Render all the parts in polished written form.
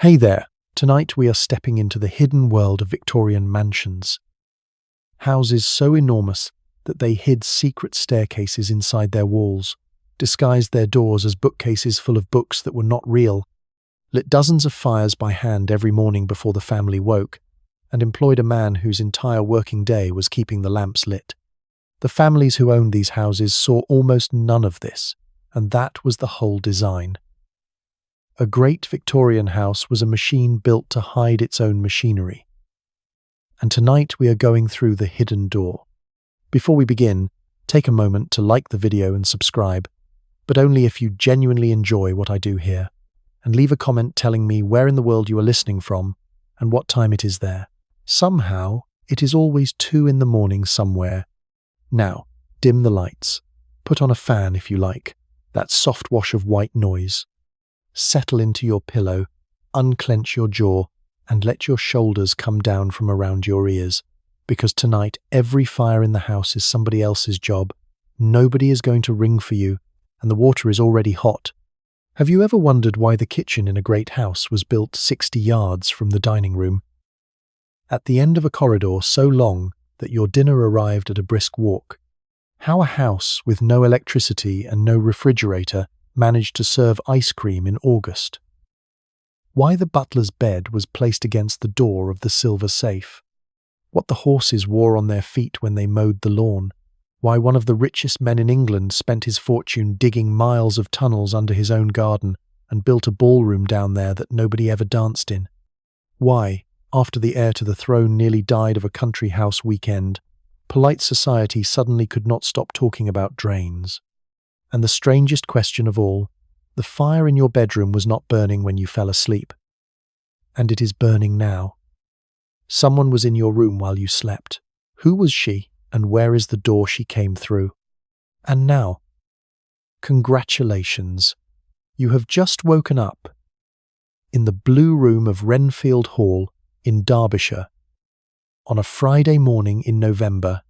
Hey there! Tonight we are stepping into the hidden world of Victorian mansions. Houses so enormous that they hid secret staircases inside their walls, disguised their doors as bookcases full of books that were not real, lit dozens of fires by hand every morning before the family woke, and employed a man whose entire working day was keeping the lamps lit. The families who owned these houses saw almost none of this, and that was the whole design. A great Victorian house was a machine built to hide its own machinery. And tonight we are going through the hidden door. Before we begin, take a moment to like the video and subscribe, but only if you genuinely enjoy what I do here, and leave a comment telling me where in the world you are listening from and what time it is there. Somehow, it is always 2 in the morning somewhere. Now, dim the lights. Put on a fan if you like, that soft wash of white noise. Settle into your pillow, unclench your jaw, and let your shoulders come down from around your ears, because tonight every fire in the house is somebody else's job. Nobody is going to ring for you, and the water is already hot. Have you ever wondered why the kitchen in a great house was built 60 yards from the dining room? At the end of a corridor so long that your dinner arrived at a brisk walk? How a house with no electricity and no refrigerator managed to serve ice cream in August? Why the butler's bed was placed against the door of the silver safe? What the horses wore on their feet when they mowed the lawn? Why one of the richest men in England spent his fortune digging miles of tunnels under his own garden and built a ballroom down there that nobody ever danced in? Why, after the heir to the throne nearly died of a country house weekend, polite society suddenly could not stop talking about drains? And the strangest question of all, the fire in your bedroom was not burning when you fell asleep. And it is burning now. Someone was in your room while you slept. Who was she, and where is the door she came through? And now, congratulations. You have just woken up in the blue room of Renfield Hall in Derbyshire on a Friday morning in November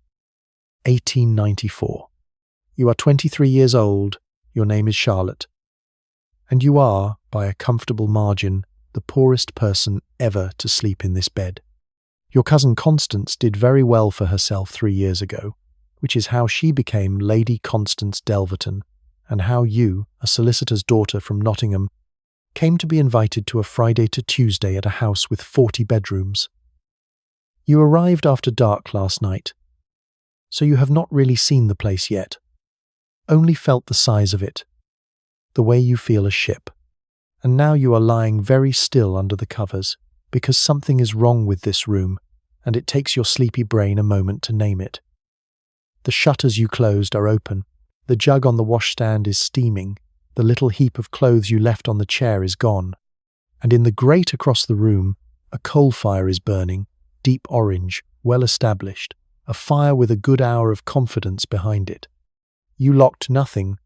1894. You are 23 years old, your name is Charlotte, and you are, by a comfortable margin, the poorest person ever to sleep in this bed. Your cousin Constance did very well for herself 3 years ago, which is how she became Lady Constance Delverton, and how you, a solicitor's daughter from Nottingham, came to be invited to a Friday to Tuesday at a house with 40 bedrooms. You arrived after dark last night, so you have not really seen the place yet. Only felt the size of it, the way you feel a ship. And now you are lying very still under the covers, because something is wrong with this room, and it takes your sleepy brain a moment to name it. The shutters you closed are open, the jug on the washstand is steaming, the little heap of clothes you left on the chair is gone, and in the grate across the room, a coal fire is burning, deep orange, well established, a fire with a good hour of confidence behind it. You locked nothing,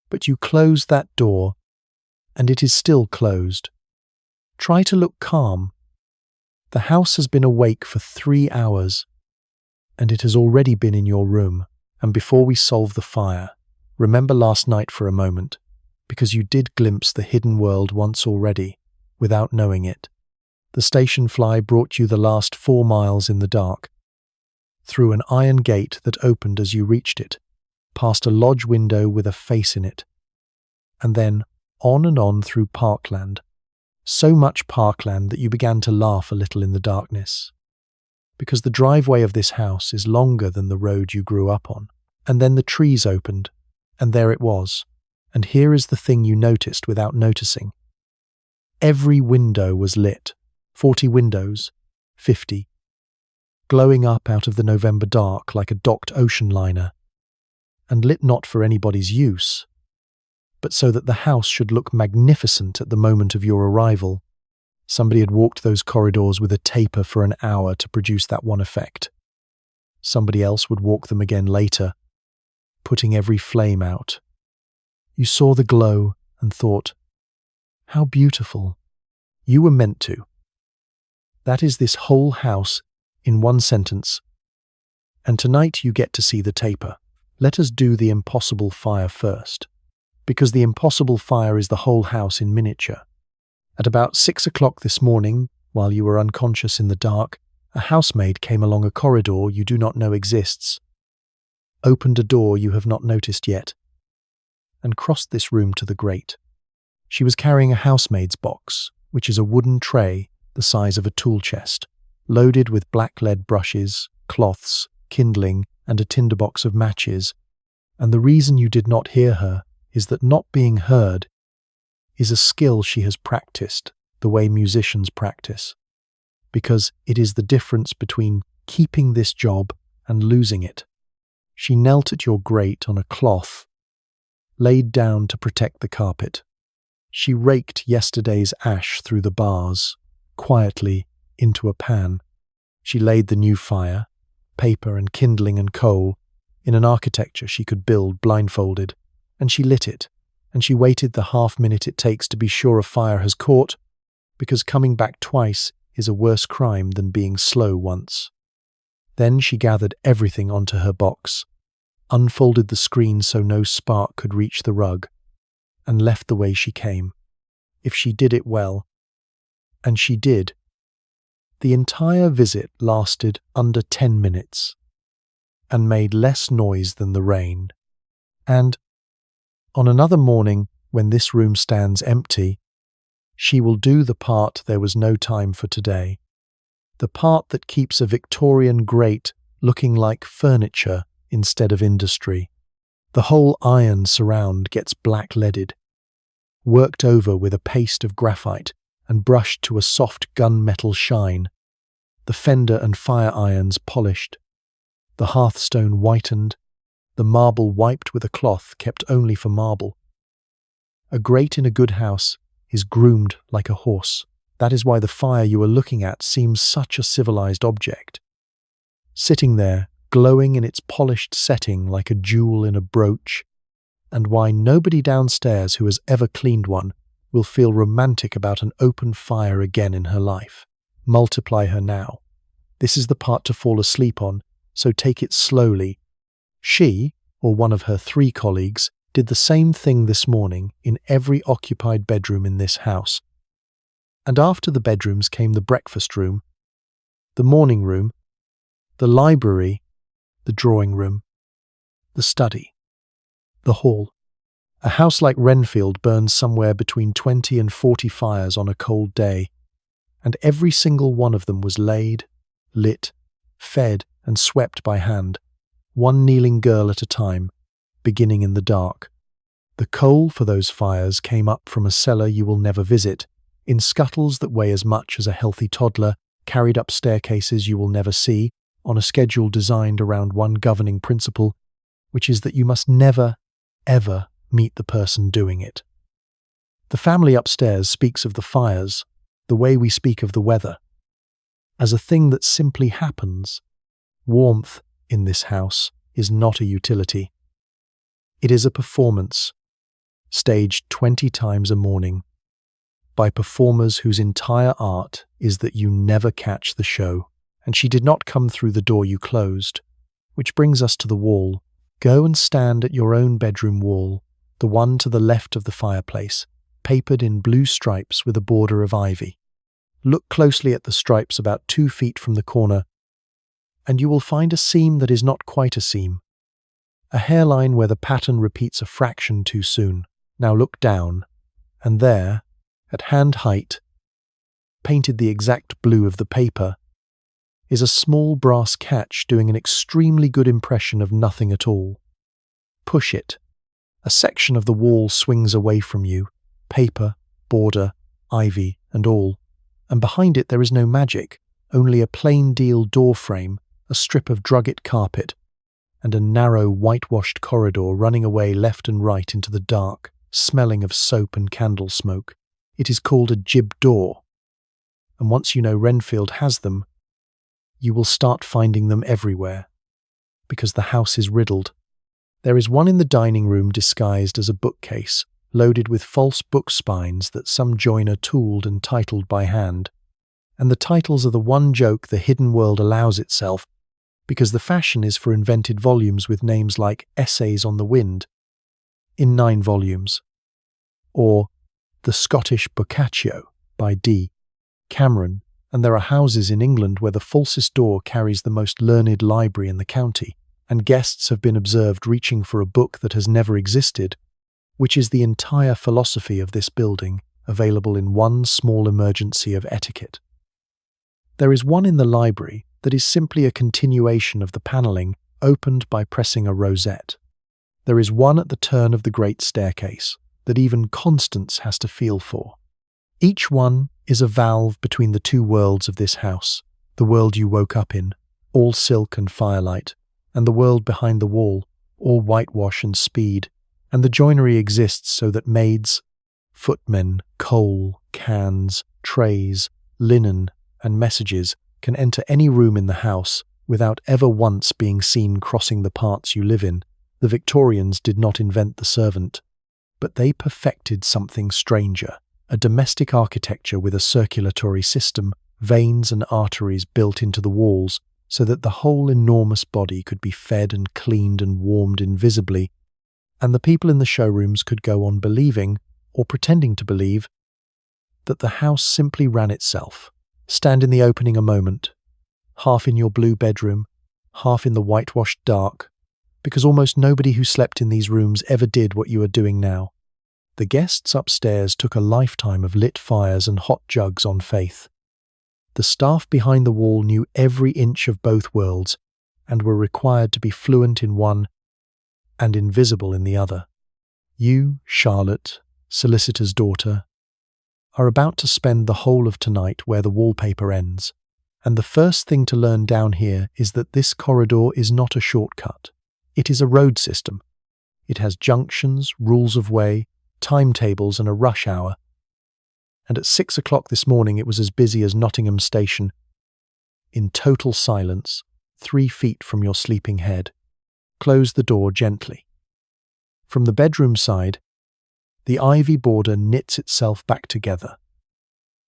but you closed that door, and it is still closed. Try to look calm. The house has been awake for 3 hours, and it has already been in your room. And before we solve the fire, remember last night for a moment, because you did glimpse the hidden world once already, without knowing it. The station fly brought you the last 4 miles in the dark, through an iron gate that opened as you reached it, past a lodge window with a face in it, and then on and on through parkland, so much parkland that you began to laugh a little in the darkness, because the driveway of this house is longer than the road you grew up on. And then the trees opened, and there it was, and here is the thing you noticed without noticing. Every window was lit, 40 windows, 50, glowing up out of the November dark like a docked ocean liner, and lit not for anybody's use, but so that the house should look magnificent at the moment of your arrival. Somebody had walked those corridors with a taper for an hour to produce that one effect. Somebody else would walk them again later, putting every flame out. You saw the glow and thought, how beautiful. You were meant to. That is this whole house in one sentence. And tonight you get to see the taper. Let us do the impossible fire first, because the impossible fire is the whole house in miniature. At about 6 o'clock this morning, while you were unconscious in the dark, a housemaid came along a corridor you do not know exists, opened a door you have not noticed yet, and crossed this room to the grate. She was carrying a housemaid's box, which is a wooden tray the size of a tool chest, loaded with black lead brushes, cloths, kindling, and a tinderbox of matches. And the reason you did not hear her is that not being heard is a skill she has practiced the way musicians practice, because it is the difference between keeping this job and losing it. She knelt at your grate on a cloth, laid down to protect the carpet. She raked yesterday's ash through the bars, quietly, into a pan. She laid the new fire, paper and kindling and coal, in an architecture she could build blindfolded, and she lit it, and she waited the half-minute it takes to be sure a fire has caught, because coming back twice is a worse crime than being slow once. Then she gathered everything onto her box, unfolded the screen so no spark could reach the rug, and left the way she came. If she did it well, and she did, the entire visit lasted under 10 minutes and made less noise than the rain. And on another morning, when this room stands empty, she will do the part there was no time for today, the part that keeps a Victorian grate looking like furniture instead of industry. The whole iron surround gets black-leaded, worked over with a paste of graphite and brushed to a soft gunmetal shine, the fender and fire irons polished, the hearthstone whitened, the marble wiped with a cloth kept only for marble. A grate in a good house is groomed like a horse. That is why the fire you are looking at seems such a civilized object, sitting there, glowing in its polished setting like a jewel in a brooch, and why nobody downstairs who has ever cleaned one will feel romantic about an open fire again in her life. Multiply her now. This is the part to fall asleep on, so take it slowly. She, or one of her 3 colleagues, did the same thing this morning in every occupied bedroom in this house. And after the bedrooms came the breakfast room, the morning room, the library, the drawing room, the study, the hall. A house like Renfield burns somewhere between 20 and 40 fires on a cold day, and every single one of them was laid, lit, fed, and swept by hand, one kneeling girl at a time, beginning in the dark. The coal for those fires came up from a cellar you will never visit, in scuttles that weigh as much as a healthy toddler, carried up staircases you will never see, on a schedule designed around one governing principle, which is that you must never, ever meet the person doing it. The family upstairs speaks of the fires, the way we speak of the weather, as a thing that simply happens. Warmth in this house is not a utility. It is a performance, staged 20 times a morning, by performers whose entire art is that you never catch the show. And she did not come through the door you closed, which brings us to the wall. Go and stand at your own bedroom wall, the one to the left of the fireplace, papered in blue stripes with a border of ivy. Look closely at the stripes about 2 feet from the corner, and you will find a seam that is not quite a seam, a hairline where the pattern repeats a fraction too soon. Now look down, and there, at hand height, painted the exact blue of the paper, is a small brass catch doing an extremely good impression of nothing at all. Push it. A section of the wall swings away from you, paper, border, ivy, and all, and behind it there is no magic, only a plain deal door frame, a strip of drugget carpet, and a narrow whitewashed corridor running away left and right into the dark, smelling of soap and candle smoke. It is called a jib door, and once you know Renfield has them, you will start finding them everywhere, because the house is riddled. There is one in the dining room disguised as a bookcase, loaded with false book spines that some joiner tooled and titled by hand. And the titles are the one joke the hidden world allows itself, because the fashion is for invented volumes with names like Essays on the Wind, in 9 volumes, or The Scottish Boccaccio, by D. Cameron, and there are houses in England where the falsest door carries the most learned library in the county, and guests have been observed reaching for a book that has never existed, which is the entire philosophy of this building, available in one small emergency of etiquette. There is one in the library that is simply a continuation of the panelling opened by pressing a rosette. There is one at the turn of the great staircase that even Constance has to feel for. Each one is a valve between the two worlds of this house, the world you woke up in, all silk and firelight, and the world behind the wall, all whitewash and speed, and the joinery exists so that maids, footmen, coal, cans, trays, linen, and messages can enter any room in the house without ever once being seen crossing the parts you live in. The Victorians did not invent the servant, but they perfected something stranger, a domestic architecture with a circulatory system, veins and arteries built into the walls so that the whole enormous body could be fed and cleaned and warmed invisibly, and the people in the showrooms could go on believing, or pretending to believe, that the house simply ran itself. Stand in the opening a moment, half in your blue bedroom, half in the whitewashed dark, because almost nobody who slept in these rooms ever did what you are doing now. The guests upstairs took a lifetime of lit fires and hot jugs on faith. The staff behind the wall knew every inch of both worlds and were required to be fluent in one and invisible in the other. You, Charlotte, solicitor's daughter, are about to spend the whole of tonight where the wallpaper ends, and the first thing to learn down here is that this corridor is not a shortcut. It is a road system. It has junctions, rules of way, timetables and a rush hour. And at 6 o'clock this morning it was as busy as Nottingham Station, in total silence, 3 feet from your sleeping head. Close the door gently. From the bedroom side, the ivy border knits itself back together.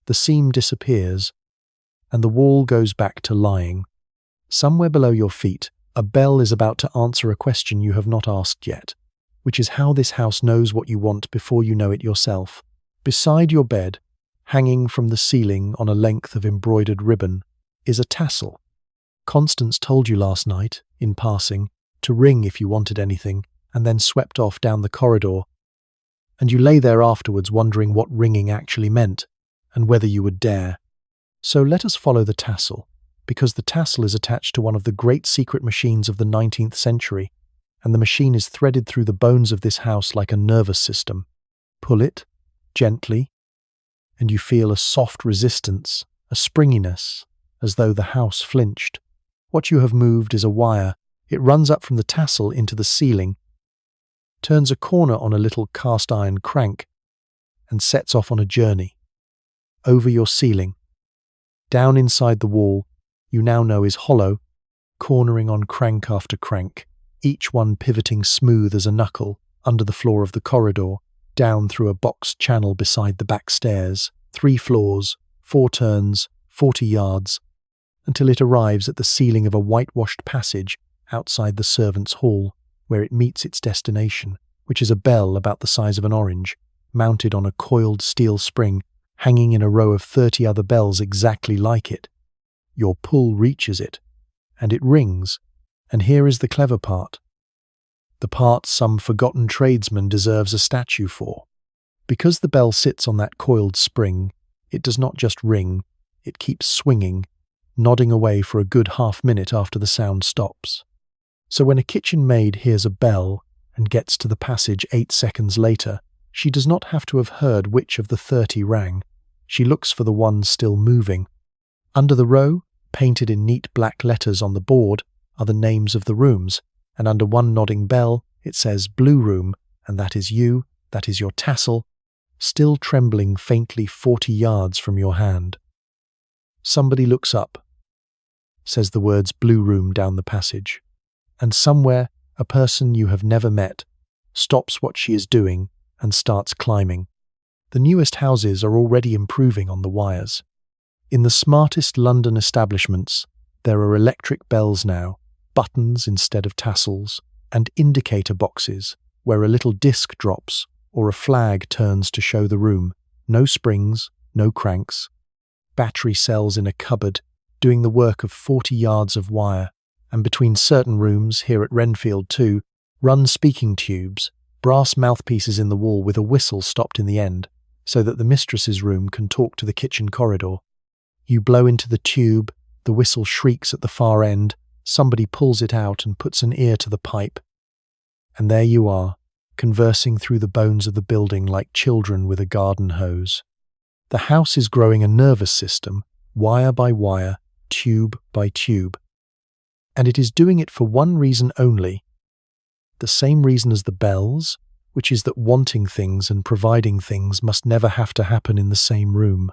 The seam disappears, and the wall goes back to lying. Somewhere below your feet, a bell is about to answer a question you have not asked yet, which is how this house knows what you want before you know it yourself. Beside your bed, hanging from the ceiling on a length of embroidered ribbon, is a tassel. Constance told you last night, in passing, to ring if you wanted anything, and then swept off down the corridor, and you lay there afterwards wondering what ringing actually meant, and whether you would dare. So let us follow the tassel, because the tassel is attached to one of the great secret machines of the 19th century, and the machine is threaded through the bones of this house like a nervous system. Pull it, gently, and you feel a soft resistance, a springiness, as though the house flinched. What you have moved is a wire. It runs up from the tassel into the ceiling, turns a corner on a little cast-iron crank, and sets off on a journey. Over your ceiling, down inside the wall, you now know is hollow, cornering on crank after crank, each one pivoting smooth as a knuckle under the floor of the corridor, down through a boxed channel beside the back stairs, 3 floors, 4 turns, 40 yards, until it arrives at the ceiling of a whitewashed passage outside the servants' hall, where it meets its destination, which is a bell about the size of an orange, mounted on a coiled steel spring, hanging in a row of 30 other bells exactly like it. Your pull reaches it, and it rings, and here is the clever part. The part some forgotten tradesman deserves a statue for. Because the bell sits on that coiled spring, it does not just ring, it keeps swinging, nodding away for a good half-minute after the sound stops. So when a kitchen maid hears a bell and gets to the passage 8 seconds later, she does not have to have heard which of the 30 rang. She looks for the one still moving. Under the row, painted in neat black letters on the board, are the names of the rooms, and under one nodding bell it says Blue Room, and that is you, that is your tassel, still trembling faintly 40 yards from your hand. Somebody looks up, says the words Blue Room down the passage, and somewhere a person you have never met stops what she is doing and starts climbing. The newest houses are already improving on the wires. In the smartest London establishments, there are electric bells now, buttons instead of tassels, and indicator boxes where a little disc drops or a flag turns to show the room. No springs, no cranks. Battery cells in a cupboard, doing the work of 40 yards of wire, and between certain rooms, here at Renfield too, run speaking tubes, brass mouthpieces in the wall with a whistle stopped in the end, so that the mistress's room can talk to the kitchen corridor. You blow into the tube, the whistle shrieks at the far end, somebody pulls it out and puts an ear to the pipe. And there you are, conversing through the bones of the building like children with a garden hose. The house is growing a nervous system, wire by wire, tube by tube. And it is doing it for one reason only. The same reason as the bells, which is that wanting things and providing things must never have to happen in the same room.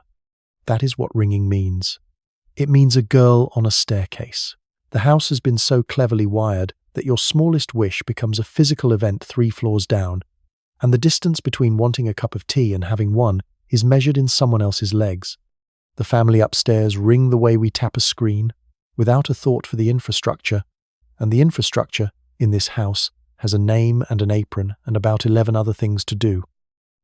That is what ringing means. It means a girl on a staircase. The house has been so cleverly wired that your smallest wish becomes a physical event 3 floors down, and the distance between wanting a cup of tea and having one is measured in someone else's legs. The family upstairs ring the way we tap a screen, without a thought for the infrastructure, and the infrastructure, in this house, has a name and an apron and about 11 other things to do.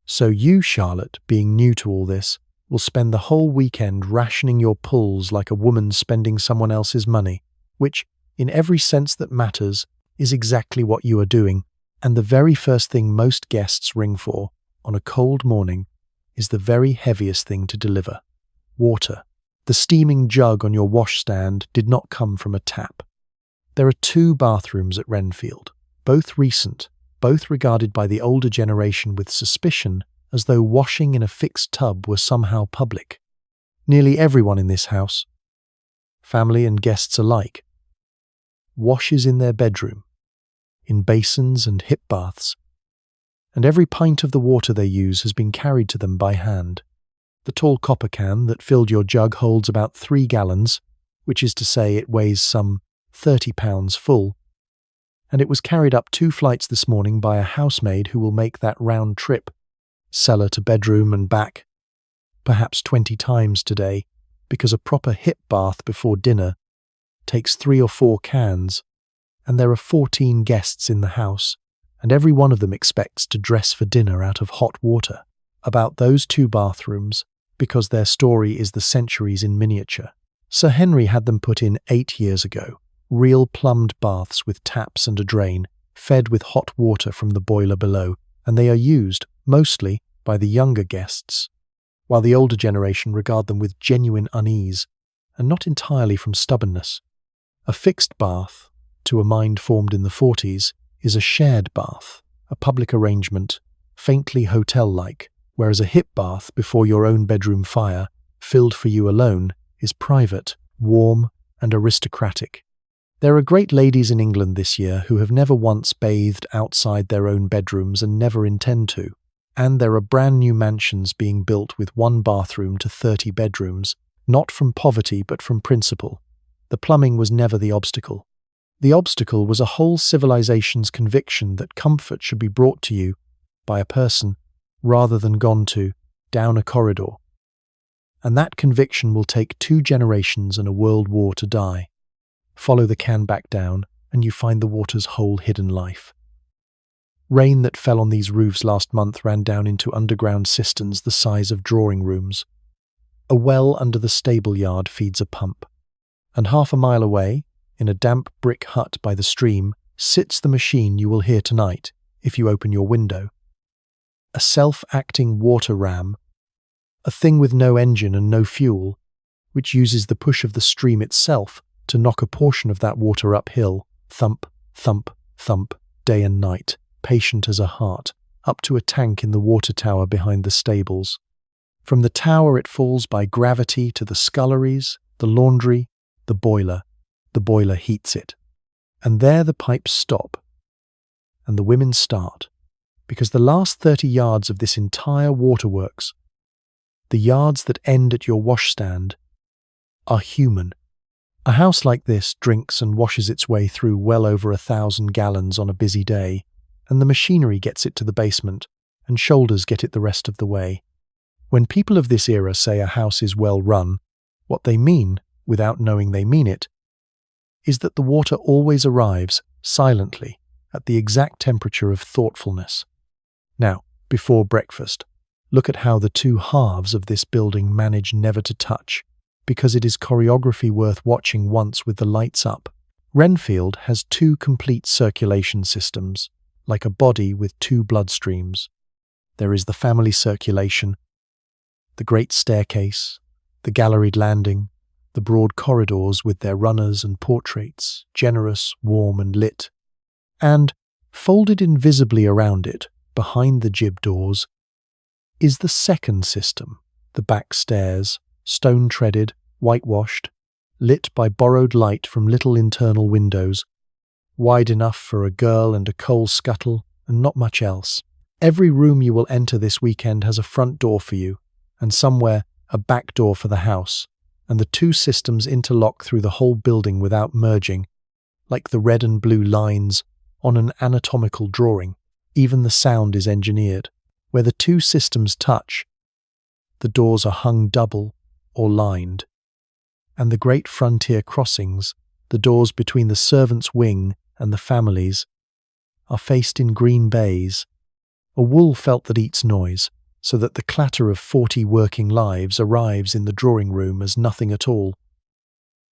So you, Charlotte, being new to all this, will spend the whole weekend rationing your pulls like a woman spending someone else's money, which, in every sense that matters, is exactly what you are doing, and the very first thing most guests ring for, on a cold morning, is the very heaviest thing to deliver: water. The steaming jug on your washstand did not come from a tap. There are 2 bathrooms at Renfield, both recent, both regarded by the older generation with suspicion, as though washing in a fixed tub were somehow public. Nearly everyone in this house, family and guests alike, washes in their bedroom, in basins and hip baths, and every pint of the water they use has been carried to them by hand. The tall copper can that filled your jug holds about 3 gallons, which is to say it weighs some 30 pounds full, and it was carried up 2 flights this morning by a housemaid who will make that round trip, cellar to bedroom and back, perhaps 20 times today, because a proper hip bath before dinner takes 3 or 4 cans, and there are 14 guests in the house, and every one of them expects to dress for dinner out of hot water. About those 2 bathrooms, because their story is the centuries in miniature. Sir Henry had them put in 8 years ago, real plumbed baths with taps and a drain, fed with hot water from the boiler below, and they are used, mostly, by the younger guests, while the older generation regard them with genuine unease, and not entirely from stubbornness. A fixed bath, to a mind formed in the 40s, is a shared bath, a public arrangement, faintly hotel-like, whereas a hip bath before your own bedroom fire, filled for you alone, is private, warm, and aristocratic. There are great ladies in England this year who have never once bathed outside their own bedrooms and never intend to, and there are brand new mansions being built with 1 bathroom to 30 bedrooms, not from poverty but from principle. The plumbing was never the obstacle. The obstacle was a whole civilization's conviction that comfort should be brought to you by a person rather than gone to down a corridor. And that conviction will take 2 generations and a world war to die. Follow the can back down, and you find the water's whole hidden life. Rain that fell on these roofs last month ran down into underground cisterns the size of drawing rooms. A well under the stable yard feeds a pump, and half a mile away, in a damp brick hut by the stream, sits the machine you will hear tonight if you open your window. A self-acting water ram, a thing with no engine and no fuel, which uses the push of the stream itself to knock a portion of that water uphill, thump, thump, thump, day and night, patient as a heart, up to a tank in the water tower behind the stables. From the tower it falls by gravity to the sculleries, the laundry, the boiler. The boiler heats it. And there the pipes stop, and the women start, because the last 30 yards of this entire waterworks, the yards that end at your washstand, are human. A house like this drinks and washes its way through well over 1,000 gallons on a busy day, and the machinery gets it to the basement, and shoulders get it the rest of the way. When people of this era say a house is well run, what they mean, without knowing they mean it, is that the water always arrives, silently, at the exact temperature of thoughtfulness. Now, before breakfast, Look at how the two halves of this building manage never to touch, because it is choreography worth watching once with the lights up. Renfield has two complete circulation systems, like a body with two bloodstreams. There is the family circulation, the great staircase, the galleried landing, the broad corridors with their runners and portraits, generous, warm and lit. And, folded invisibly around it, behind the jib doors, is the second system, the back stairs, stone-treaded, whitewashed, lit by borrowed light from little internal windows, wide enough for a girl and a coal scuttle, and not much else. Every room you will enter this weekend has a front door for you, and somewhere a back door for the house, and the two systems interlock through the whole building without merging, like the red and blue lines on an anatomical drawing. Even the sound is engineered. Where the two systems touch, the doors are hung double or lined, and the great frontier crossings, the doors between the servants' wing and the families, are faced in green bays, a wool felt that eats noise, so that the clatter of 40 working lives arrives in the drawing room as nothing at all.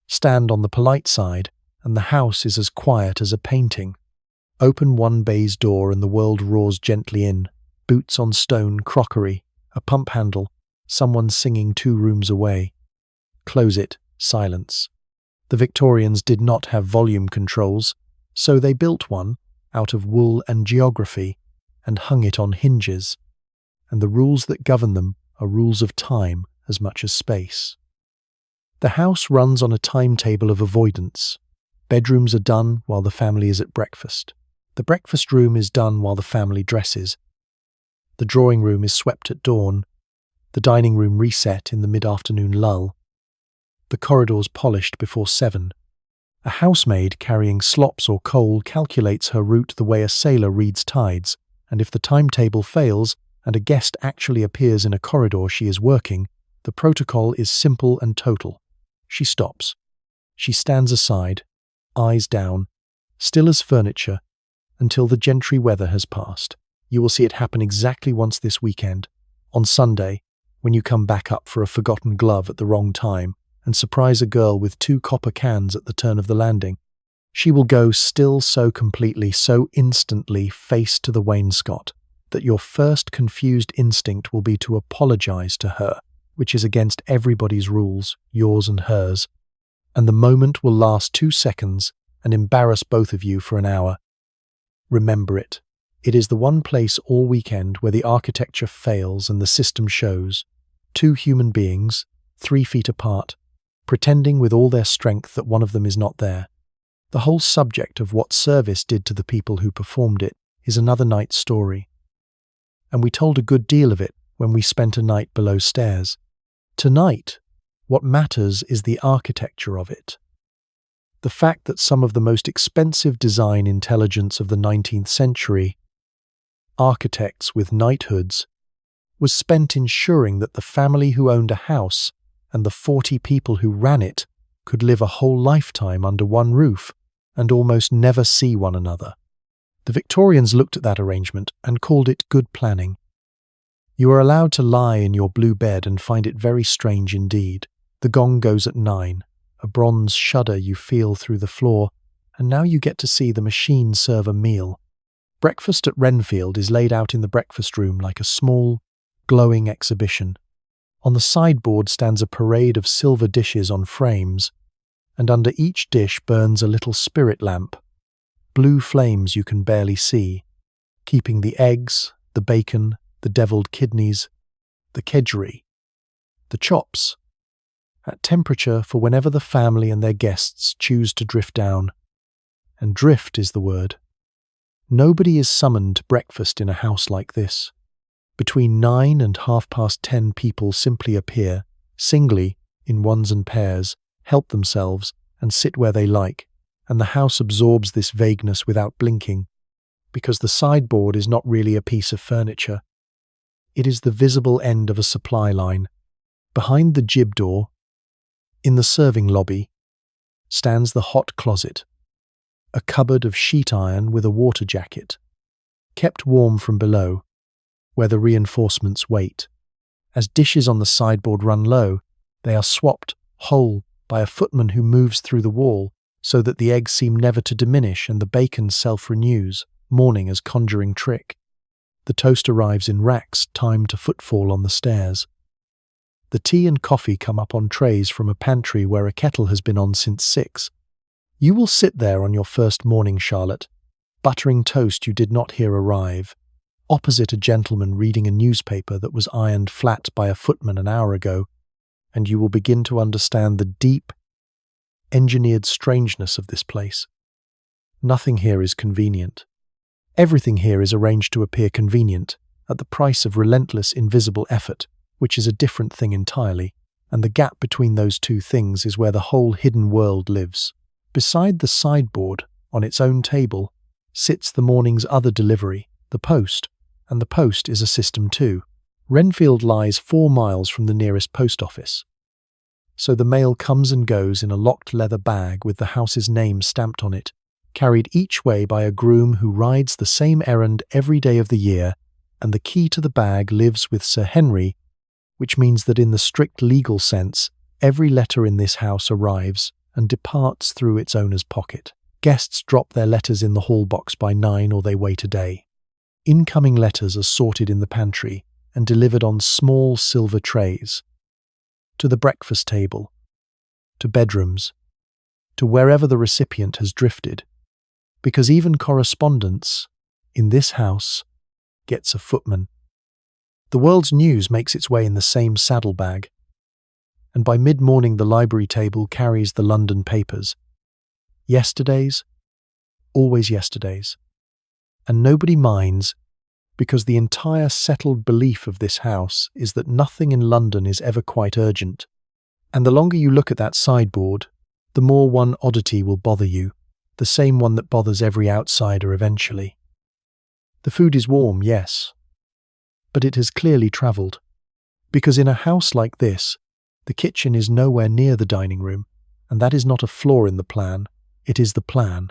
Stand on the polite side, and the house is as quiet as a painting. Open one bay's door and the world roars gently in. Boots on stone, crockery, a pump handle, someone singing 2 rooms away. Close it, silence. The Victorians did not have volume controls, so they built one out of wool and geography and hung it on hinges. And the rules that govern them are rules of time as much as space. The house runs on a timetable of avoidance. Bedrooms are done while the family is at breakfast. The breakfast room is done while the family dresses. The drawing room is swept at dawn. The dining room reset in the mid-afternoon lull. The corridors polished before 7. A housemaid carrying slops or coal calculates her route the way a sailor reads tides, and if the timetable fails and a guest actually appears in a corridor she is working, the protocol is simple and total. She stops. She stands aside, eyes down, still as furniture, until the gentry weather has passed. You will see it happen exactly once this weekend, on Sunday, when you come back up for a forgotten glove at the wrong time and surprise a girl with 2 copper cans at the turn of the landing. She will go still so completely, so instantly face to the wainscot, that your first confused instinct will be to apologize to her, which is against everybody's rules, yours and hers, and the moment will last 2 seconds and embarrass both of you for an hour. Remember it. It is the one place all weekend where the architecture fails and the system shows. 2 human beings, 3 feet apart, pretending with all their strength that one of them is not there. The whole subject of what service did to the people who performed it is another night's story. And we told a good deal of it when we spent a night below stairs. Tonight, what matters is the architecture of it. The fact that some of the most expensive design intelligence of the 19th century, architects with knighthoods, was spent ensuring that the family who owned a house and the 40 people who ran it could live a whole lifetime under one roof and almost never see one another. The Victorians looked at that arrangement and called it good planning. You are allowed to lie in your blue bed and find it very strange indeed. The gong goes at 9. A bronze shudder you feel through the floor, and now you get to see the machine serve a meal. Breakfast at Renfield is laid out in the breakfast room like a small, glowing exhibition. On the sideboard stands a parade of silver dishes on frames, and under each dish burns a little spirit lamp, blue flames you can barely see, keeping the eggs, the bacon, the devilled kidneys, the kedgeree, the chops, at temperature for whenever the family and their guests choose to drift down. And drift is the word. Nobody is summoned to breakfast in a house like this. Between 9 and 10:30 people simply appear, singly, in ones and pairs, help themselves, and sit where they like, and the house absorbs this vagueness without blinking, because the sideboard is not really a piece of furniture. It is the visible end of a supply line. Behind the jib door, in the serving lobby, stands the hot closet, a cupboard of sheet iron with a water jacket, kept warm from below, where the reinforcements wait. As dishes on the sideboard run low, they are swapped whole by a footman who moves through the wall so that the eggs seem never to diminish and the bacon self-renews, morning as conjuring trick. The toast arrives in racks timed to footfall on the stairs. The tea and coffee come up on trays from a pantry where a kettle has been on since 6. You will sit there on your first morning, Charlotte, buttering toast you did not hear arrive, opposite a gentleman reading a newspaper that was ironed flat by a footman an hour ago, and you will begin to understand the deep, engineered strangeness of this place. Nothing here is convenient. Everything here is arranged to appear convenient, at the price of relentless invisible effort, which is a different thing entirely, and the gap between those two things is where the whole hidden world lives. Beside the sideboard, on its own table, sits the morning's other delivery, the post, and the post is a system too. Renfield lies 4 miles from the nearest post office. So the mail comes and goes in a locked leather bag with the house's name stamped on it, carried each way by a groom who rides the same errand every day of the year, and the key to the bag lives with Sir Henry, which means that in the strict legal sense, every letter in this house arrives and departs through its owner's pocket. Guests drop their letters in the hall box by 9 or they wait a day. Incoming letters are sorted in the pantry and delivered on small silver trays, to the breakfast table, to bedrooms, to wherever the recipient has drifted, because even correspondence, in this house, gets a footman. The world's news makes its way in the same saddlebag, and by mid-morning the library table carries the London papers. Yesterday's, always yesterday's. And nobody minds, because the entire settled belief of this house is that nothing in London is ever quite urgent. And the longer you look at that sideboard, the more one oddity will bother you, the same one that bothers every outsider eventually. The food is warm, yes, but it has clearly travelled, because in a house like this, the kitchen is nowhere near the dining room, and that is not a flaw in the plan, it is the plan.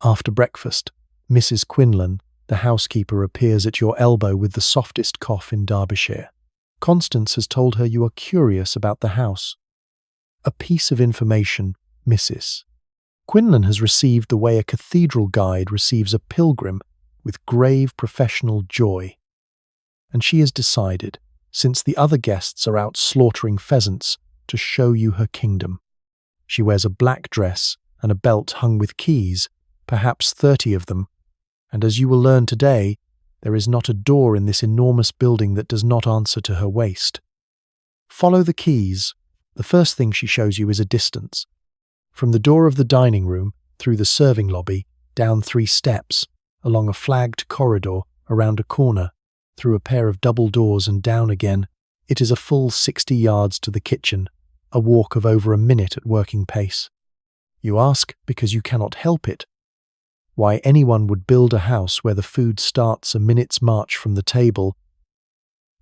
After breakfast, Mrs. Quinlan, the housekeeper, appears at your elbow with the softest cough in Derbyshire. Constance has told her you are curious about the house. A piece of information, Mrs. Quinlan has received the way a cathedral guide receives a pilgrim with grave professional joy. And she has decided, since the other guests are out slaughtering pheasants, to show you her kingdom. She wears a black dress and a belt hung with keys, perhaps 30 of them, and as you will learn today, there is not a door in this enormous building that does not answer to her waist. Follow the keys. The first thing she shows you is a distance. From the door of the dining room, through the serving lobby, down 3 steps, along a flagged corridor, around a corner, through a pair of double doors and down again, it is a full 60 yards to the kitchen, a walk of over a minute at working pace. You ask, because you cannot help it, why anyone would build a house where the food starts a minute's march from the table,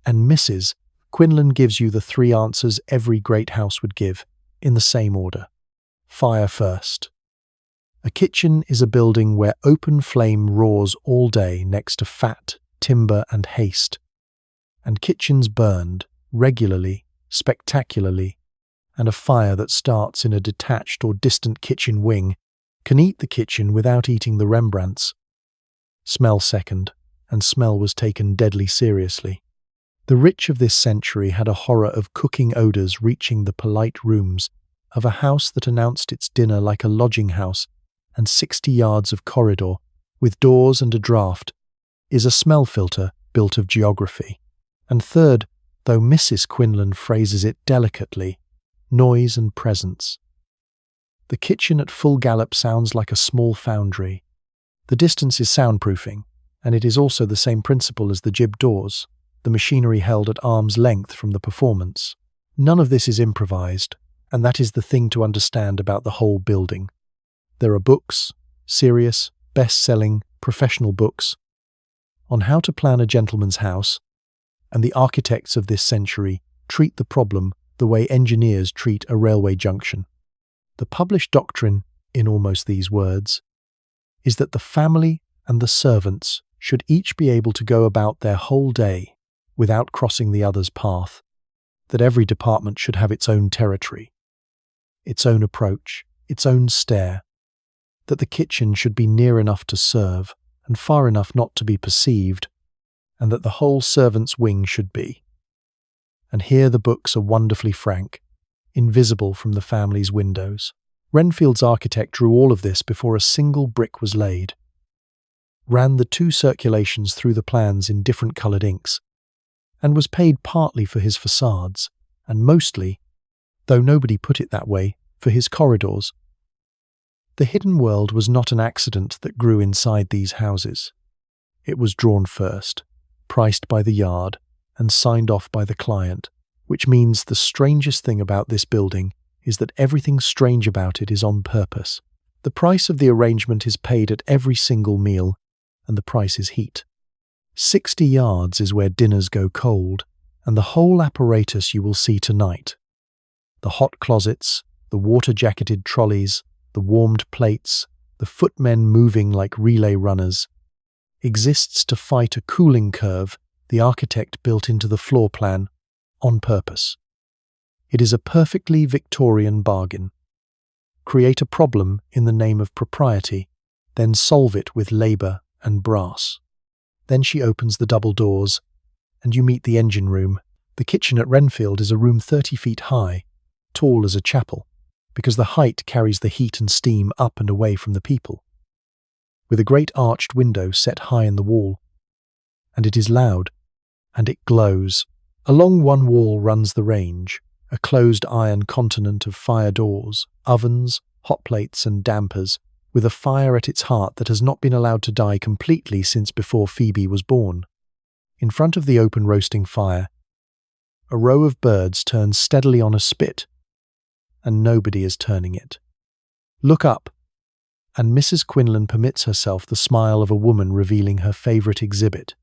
and Mrs. Quinlan gives you the 3 answers every great house would give, in the same order. Fire first. A kitchen is a building where open flame roars all day next to fat, timber and haste, and kitchens burned, regularly, spectacularly, and a fire that starts in a detached or distant kitchen wing can eat the kitchen without eating the Rembrandts. Smell second, and smell was taken deadly seriously. The rich of this century had a horror of cooking odours reaching the polite rooms of a house that announced its dinner like a lodging house, and 60 yards of corridor, with doors and a draught, is a smell filter built of geography. And third, though Mrs. Quinlan phrases it delicately, noise and presence. The kitchen at full gallop sounds like a small foundry. The distance is soundproofing, and it is also the same principle as the jib doors, the machinery held at arm's length from the performance. None of this is improvised, and that is the thing to understand about the whole building. There are books, serious, best-selling, professional books, on how to plan a gentleman's house, and the architects of this century treat the problem the way engineers treat a railway junction. The published doctrine, in almost these words, is that the family and the servants should each be able to go about their whole day without crossing the other's path, that every department should have its own territory, its own approach, its own stare, that the kitchen should be near enough to serve and far enough not to be perceived, and that the whole servants' wing should be. And here the books are wonderfully frank, invisible from the family's windows. Renfield's architect drew all of this before a single brick was laid, ran the 2 circulations through the plans in different coloured inks, and was paid partly for his facades, and mostly, though nobody put it that way, for his corridors. The hidden world was not an accident that grew inside these houses. It was drawn first, priced by the yard, and signed off by the client, which means the strangest thing about this building is that everything strange about it is on purpose. The price of the arrangement is paid at every single meal, and the price is heat. 60 yards is where dinners go cold, and the whole apparatus you will see tonight. The hot closets, the water-jacketed trolleys, the warmed plates, the footmen moving like relay runners, exists to fight a cooling curve the architect built into the floor plan on purpose. It is a perfectly Victorian bargain. Create a problem in the name of propriety, then solve it with labour and brass. Then she opens the double doors, and you meet the engine room. The kitchen at Renfield is a room 30 feet high, tall as a chapel, because the height carries the heat and steam up and away from the people, with a great arched window set high in the wall. And it is loud, and it glows. Along one wall runs the range, a closed iron continent of fire doors, ovens, hot plates and dampers, with a fire at its heart that has not been allowed to die completely since before Phoebe was born. In front of the open roasting fire, a row of birds turns steadily on a spit, and nobody is turning it. Look up, and Mrs. Quinlan permits herself the smile of a woman revealing her favourite exhibit.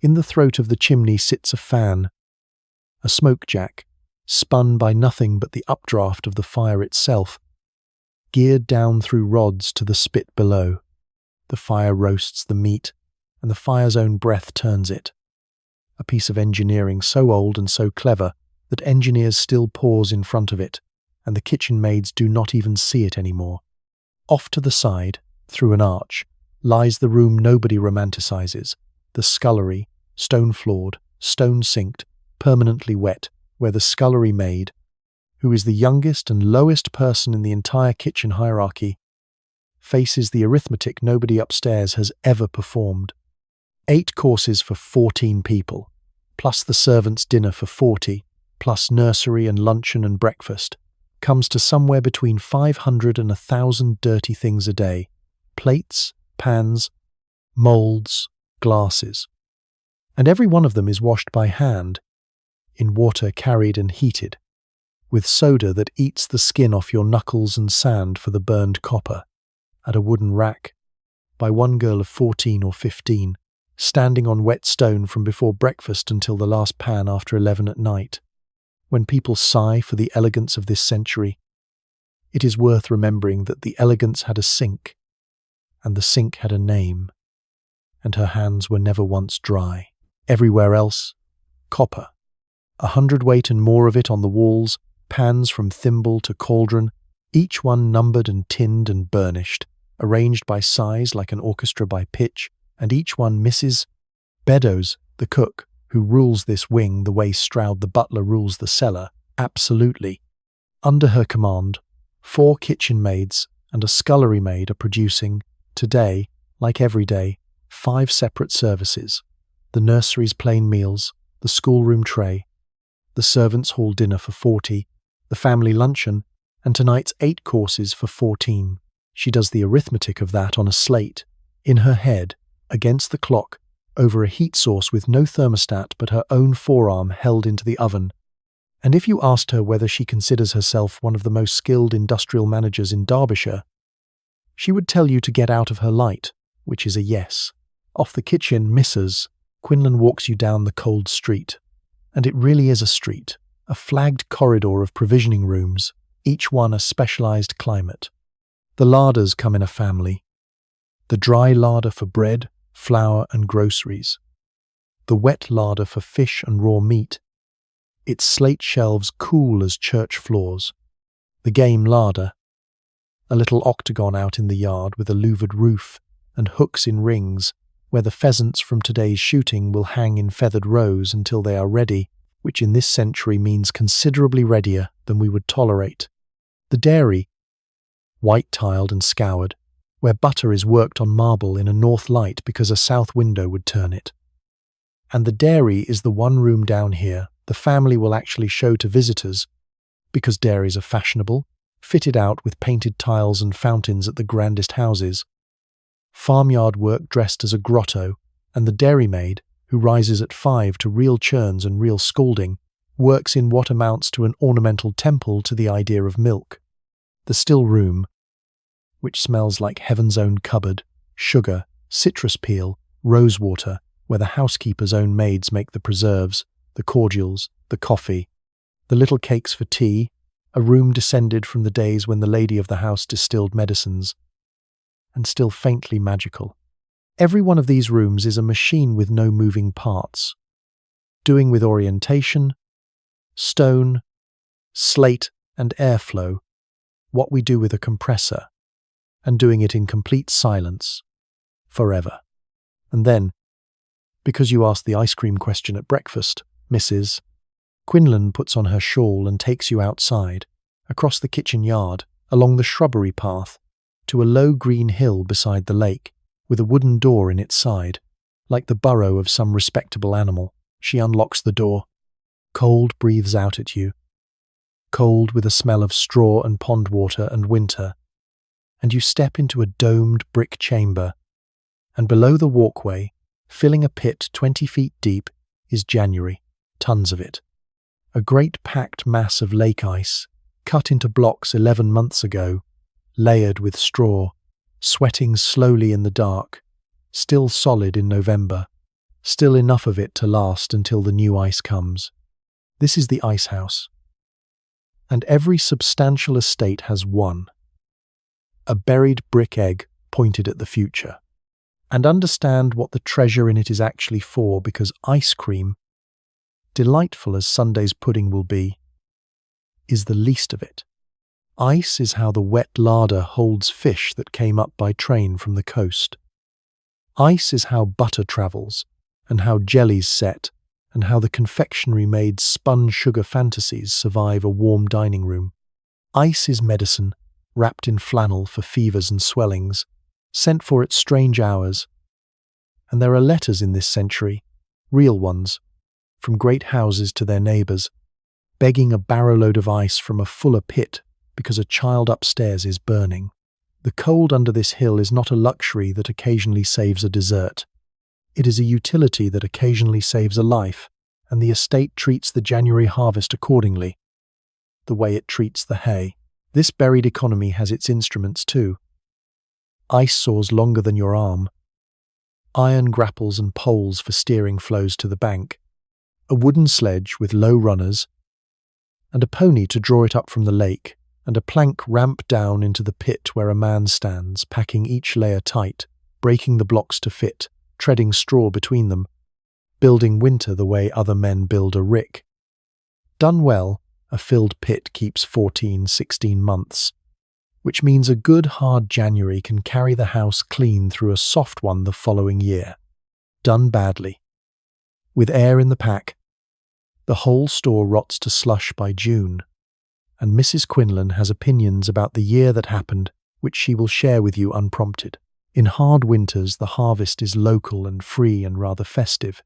In the throat of the chimney sits a fan, a smoke jack, spun by nothing but the updraft of the fire itself, geared down through rods to the spit below. The fire roasts the meat, and the fire's own breath turns it. A piece of engineering so old and so clever that engineers still pause in front of it, and the kitchen maids do not even see it anymore. Off to the side, through an arch, lies the room nobody romanticizes, the scullery, stone-floored, stone-sinked, permanently wet, where the scullery maid, who is the youngest and lowest person in the entire kitchen hierarchy, faces the arithmetic nobody upstairs has ever performed. 8 courses for 14 people, plus the servants' dinner for 40, plus nursery and luncheon and breakfast, comes to somewhere between 500 and 1,000 dirty things a day. Plates, pans, moulds, glasses. And every one of them is washed by hand, in water carried and heated, with soda that eats the skin off your knuckles and sand for the burned copper, at a wooden rack, by one girl of 14 or 15, standing on wet stone from before breakfast until the last pan after 11 at night. When people sigh for the elegance of this century, it is worth remembering that the elegance had a sink, and the sink had a name, and her hands were never once dry. Everywhere else, copper. 100 weight and more of it on the walls, pans from thimble to cauldron, each one numbered and tinned and burnished, arranged by size like an orchestra by pitch, and each one Mrs. Beddoes, the cook, who rules this wing the way Stroud the butler rules the cellar, absolutely. Under her command, 4 kitchen maids and a scullery maid are producing, today, like every day, 5 separate services: the nursery's plain meals, the schoolroom tray, the servants' hall dinner for 40, the family luncheon, and tonight's 8 courses for 14. She does the arithmetic of that on a slate, in her head, against the clock, over a heat source with no thermostat but her own forearm held into the oven. And if you asked her whether she considers herself one of the most skilled industrial managers in Derbyshire, she would tell you to get out of her light, which is a yes. Off the kitchen, Mrs. Quinlan walks you down the cold street. And it really is a street, a flagged corridor of provisioning rooms, each one a specialized climate. The larders come in a family. The dry larder for bread, flour and groceries. The wet larder for fish and raw meat. Its slate shelves cool as church floors. The game larder. A little octagon out in the yard with a louvered roof and hooks in rings, where the pheasants from today's shooting will hang in feathered rows until they are ready, which in this century means considerably readier than we would tolerate. The dairy, white-tiled and scoured, where butter is worked on marble in a north light because a south window would turn it. And the dairy is the one room down here the family will actually show to visitors, because dairies are fashionable, fitted out with painted tiles and fountains at the grandest houses. Farmyard work dressed as a grotto, and the dairymaid, who rises at 5 to real churns and real scalding, works in what amounts to an ornamental temple to the idea of milk. The still room, which smells like heaven's own cupboard, sugar, citrus peel, rosewater, where the housekeeper's own maids make the preserves, the cordials, the coffee, the little cakes for tea, a room descended from the days when the lady of the house distilled medicines, and still faintly magical. Every one of these rooms is a machine with no moving parts, doing with orientation, stone, slate, and airflow what we do with a compressor, and doing it in complete silence, forever. And then, because you asked the ice cream question at breakfast, Mrs. Quinlan puts on her shawl and takes you outside, across the kitchen yard, along the shrubbery path, to a low green hill beside the lake, with a wooden door in its side, like the burrow of some respectable animal. She unlocks the door. Cold breathes out at you. Cold with a smell of straw and pond water and winter. And you step into a domed brick chamber, and below the walkway, filling a pit 20 feet deep, is January, tons of it. A great packed mass of lake ice, cut into blocks 11 months ago, layered with straw, sweating slowly in the dark, still solid in November, still enough of it to last until the new ice comes. This is the ice house. And every substantial estate has one. A buried brick egg pointed at the future. And understand what the treasure in it is actually for, because ice cream, delightful as Sunday's pudding will be, is the least of it. Ice is how the wet larder holds fish that came up by train from the coast. Ice is how butter travels, and how jellies set, and how the confectionery-made spun sugar fantasies survive a warm dining room. Ice is medicine, wrapped in flannel for fevers and swellings, sent for at strange hours. And there are letters in this century, real ones, from great houses to their neighbours, begging a barrowload of ice from a fuller pit because a child upstairs is burning. The cold under this hill is not a luxury that occasionally saves a dessert. It is a utility that occasionally saves a life, and the estate treats the January harvest accordingly, the way it treats the hay. This buried economy has its instruments too. Ice saws longer than your arm, iron grapples and poles for steering flows to the bank, a wooden sledge with low runners, and a pony to draw it up from the lake, and a plank ramp down into the pit where a man stands, packing each layer tight, breaking the blocks to fit, treading straw between them, building winter the way other men build a rick. Done well, a filled pit keeps 14-16 months, which means a good hard January can carry the house clean through a soft one the following year. Done badly, with air in the pack, the whole store rots to slush by June, and Mrs. Quinlan has opinions about the year that happened which she will share with you unprompted. In hard winters the harvest is local and free and rather festive.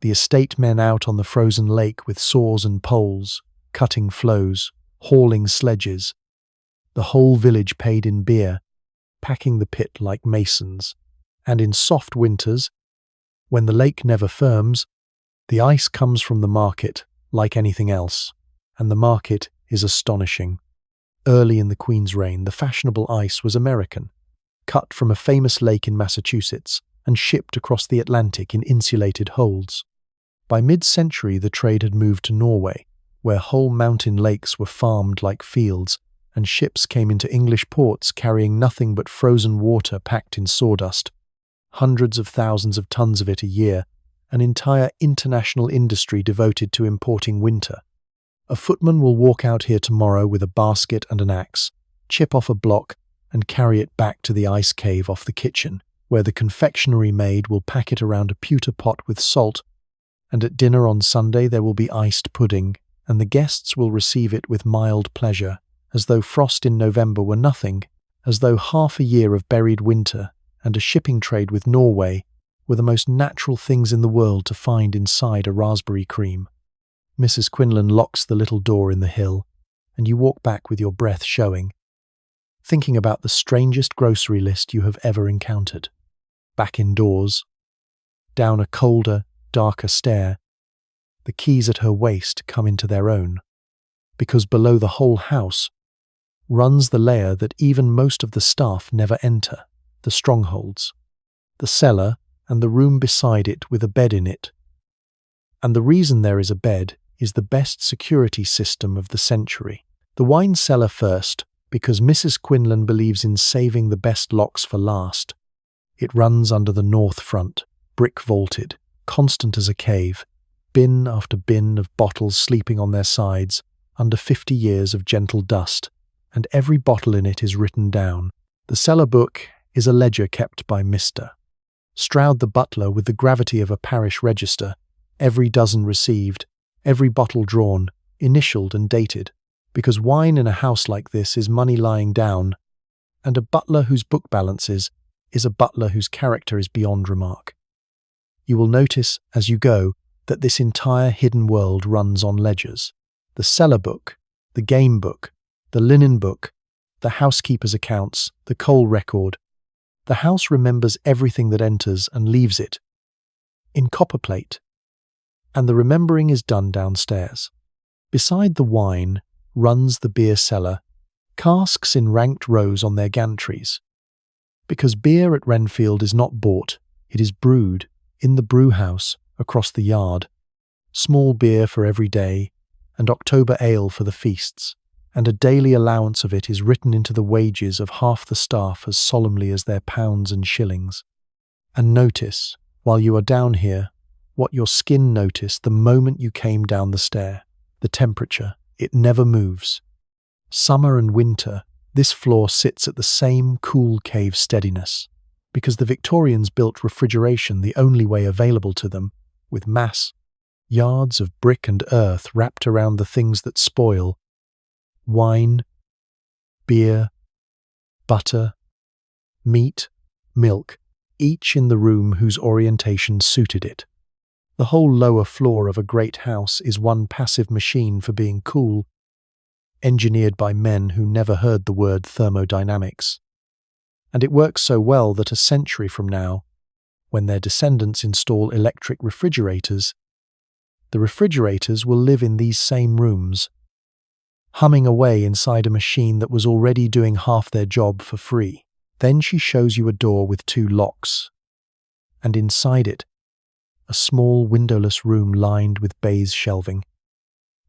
The estate men out on the frozen lake with saws and poles, cutting floes, hauling sledges, the whole village paid in beer, packing the pit like masons. And in soft winters, when the lake never firms, the ice comes from the market like anything else, and the market is astonishing. Early in the Queen's reign, the fashionable ice was American, cut from a famous lake in Massachusetts and shipped across the Atlantic in insulated holds. By mid-century, the trade had moved to Norway, where whole mountain lakes were farmed like fields, and ships came into English ports carrying nothing but frozen water packed in sawdust. hundreds of thousands of tons of it a year, an entire international industry devoted to importing winter. A footman will walk out here tomorrow with a basket and an axe, chip off a block, and carry it back to the ice cave off the kitchen, where the confectionery maid will pack it around a pewter pot with salt, and at dinner on Sunday there will be iced pudding, and the guests will receive it with mild pleasure, as though frost in November were nothing, as though half a year of buried winter and a shipping trade with Norway were the most natural things in the world to find inside a raspberry cream. Mrs. Quinlan locks the little door in the hill, and you walk back with your breath showing, thinking about the strangest grocery list you have ever encountered. Back indoors, down a colder, darker stair, the keys at her waist come into their own, because below the whole house runs the layer that even most of the staff never enter, the strongholds, the cellar and the room beside it with a bed in it. And the reason there is a bed is the best security system of the century. The wine cellar first, because Mrs. Quinlan believes in saving the best locks for last. It runs under the north front, brick-vaulted, constant as a cave, bin after bin of bottles sleeping on their sides, under 50 years of gentle dust, and every bottle in it is written down. The cellar book is a ledger kept by Mr. Stroud the butler with the gravity of a parish register, every dozen received, every bottle drawn, initialed and dated, because wine in a house like this is money lying down, and a butler whose book balances is a butler whose character is beyond remark. You will notice, as you go, that this entire hidden world runs on ledgers. The cellar book, the game book, the linen book, the housekeeper's accounts, the coal record. The house remembers everything that enters and leaves it, in copperplate, and the remembering is done downstairs. Beside the wine runs the beer cellar, casks in ranked rows on their gantries. Because beer at Renfield is not bought, it is brewed in the brew house across the yard. Small beer for every day, and October ale for the feasts, and a daily allowance of it is written into the wages of half the staff as solemnly as their pounds and shillings. And notice, while you are down here, what your skin noticed the moment you came down the stair. The temperature, it never moves. Summer and winter, this floor sits at the same cool cave steadiness, because the Victorians built refrigeration the only way available to them, with mass, yards of brick and earth wrapped around the things that spoil, wine, beer, butter, meat, milk, each in the room whose orientation suited it. The whole lower floor of a great house is one passive machine for being cool, engineered by men who never heard the word thermodynamics. And it works so well that a century from now, when their descendants install electric refrigerators, the refrigerators will live in these same rooms, humming away inside a machine that was already doing half their job for free. Then she shows you a door with 2 locks, and inside it, a small windowless room lined with baize shelving,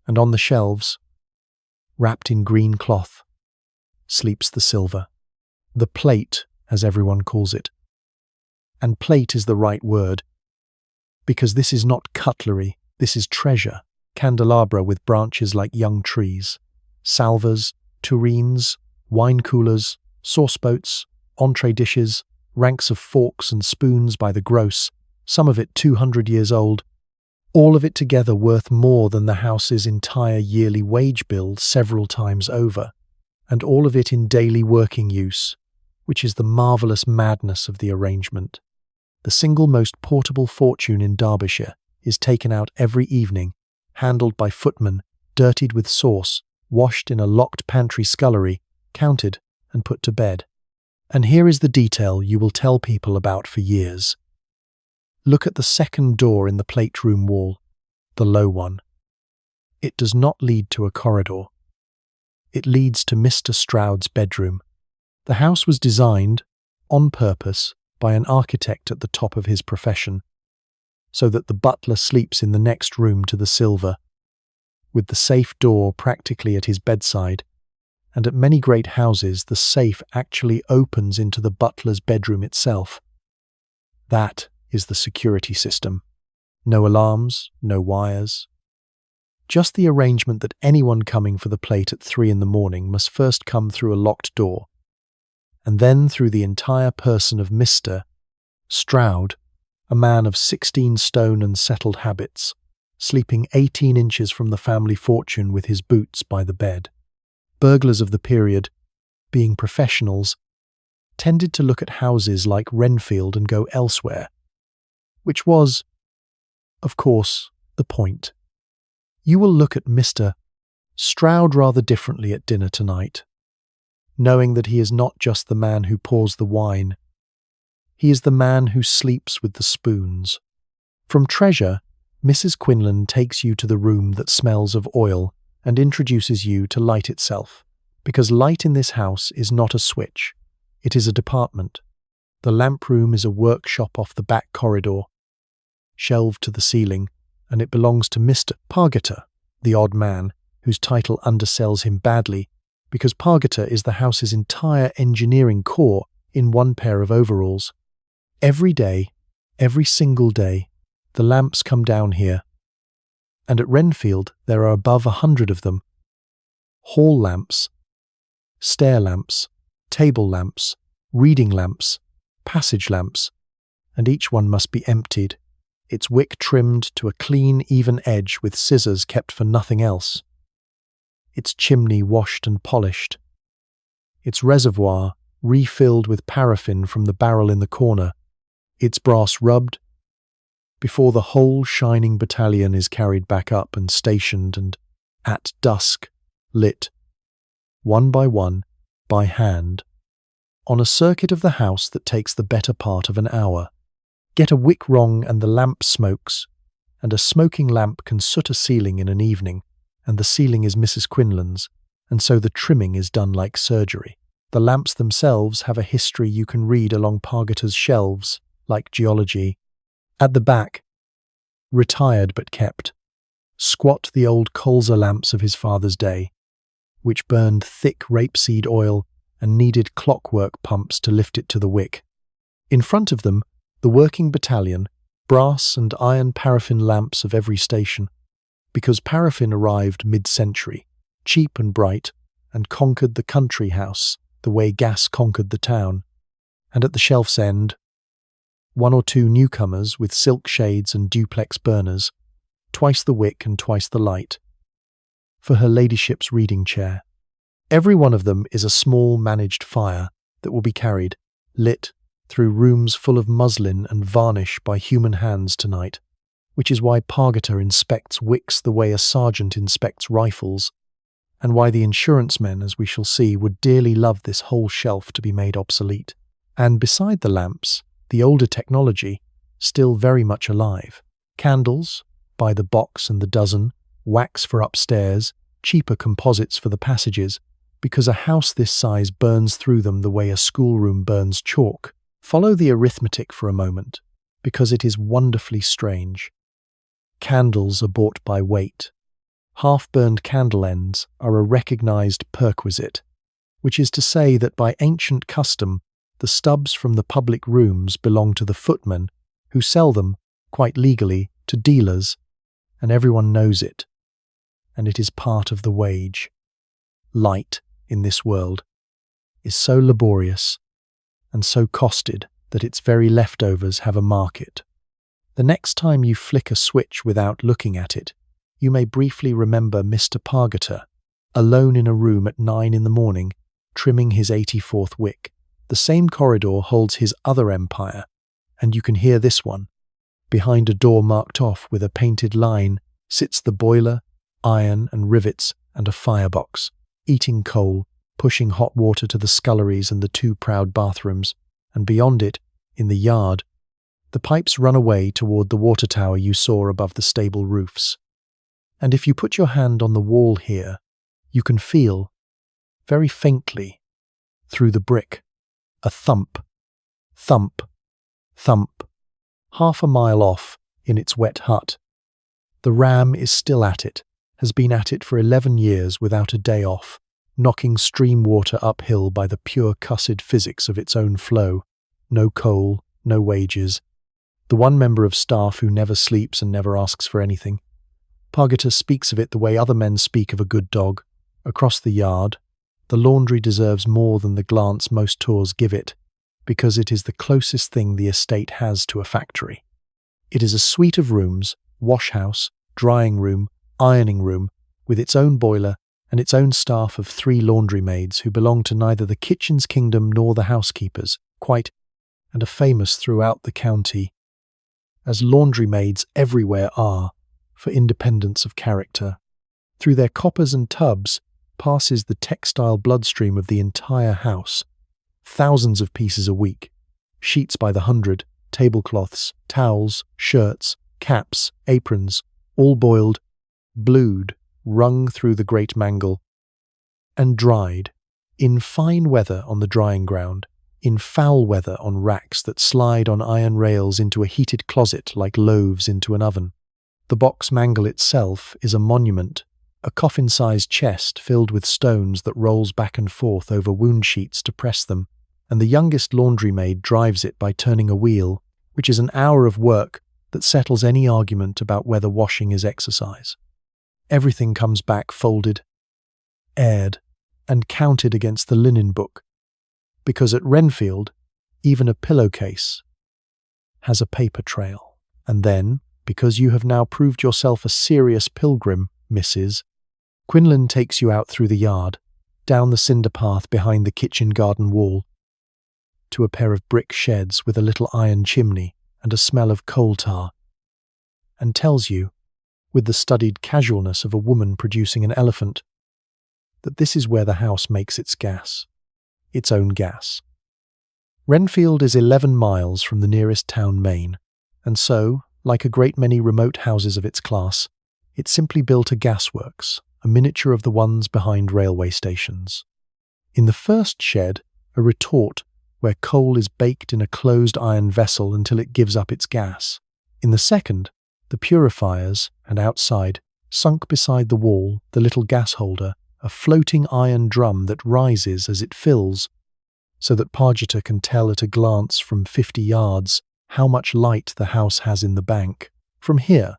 and on the shelves, wrapped in green cloth, sleeps the silver, the plate, as everyone calls it. And plate is the right word, because this is not cutlery, this is treasure, candelabra with branches like young trees, salvers, tureens, wine coolers, sauce boats, entree dishes, ranks of forks and spoons by the gross, some of it 200 years old, all of it together worth more than the house's entire yearly wage bill several times over, and all of it in daily working use, which is the marvellous madness of the arrangement. The single most portable fortune in Derbyshire is taken out every evening, handled by footmen, dirtied with sauce, washed in a locked pantry scullery, counted and put to bed. And here is the detail you will tell people about for years. Look at the second door in the plate room wall, the low one. It does not lead to a corridor. It leads to Mr. Stroud's bedroom. The house was designed, on purpose, by an architect at the top of his profession, so that the butler sleeps in the next room to the silver, with the safe door practically at his bedside, and at many great houses the safe actually opens into the butler's bedroom itself. That is the security system. No alarms, no wires. Just the arrangement that anyone coming for the plate at 3 in the morning must first come through a locked door, and then through the entire person of Mr. Stroud, a man of 16 stone and settled habits, sleeping 18 inches from the family fortune with his boots by the bed. Burglars of the period, being professionals, tended to look at houses like Renfield and go elsewhere, which was, of course, the point. You will look at Mr. Stroud rather differently at dinner tonight, knowing that he is not just the man who pours the wine. He is the man who sleeps with the spoons. From Treasure, Mrs. Quinlan takes you to the room that smells of oil and introduces you to light itself, because light in this house is not a switch, it is a department. The lamp room is a workshop off the back corridor, shelved to the ceiling, and it belongs to Mr. Pargeter, the odd man, whose title undersells him badly, because Pargeter is the house's entire engineering core in one pair of overalls. Every day, every single day, the lamps come down here, and at Renfield there are above 100 of them. Hall lamps, stair lamps, table lamps, reading lamps, passage lamps, and each one must be emptied, its wick trimmed to a clean, even edge with scissors kept for nothing else, its chimney washed and polished, its reservoir refilled with paraffin from the barrel in the corner, its brass rubbed, before the whole shining battalion is carried back up and stationed and, at dusk, lit, one, by hand, on a circuit of the house that takes the better part of an hour. Get a wick wrong and the lamp smokes, and a smoking lamp can soot a ceiling in an evening, and the ceiling is Mrs. Quinlan's, and so the trimming is done like surgery. The lamps themselves have a history you can read along Pargeter's shelves, like geology. At the back, retired but kept, squat the old colza lamps of his father's day, which burned thick rapeseed oil and needed clockwork pumps to lift it to the wick. In front of them, the working battalion, brass and iron paraffin lamps of every station, because paraffin arrived mid-century, cheap and bright, and conquered the country house the way gas conquered the town. And at the shelf's end, 1 or 2 newcomers with silk shades and duplex burners, twice the wick and twice the light, for her ladyship's reading chair. Every one of them is a small managed fire that will be carried, lit, through rooms full of muslin and varnish by human hands tonight, which is why Pargeter inspects wicks the way a sergeant inspects rifles, and why the insurance men, as we shall see, would dearly love this whole shelf to be made obsolete. And beside the lamps, the older technology, still very much alive. Candles, by the box and the dozen, wax for upstairs, cheaper composites for the passages, because a house this size burns through them the way a schoolroom burns chalk. Follow the arithmetic for a moment, because it is wonderfully strange. Candles are bought by weight. Half-burned candle ends are a recognized perquisite, which is to say that by ancient custom, the stubs from the public rooms belong to the footmen, who sell them, quite legally, to dealers, and everyone knows it, and it is part of the wage. Light, in this world, is so laborious and so costed that its very leftovers have a market. The next time you flick a switch without looking at it, you may briefly remember Mr. Pargeter, alone in a room at 9 in the morning, trimming his 84th wick. The same corridor holds his other empire, and you can hear this one. Behind a door marked off with a painted line sits the boiler, iron and rivets, and a firebox, eating coal, pushing hot water to the sculleries and the 2 proud bathrooms, and beyond it, in the yard, the pipes run away toward the water tower you saw above the stable roofs. And if you put your hand on the wall here, you can feel, very faintly, through the brick, a thump, thump, thump, half a mile off in its wet hut. The ram is still at it, has been at it for 11 years without a day off, knocking stream water uphill by the pure cussed physics of its own flow. No coal, no wages, the one member of staff who never sleeps and never asks for anything. Pargita speaks of it the way other men speak of a good dog. Across the yard, the laundry deserves more than the glance most tours give it, because it is the closest thing the estate has to a factory. It is a suite of rooms, washhouse, drying room, ironing room, with its own boiler and its own staff of 3 laundry maids who belong to neither the kitchen's kingdom nor the housekeeper's, quite, and are famous throughout the county, as laundry maids everywhere are, for independence of character. Through their coppers and tubs passes the textile bloodstream of the entire house. Thousands of pieces a week, sheets by the 100, tablecloths, towels, shirts, caps, aprons, all boiled, blued, wrung through the great mangle, and dried, in fine weather on the drying ground, in foul weather on racks that slide on iron rails into a heated closet like loaves into an oven. The box mangle itself is a monument, a coffin-sized chest filled with stones that rolls back and forth over wound sheets to press them, and the youngest laundry maid drives it by turning a wheel, which is an hour of work that settles any argument about whether washing is exercise. Everything comes back folded, aired, and counted against the linen book, because at Renfield, even a pillowcase has a paper trail. And then, because you have now proved yourself a serious pilgrim, Mrs., Quinlan takes you out through the yard, down the cinder path behind the kitchen garden wall, to a pair of brick sheds with a little iron chimney and a smell of coal tar, and tells you, with the studied casualness of a woman producing an elephant, that this is where the house makes its gas, its own gas. Renfield is 11 miles from the nearest town main, and so, like a great many remote houses of its class, it simply built a gasworks, a miniature of the ones behind railway stations. In the first shed, a retort where coal is baked in a closed iron vessel until it gives up its gas. In the second, the purifiers, and outside, sunk beside the wall, the little gas holder, a floating iron drum that rises as it fills, so that Pargita can tell at a glance from 50 yards how much light the house has in the bank. From here,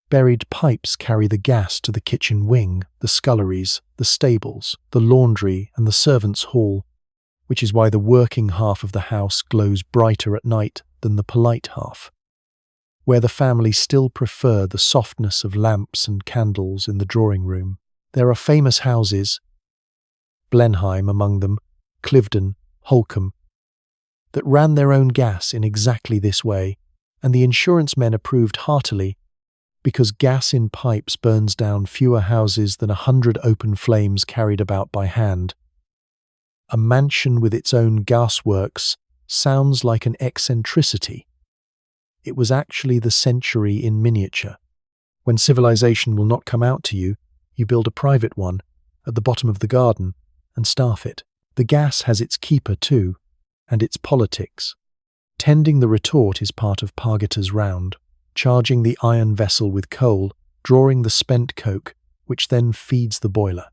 buried pipes carry the gas to the kitchen wing, the sculleries, the stables, the laundry, and the servants' hall, which is why the working half of the house glows brighter at night than the polite half, where the family still prefer the softness of lamps and candles in the drawing room. There are famous houses, Blenheim among them, Cliveden, Holcombe, that ran their own gas in exactly this way, and the insurance men approved heartily, because gas in pipes burns down fewer houses than 100 open flames carried about by hand. A mansion with its own gasworks sounds like an eccentricity. It was actually the century in miniature. When civilization will not come out to you, you build a private one at the bottom of the garden and staff it. The gas has its keeper too, and its politics. Tending the retort is part of Pargita's round, charging the iron vessel with coal, drawing the spent coke, which then feeds the boiler.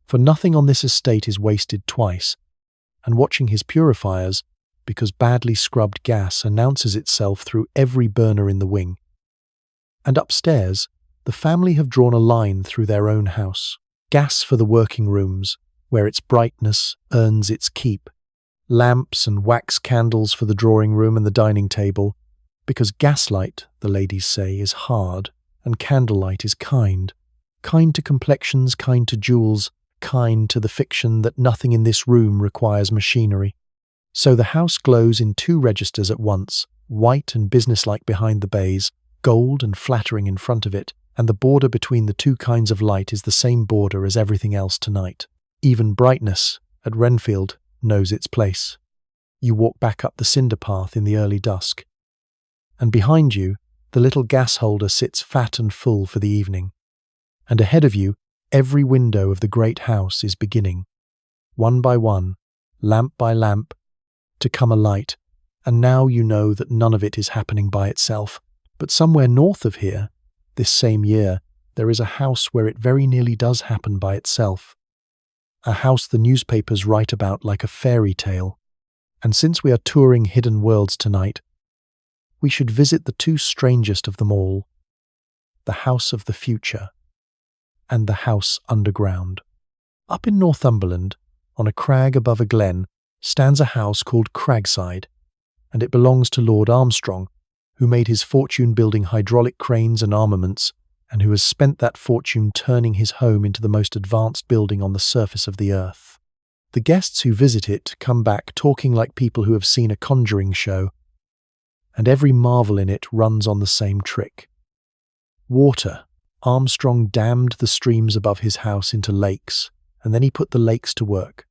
For nothing on this estate is wasted twice, and watching his purifiers, because badly scrubbed gas announces itself through every burner in the wing. And upstairs, the family have drawn a line through their own house. Gas for the working rooms, where its brightness earns its keep. Lamps and wax candles for the drawing room and the dining table, because gaslight, the ladies say, is hard, and candlelight is kind. Kind to complexions, kind to jewels, kind to the fiction that nothing in this room requires machinery. So the house glows in 2 registers at once, white and businesslike behind the bays, gold and flattering in front of it, and the border between the 2 kinds of light is the same border as everything else tonight. Even brightness, at Renfield, knows its place. You walk back up the cinder path in the early dusk, and behind you, the little gas holder sits fat and full for the evening, and ahead of you, every window of the great house is beginning, one by one, lamp by lamp, to come alight, and now you know that none of it is happening by itself, but somewhere north of here, this same year, there is a house where it very nearly does happen by itself. A house the newspapers write about like a fairy tale. And since we are touring hidden worlds tonight, we should visit the two strangest of them all, the house of the future and the house underground. Up in Northumberland, on a crag above a glen, stands a house called Cragside, and it belongs to Lord Armstrong, who made his fortune building hydraulic cranes and armaments, and who has spent that fortune turning his home into the most advanced building on the surface of the earth. The guests who visit it come back talking like people who have seen a conjuring show, and every marvel in it runs on the same trick. Water. Armstrong dammed the streams above his house into lakes, and then he put the lakes to work.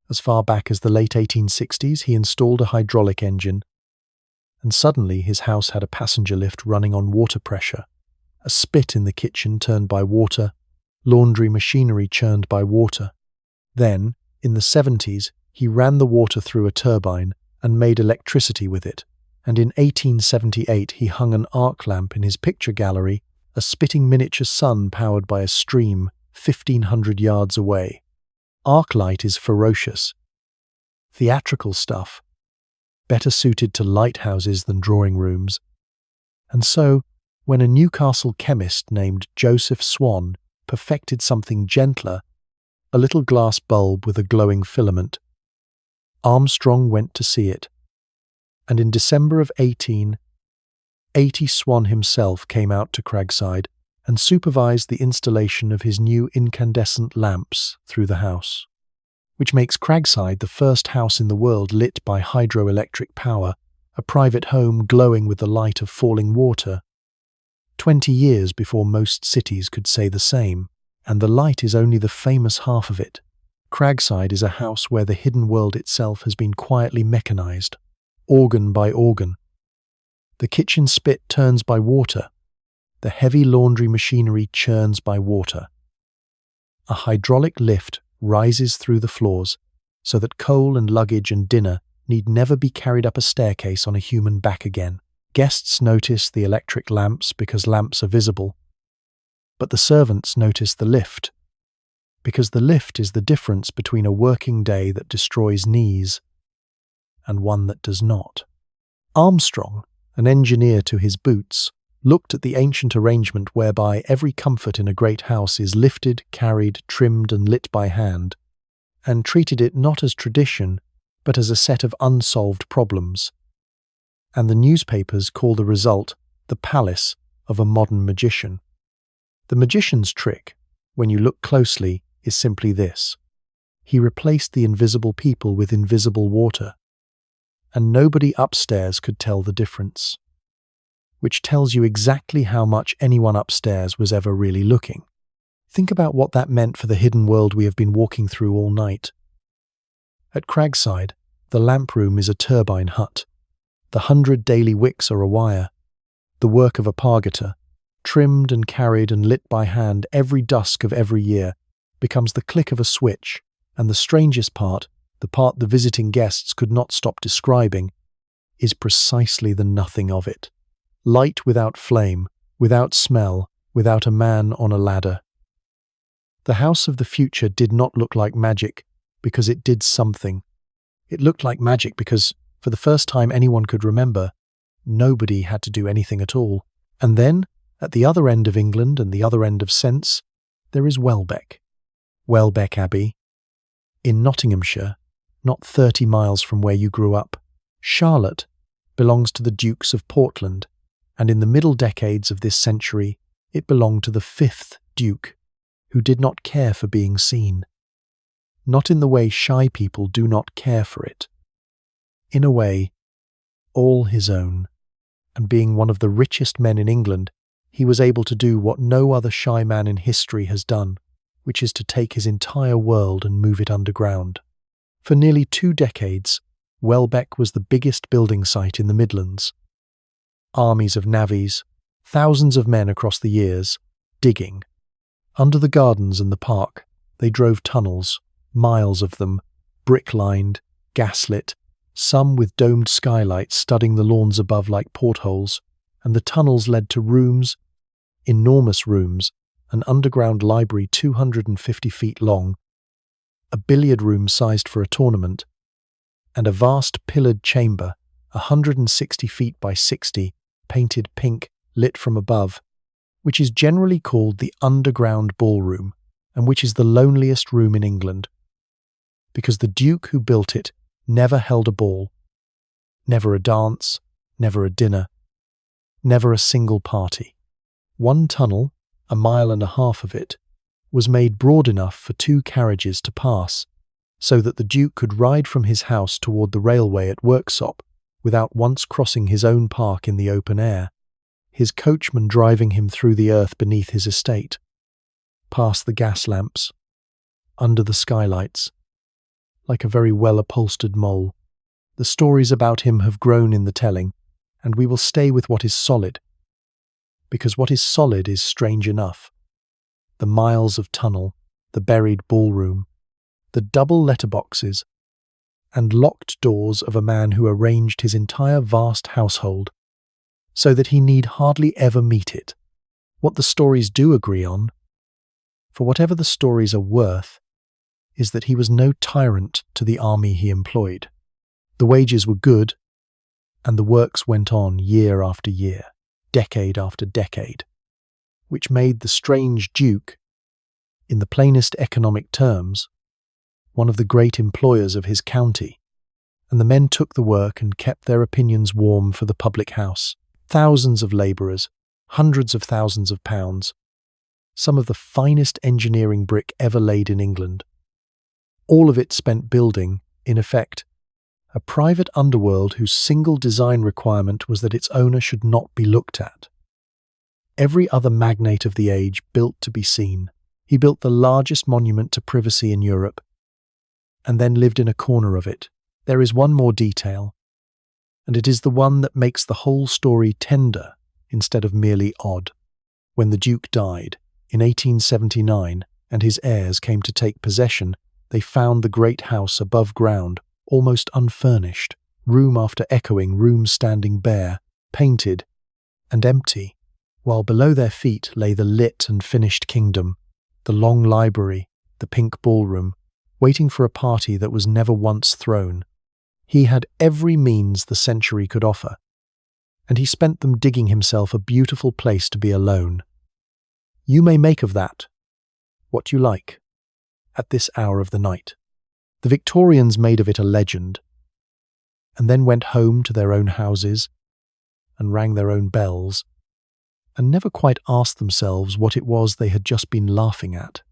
As far back as the late 1860s, he installed a hydraulic engine, and suddenly his house had a passenger lift running on water pressure, a spit in the kitchen turned by water, laundry machinery churned by water. Then, in the 70s, he ran the water through a turbine and made electricity with it, and in 1878 he hung an arc lamp in his picture gallery, a spitting miniature sun powered by a stream 1,500 yards away. Arc light is ferocious, theatrical stuff, better suited to lighthouses than drawing rooms. And so, when a Newcastle chemist named Joseph Swan perfected something gentler, a little glass bulb with a glowing filament, Armstrong went to see it. And in December of 1880, Swan himself came out to Cragside and supervised the installation of his new incandescent lamps through the house, which makes Cragside the first house in the world lit by hydroelectric power, a private home glowing with the light of falling water. 20 years before most cities could say the same, and the light is only the famous half of it. Cragside is a house where the hidden world itself has been quietly mechanized, organ by organ. The kitchen spit turns by water. The heavy laundry machinery churns by water. A hydraulic lift rises through the floors so that coal and luggage and dinner need never be carried up a staircase on a human back again. Guests notice the electric lamps because lamps are visible, but the servants notice the lift because the lift is the difference between a working day that destroys knees and one that does not. Armstrong, an engineer to his boots, looked at the ancient arrangement whereby every comfort in a great house is lifted, carried, trimmed and lit by hand, and treated it not as tradition, but as a set of unsolved problems. And the newspapers call the result the palace of a modern magician. The magician's trick, when you look closely, is simply this. He replaced the invisible people with invisible water, and nobody upstairs could tell the difference, which tells you exactly how much anyone upstairs was ever really looking. Think about what that meant for the hidden world we have been walking through all night. At Cragside, the lamp room is a turbine hut. The 100 daily wicks are a wire, the work of a pargeter, trimmed and carried and lit by hand every dusk of every year, becomes the click of a switch, and the strangest part, the part the visiting guests could not stop describing, is precisely the nothing of it. Light without flame, without smell, without a man on a ladder. The house of the future did not look like magic because it did something. It looked like magic because, for the first time anyone could remember, nobody had to do anything at all. And then, at the other end of England and the other end of sense, there is Welbeck. Welbeck Abbey, in Nottinghamshire, not 30 miles from where you grew up. Charlotte belongs to the Dukes of Portland, and in the middle decades of this century, it belonged to the 5th Duke, who did not care for being seen. Not in the way shy people do not care for it. In a way, all his own, and being one of the richest men in England, he was able to do what no other shy man in history has done, which is to take his entire world and move it underground. For nearly 2 decades, Welbeck was the biggest building site in the Midlands. Armies of navvies, thousands of men across the years, digging. Under the gardens and the park, they drove tunnels, miles of them, brick-lined, gaslit, some with domed skylights studding the lawns above like portholes, and the tunnels led to rooms, enormous rooms, an underground library 250 feet long, a billiard room sized for a tournament, and a vast pillared chamber, 160 feet by 60, painted pink, lit from above, which is generally called the underground ballroom, and which is the loneliest room in England, because the Duke who built it never held a ball, never a dance, never a dinner, never a single party. One tunnel, 1.5 miles of it, was made broad enough for 2 carriages to pass, so that the Duke could ride from his house toward the railway at Worksop without once crossing his own park in the open air, his coachman driving him through the earth beneath his estate, past the gas lamps, under the skylights, like a very well-upholstered mole. The stories about him have grown in the telling, and we will stay with what is solid, because what is solid is strange enough. The miles of tunnel, the buried ballroom, the double letterboxes, and locked doors of a man who arranged his entire vast household so that he need hardly ever meet it. What the stories do agree on, for whatever the stories are worth, is that he was no tyrant to the army he employed. The wages were good, and the works went on year after year, decade after decade, which made the strange Duke, in the plainest economic terms, one of the great employers of his county, and the men took the work and kept their opinions warm for the public house. Thousands of labourers, hundreds of thousands of pounds, some of the finest engineering brick ever laid in England. All of it spent building, in effect, a private underworld whose single design requirement was that its owner should not be looked at. Every other magnate of the age built to be seen. He built the largest monument to privacy in Europe, and then lived in a corner of it. There is one more detail, and it is the one that makes the whole story tender instead of merely odd. When the Duke died in 1879 and his heirs came to take possession, they found the great house above ground, almost unfurnished, room after echoing room standing bare, painted, and empty, while below their feet lay the lit and finished kingdom, the long library, the pink ballroom, waiting for a party that was never once thrown. He had every means the century could offer, and he spent them digging himself a beautiful place to be alone. You may make of that what you like at this hour of the night. The Victorians made of it a legend, and then went home to their own houses and rang their own bells, and never quite asked themselves what it was they had just been laughing at.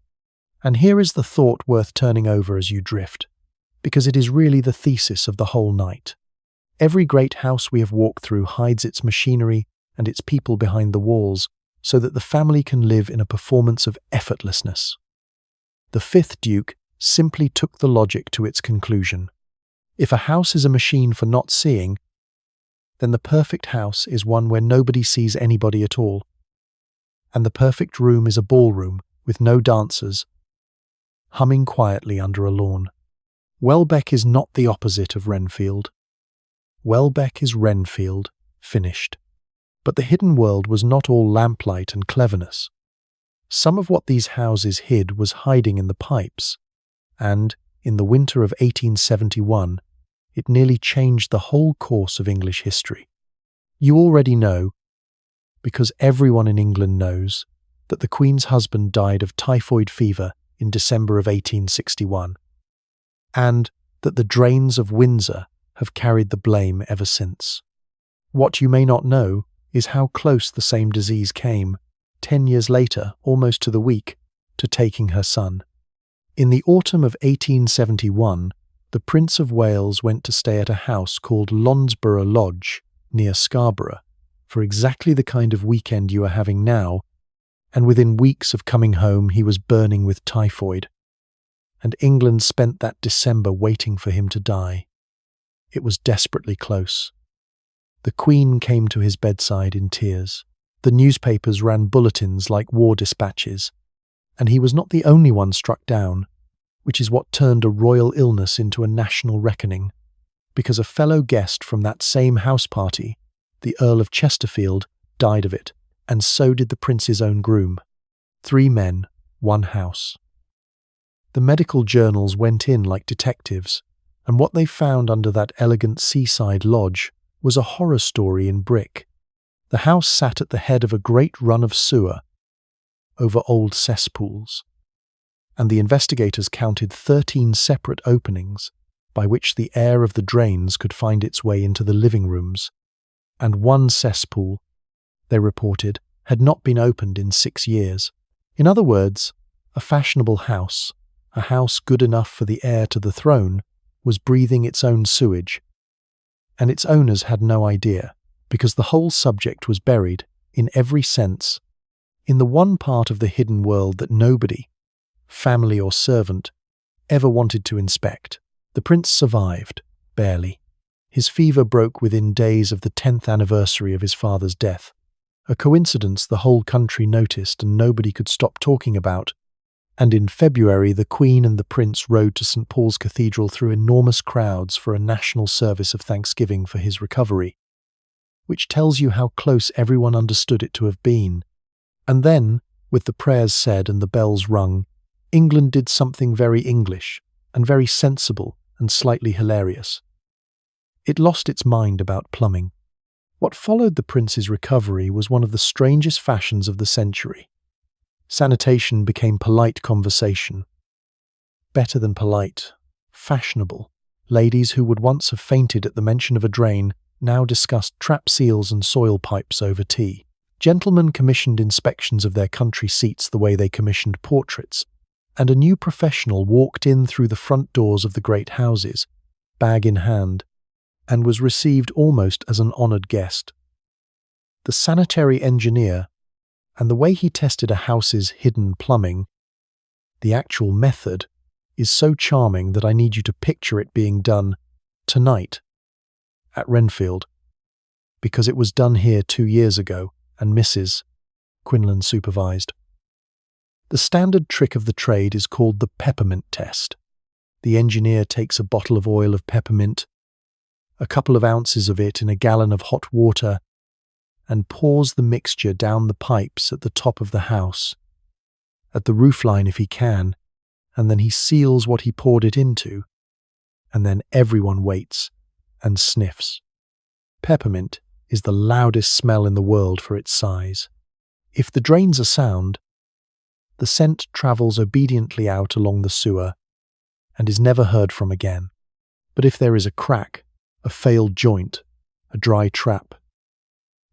And here is the thought worth turning over as you drift, because it is really the thesis of the whole night. Every great house we have walked through hides its machinery and its people behind the walls, so that the family can live in a performance of effortlessness. The 5th Duke simply took the logic to its conclusion. If a house is a machine for not seeing, then the perfect house is one where nobody sees anybody at all, and the perfect room is a ballroom with no dancers, humming quietly under a lawn. Welbeck is not the opposite of Renfield. Welbeck is Renfield, finished. But the hidden world was not all lamplight and cleverness. Some of what these houses hid was hiding in the pipes, and, in the winter of 1871, it nearly changed the whole course of English history. You already know, because everyone in England knows, that the Queen's husband died of typhoid fever in December of 1861, and that the drains of Windsor have carried the blame ever since. What you may not know is how close the same disease came, 10 years later, almost to the week, to taking her son. In the autumn of 1871, the Prince of Wales went to stay at a house called Lonsborough Lodge, near Scarborough, for exactly the kind of weekend you are having now, and within weeks of coming home he was burning with typhoid. And England spent that December waiting for him to die. It was desperately close. The Queen came to his bedside in tears. The newspapers ran bulletins like war dispatches, and he was not the only one struck down, which is what turned a royal illness into a national reckoning, because a fellow guest from that same house party, the Earl of Chesterfield, died of it, and so did the prince's own groom. 3 men, 1 house. The medical journals went in like detectives, and what they found under that elegant seaside lodge was a horror story in brick. The house sat at the head of a great run of sewer over old cesspools, and the investigators counted 13 separate openings by which the air of the drains could find its way into the living rooms, and one cesspool, they reported, had not been opened in 6 years. In other words, a fashionable house, a house good enough for the heir to the throne, was breathing its own sewage, and its owners had no idea, because the whole subject was buried, in every sense, in the one part of the hidden world that nobody, family or servant, ever wanted to inspect. The prince survived, barely. His fever broke within days of the 10th anniversary of his father's death, a coincidence the whole country noticed and nobody could stop talking about. And in February, the Queen and the Prince rode to St. Paul's Cathedral through enormous crowds for a national service of thanksgiving for his recovery, which tells you how close everyone understood it to have been. And then, with the prayers said and the bells rung, England did something very English and very sensible and slightly hilarious. It lost its mind about plumbing. What followed the prince's recovery was one of the strangest fashions of the century. Sanitation became polite conversation. Better than polite, fashionable. Ladies who would once have fainted at the mention of a drain now discussed trap seals and soil pipes over tea. Gentlemen commissioned inspections of their country seats the way they commissioned portraits, and a new professional walked in through the front doors of the great houses, bag in hand, and was received almost as an honoured guest. The sanitary engineer, and the way he tested a house's hidden plumbing, the actual method, is so charming that I need you to picture it being done tonight at Renfield, because it was done here 2 years ago, and Mrs. Quinlan supervised. The standard trick of the trade is called the peppermint test. The engineer takes a bottle of oil of peppermint, a couple of ounces of it in a gallon of hot water, and pours the mixture down the pipes at the top of the house, at the roofline if he can, and then he seals what he poured it into, and then everyone waits and sniffs. Peppermint is the loudest smell in the world for its size. If the drains are sound, the scent travels obediently out along the sewer and is never heard from again. But if there is a crack, a failed joint, a dry trap,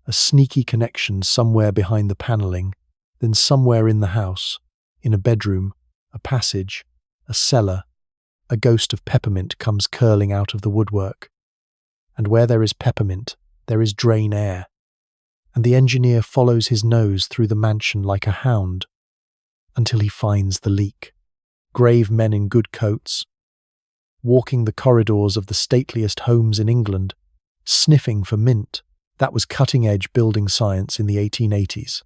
a sneaky connection somewhere behind the panelling, then somewhere in the house, in a bedroom, a passage, a cellar, a ghost of peppermint comes curling out of the woodwork. And where there is peppermint, there is drain air, and the engineer follows his nose through the mansion like a hound until he finds the leak. Grave men in good coats, walking the corridors of the stateliest homes in England, sniffing for mint. That was cutting-edge building science in the 1880s.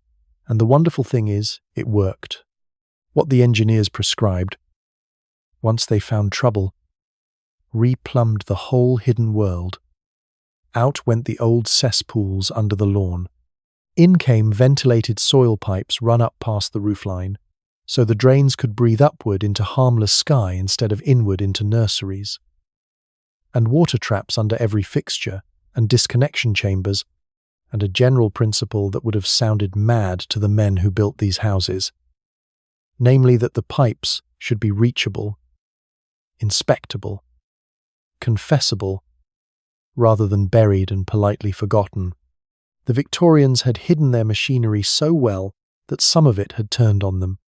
And the wonderful thing is, it worked. What the engineers prescribed, once they found trouble, replumbed the whole hidden world. Out went the old cesspools under the lawn. In came ventilated soil pipes run up past the roofline, so the drains could breathe upward into harmless sky instead of inward into nurseries. And water traps under every fixture, and disconnection chambers, and a general principle that would have sounded mad to the men who built these houses, namely that the pipes should be reachable, inspectable, confessable, rather than buried and politely forgotten. The Victorians had hidden their machinery so well that some of it had turned on them.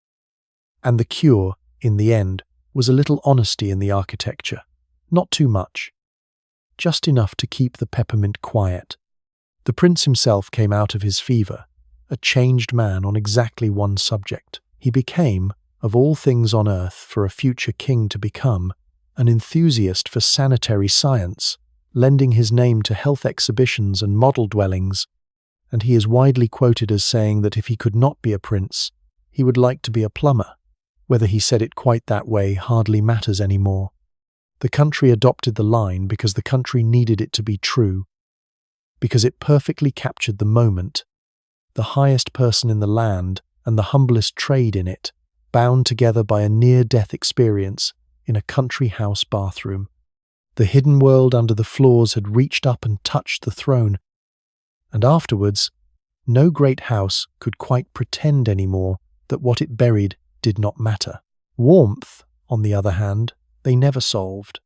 And the cure, in the end, was a little honesty in the architecture. Not too much. Just enough to keep the peppermint quiet. The prince himself came out of his fever, a changed man on exactly one subject. He became, of all things on earth for a future king to become, an enthusiast for sanitary science, lending his name to health exhibitions and model dwellings, and he is widely quoted as saying that if he could not be a prince, he would like to be a plumber. Whether he said it quite that way hardly matters anymore. The country adopted the line because the country needed it to be true, because it perfectly captured the moment, the highest person in the land and the humblest trade in it, bound together by a near-death experience in a country house bathroom. The hidden world under the floors had reached up and touched the throne, and afterwards, no great house could quite pretend anymore that what it buried did not matter. Warmth, on the other hand, they never solved,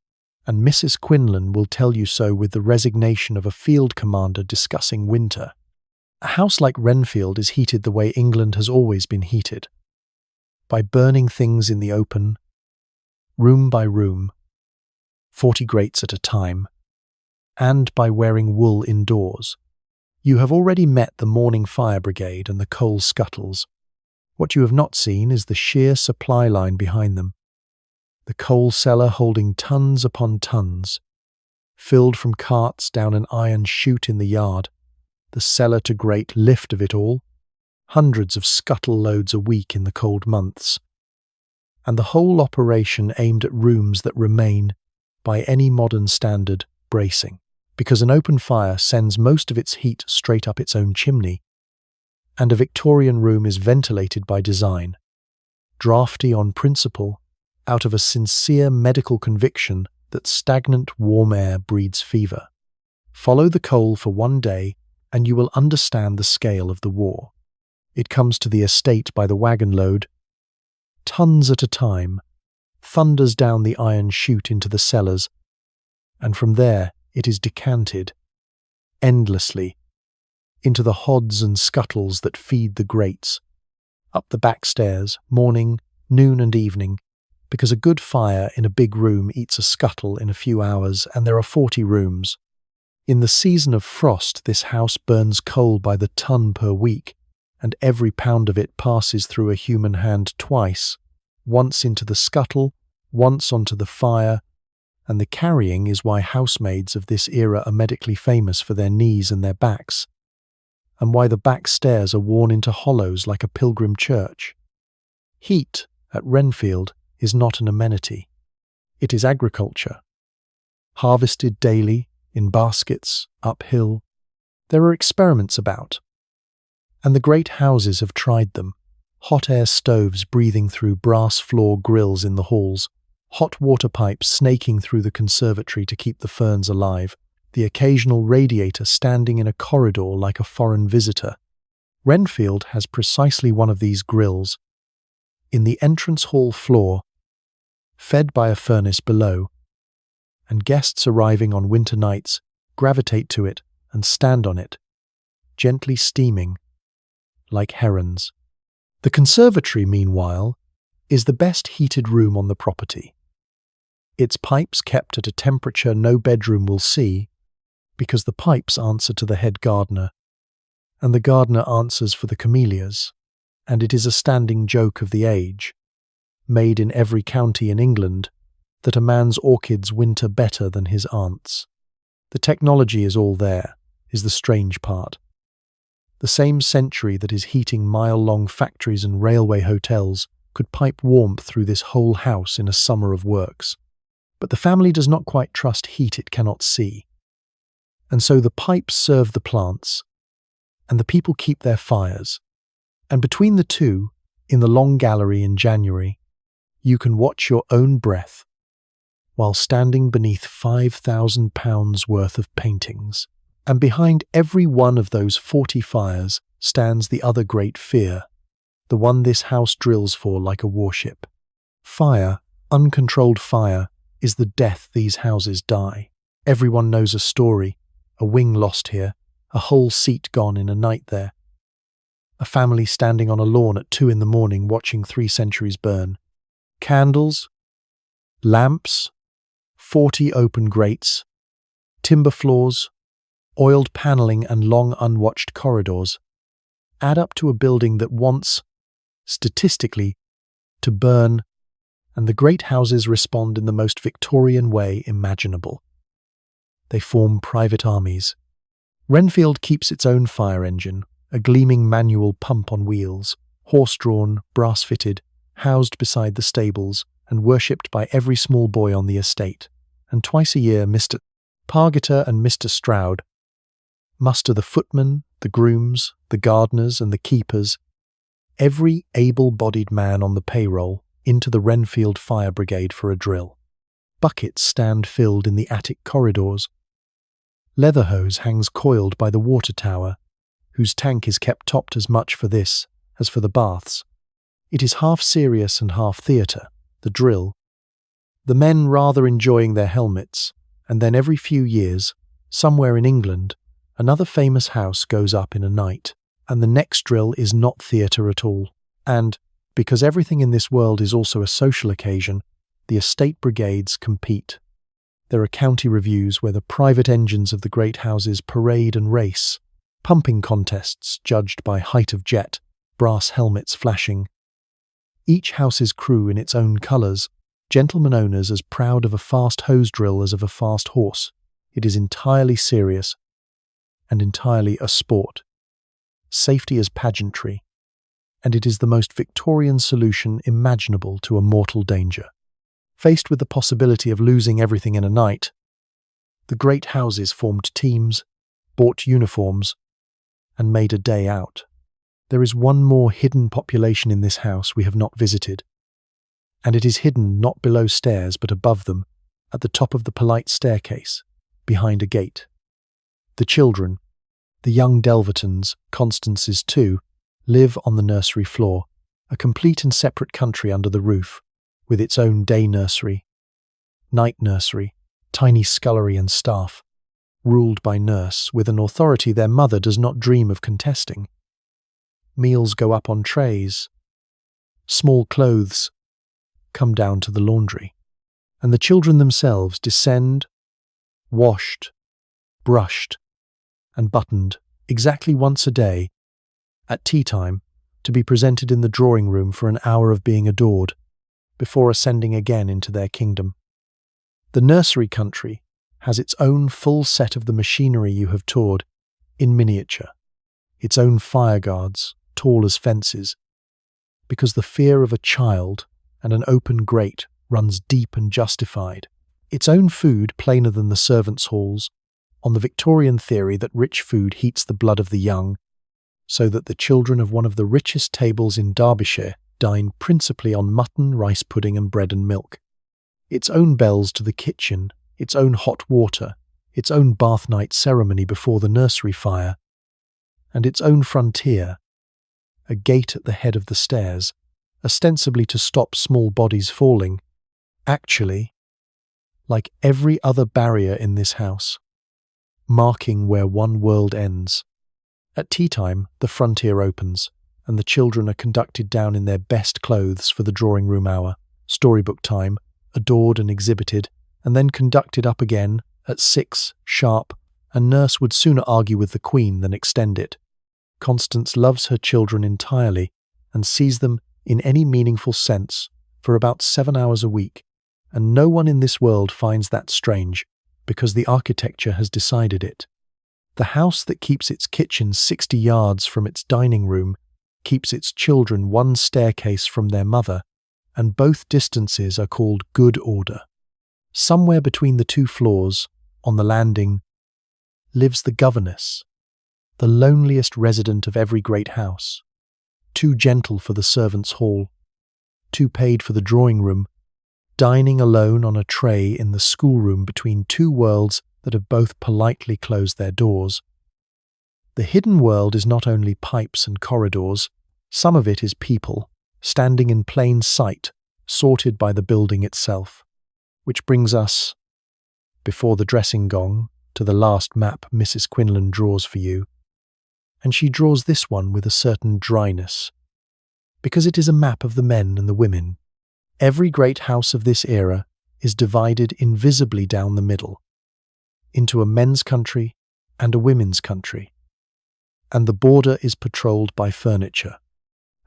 and Mrs. Quinlan will tell you so with the resignation of a field commander discussing winter. A house like Renfield is heated the way England has always been heated, by burning things in the open, room by room, 40 grates at a time, and by wearing wool indoors. You have already met the morning fire brigade and the coal scuttles. What you have not seen is the sheer supply line behind them. The coal cellar holding tons upon tons, filled from carts down an iron chute in the yard, the cellar to grate lift of it all, hundreds of scuttle loads a week in the cold months, and the whole operation aimed at rooms that remain, by any modern standard, bracing, because an open fire sends most of its heat straight up its own chimney, and a Victorian room is ventilated by design, draughty on principle, out of a sincere medical conviction that stagnant warm air breeds fever. Follow the coal for one day, and you will understand the scale of the war. It comes to the estate by the wagon load, tons at a time, thunders down the iron chute into the cellars, and from there it is decanted, endlessly, into the hods and scuttles that feed the grates, up the back stairs, morning, noon and evening, because a good fire in a big room eats a scuttle in a few hours, and there are 40 rooms. In the season of frost, this house burns coal by the ton per week, and every pound of it passes through a human hand twice, once into the scuttle, once onto the fire, and the carrying is why housemaids of this era are medically famous for their knees and their backs, and why the back stairs are worn into hollows like a pilgrim church. Heat at Renfield is not an amenity. It is agriculture. Harvested daily, in baskets, uphill. There are experiments about, and the great houses have tried them. Hot air stoves breathing through brass floor grills in the halls, hot water pipes snaking through the conservatory to keep the ferns alive, the occasional radiator standing in a corridor like a foreign visitor. Renfield has precisely one of these grills, in the entrance hall floor, fed by a furnace below, and guests arriving on winter nights gravitate to it and stand on it, gently steaming, like herons. The conservatory, meanwhile, is the best heated room on the property. Its pipes kept at a temperature no bedroom will see, because the pipes answer to the head gardener, and the gardener answers for the camellias, and it is a standing joke of the age, made in every county in England, that a man's orchids winter better than his aunt's. The technology is all there, is the strange part. The same century that is heating mile-long factories and railway hotels could pipe warmth through this whole house in a summer of works. But the family does not quite trust heat it cannot see. And so the pipes serve the plants, and the people keep their fires. And between the two, in the long gallery in January, you can watch your own breath while standing beneath £5,000 worth of paintings. And behind every one of those 40 fires stands the other great fear, the one this house drills for like a warship. Fire, uncontrolled fire, is the death these houses die. Everyone knows a story, a wing lost here, a whole seat gone in a night there. A family standing on a lawn at 2 a.m. watching 3 centuries burn. Candles, lamps, 40 open grates, timber floors, oiled panelling and long unwatched corridors add up to a building that wants, statistically, to burn, and the great houses respond in the most Victorian way imaginable. They form private armies. Renfield keeps its own fire engine, a gleaming manual pump on wheels, horse-drawn, brass-fitted, housed beside the stables and worshipped by every small boy on the estate, and twice a year Mr. Pargeter and Mr. Stroud muster the footmen, the grooms, the gardeners and the keepers, every able-bodied man on the payroll, into the Renfield Fire Brigade for a drill. Buckets stand filled in the attic corridors. Leather hose hangs coiled by the water tower, whose tank is kept topped as much for this as for the baths. It is half serious and half theatre, the drill. The men rather enjoying their helmets, and then every few years, somewhere in England, another famous house goes up in a night, and the next drill is not theatre at all. And, because everything in this world is also a social occasion, the estate brigades compete. There are county reviews where the private engines of the great houses parade and race, pumping contests judged by height of jet, brass helmets flashing. Each house's crew in its own colours, gentlemen owners as proud of a fast hose drill as of a fast horse. It is entirely serious and entirely a sport. Safety is pageantry, and it is the most Victorian solution imaginable to a mortal danger. Faced with the possibility of losing everything in a night, the great houses formed teams, bought uniforms, and made a day out. There is one more hidden population in this house we have not visited, and it is hidden not below stairs but above them, at the top of the polite staircase, behind a gate. The children, the young Delvertons, Constances too, live on the nursery floor, a complete and separate country under the roof, with its own day nursery, night nursery, tiny scullery and staff, ruled by nurse with an authority their mother does not dream of contesting. Meals go up on trays. Small clothes come down to the laundry, and the children themselves descend, washed, brushed, and buttoned exactly once a day, at tea time, to be presented in the drawing room for an hour of being adored, before ascending again into their kingdom. The nursery country has its own full set of the machinery you have toured, in miniature, its own fire guards, tall as fences, because the fear of a child and an open grate runs deep and justified, its own food plainer than the servants' halls, on the Victorian theory that rich food heats the blood of the young, so that the children of one of the richest tables in Derbyshire dine principally on mutton, rice pudding and bread and milk. Its own bells to the kitchen, its own hot water, its own bath night ceremony before the nursery fire, and its own frontier, a gate at the head of the stairs, ostensibly to stop small bodies falling, actually, like every other barrier in this house, marking where one world ends. At tea time, the frontier opens, and the children are conducted down in their best clothes for the drawing room hour, storybook time, adored and exhibited, and then conducted up again at 6 sharp, and nurse would sooner argue with the Queen than extend it. Constance loves her children entirely and sees them in any meaningful sense for about 7 hours a week, and no one in this world finds that strange, because the architecture has decided it. The house that keeps its kitchen 60 yards from its dining room keeps its children one staircase from their mother, and both distances are called good order. Somewhere between the two floors, on the landing, lives the governess, the loneliest resident of every great house, too gentle for the servants' hall, too paid for the drawing room, dining alone on a tray in the schoolroom between two worlds that have both politely closed their doors. The hidden world is not only pipes and corridors, some of it is people, standing in plain sight, sorted by the building itself. Which brings us, before the dressing gong, to the last map Mrs. Quinlan draws for you. And she draws this one with a certain dryness, because it is a map of the men and the women. Every great house of this era is divided invisibly down the middle, into a men's country and a women's country, and the border is patrolled by furniture.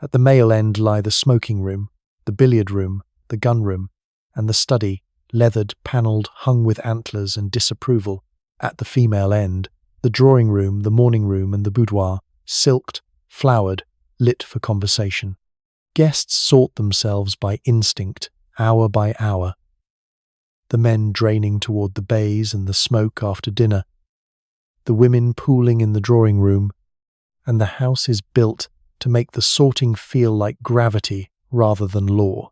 At the male end lie the smoking room, the billiard room, the gun room, and the study, leathered, panelled, hung with antlers and disapproval. At the female end, the drawing room, the morning room, and the boudoir, silked, flowered, lit for conversation. Guests sort themselves by instinct, hour by hour. The men draining toward the bays and the smoke after dinner, the women pooling in the drawing room, and the house is built to make the sorting feel like gravity rather than law.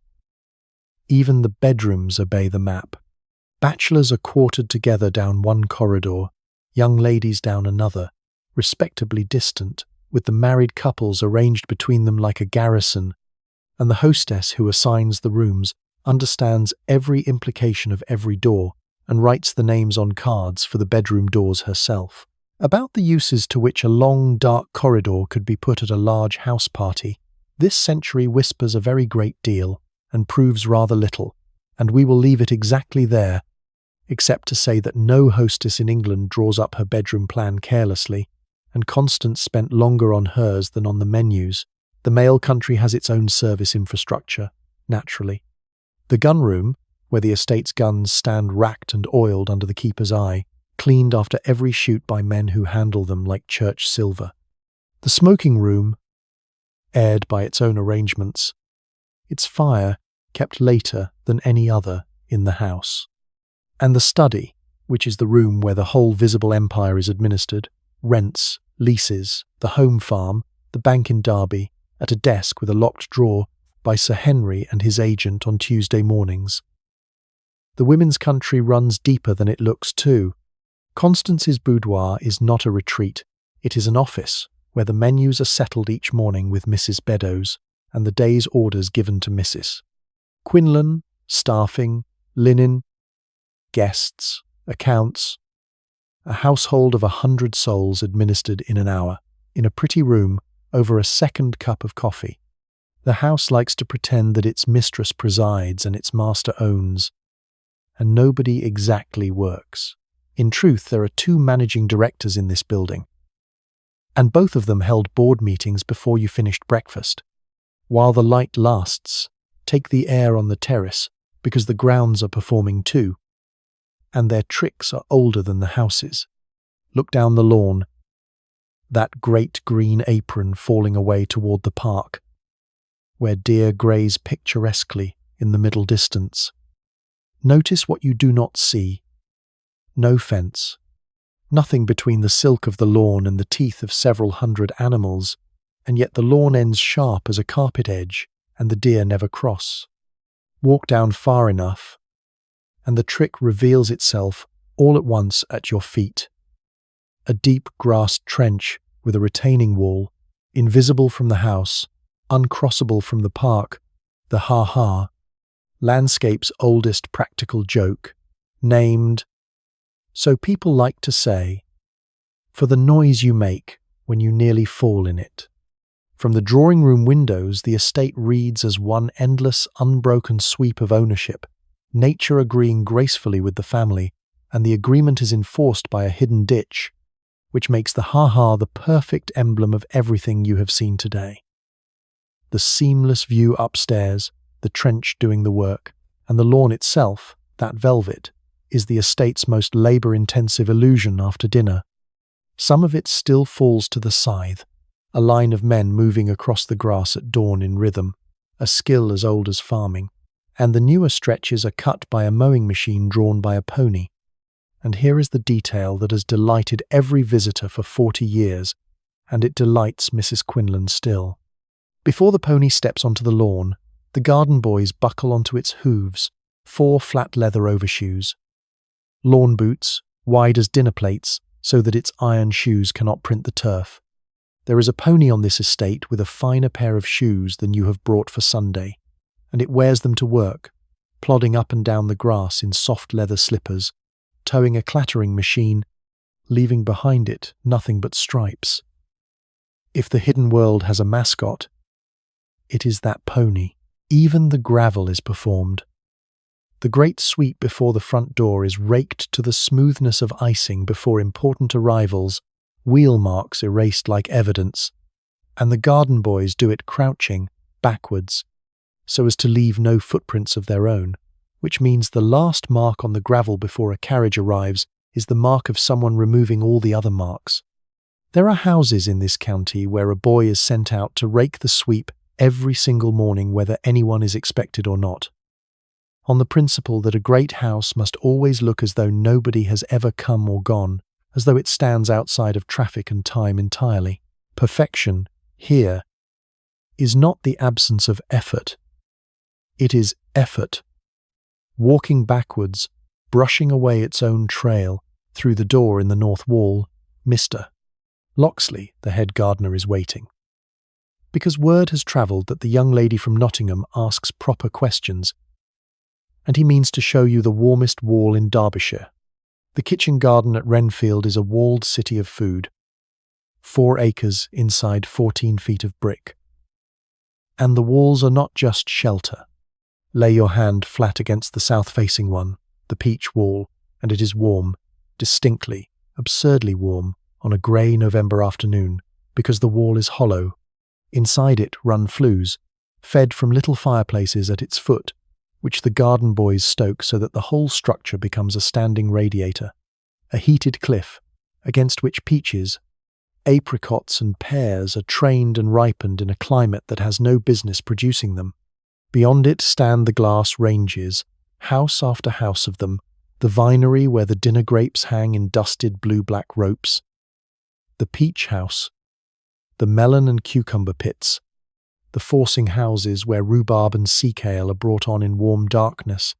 Even the bedrooms obey the map. Bachelors are quartered together down one corridor, young ladies down another, respectably distant, with the married couples arranged between them like a garrison, and the hostess who assigns the rooms understands every implication of every door and writes the names on cards for the bedroom doors herself. About the uses to which a long, dark corridor could be put at a large house party, this century whispers a very great deal and proves rather little, and we will leave it exactly there, except to say that no hostess in England draws up her bedroom plan carelessly, and Constance spent longer on hers than on the menus. The male country has its own service infrastructure, naturally. The gun room, where the estate's guns stand racked and oiled under the keeper's eye, cleaned after every shoot by men who handle them like church silver. The smoking room, aired by its own arrangements, its fire kept later than any other in the house. And the study, which is the room where the whole visible empire is administered, rents, leases, the home farm, the bank in Derby, at a desk with a locked drawer by Sir Henry and his agent on Tuesday mornings. The women's country runs deeper than it looks too. Constance's boudoir is not a retreat, it is an office where the menus are settled each morning with Mrs. Beddoes and the day's orders given to Mrs. Quinlan, staffing, linen, guests, accounts, a household of 100 souls administered in an hour, in a pretty room over a second cup of coffee. The house likes to pretend that its mistress presides and its master owns, and nobody exactly works. In truth, there are 2 managing directors in this building, and both of them held board meetings before you finished breakfast. While the light lasts, take the air on the terrace, because the grounds are performing too, and their tricks are older than the houses. Look down the lawn, that great green apron falling away toward the park, where deer graze picturesquely in the middle distance. Notice what you do not see. No fence, nothing between the silk of the lawn and the teeth of several hundred animals, and yet the lawn ends sharp as a carpet edge, and the deer never cross. Walk down far enough, and the trick reveals itself all at once at your feet. A deep grassed trench with a retaining wall, invisible from the house, uncrossable from the park, the ha-ha, landscape's oldest practical joke, named, so people like to say, for the noise you make when you nearly fall in it. From the drawing-room windows, the estate reads as one endless, unbroken sweep of ownership, nature agreeing gracefully with the family, and the agreement is enforced by a hidden ditch, which makes the ha-ha the perfect emblem of everything you have seen today. The seamless view upstairs, the trench doing the work, and the lawn itself, that velvet, is the estate's most labour-intensive illusion after dinner. Some of it still falls to the scythe, a line of men moving across the grass at dawn in rhythm, a skill as old as farming, and the newer stretches are cut by a mowing machine drawn by a pony. And here is the detail that has delighted every visitor for 40 years, and it delights Mrs. Quinlan still. Before the pony steps onto the lawn, the garden boys buckle onto its hooves 4 flat leather overshoes, lawn boots, wide as dinner plates, so that its iron shoes cannot print the turf. There is a pony on this estate with a finer pair of shoes than you have brought for Sunday, and it wears them to work, plodding up and down the grass in soft leather slippers, towing a clattering machine, leaving behind it nothing but stripes. If the hidden world has a mascot, it is that pony. Even the gravel is performed. The great sweep before the front door is raked to the smoothness of icing before important arrivals, wheel marks erased like evidence, and the garden boys do it crouching, backwards, so as to leave no footprints of their own, which means the last mark on the gravel before a carriage arrives is the mark of someone removing all the other marks. There are houses in this county where a boy is sent out to rake the sweep every single morning whether anyone is expected or not, on the principle that a great house must always look as though nobody has ever come or gone, as though it stands outside of traffic and time entirely. Perfection, here, is not the absence of effort. It is effort, walking backwards, brushing away its own trail through the door in the north wall. Mr. Locksley, the head gardener, is waiting. Because word has travelled that the young lady from Nottingham asks proper questions, and he means to show you the warmest wall in Derbyshire. The kitchen garden at Renfield is a walled city of food, 4 acres inside 14 feet of brick. And the walls are not just shelter. Lay your hand flat against the south-facing one, the peach wall, and it is warm, distinctly, absurdly warm, on a grey November afternoon, because the wall is hollow. Inside it run flues, fed from little fireplaces at its foot, which the garden boys stoke so that the whole structure becomes a standing radiator, a heated cliff, against which peaches, apricots and pears are trained and ripened in a climate that has no business producing them. Beyond it stand the glass ranges, house after house of them, the vinery where the dinner grapes hang in dusted blue-black ropes, the peach house, the melon and cucumber pits, the forcing houses where rhubarb and sea kale are brought on in warm darkness,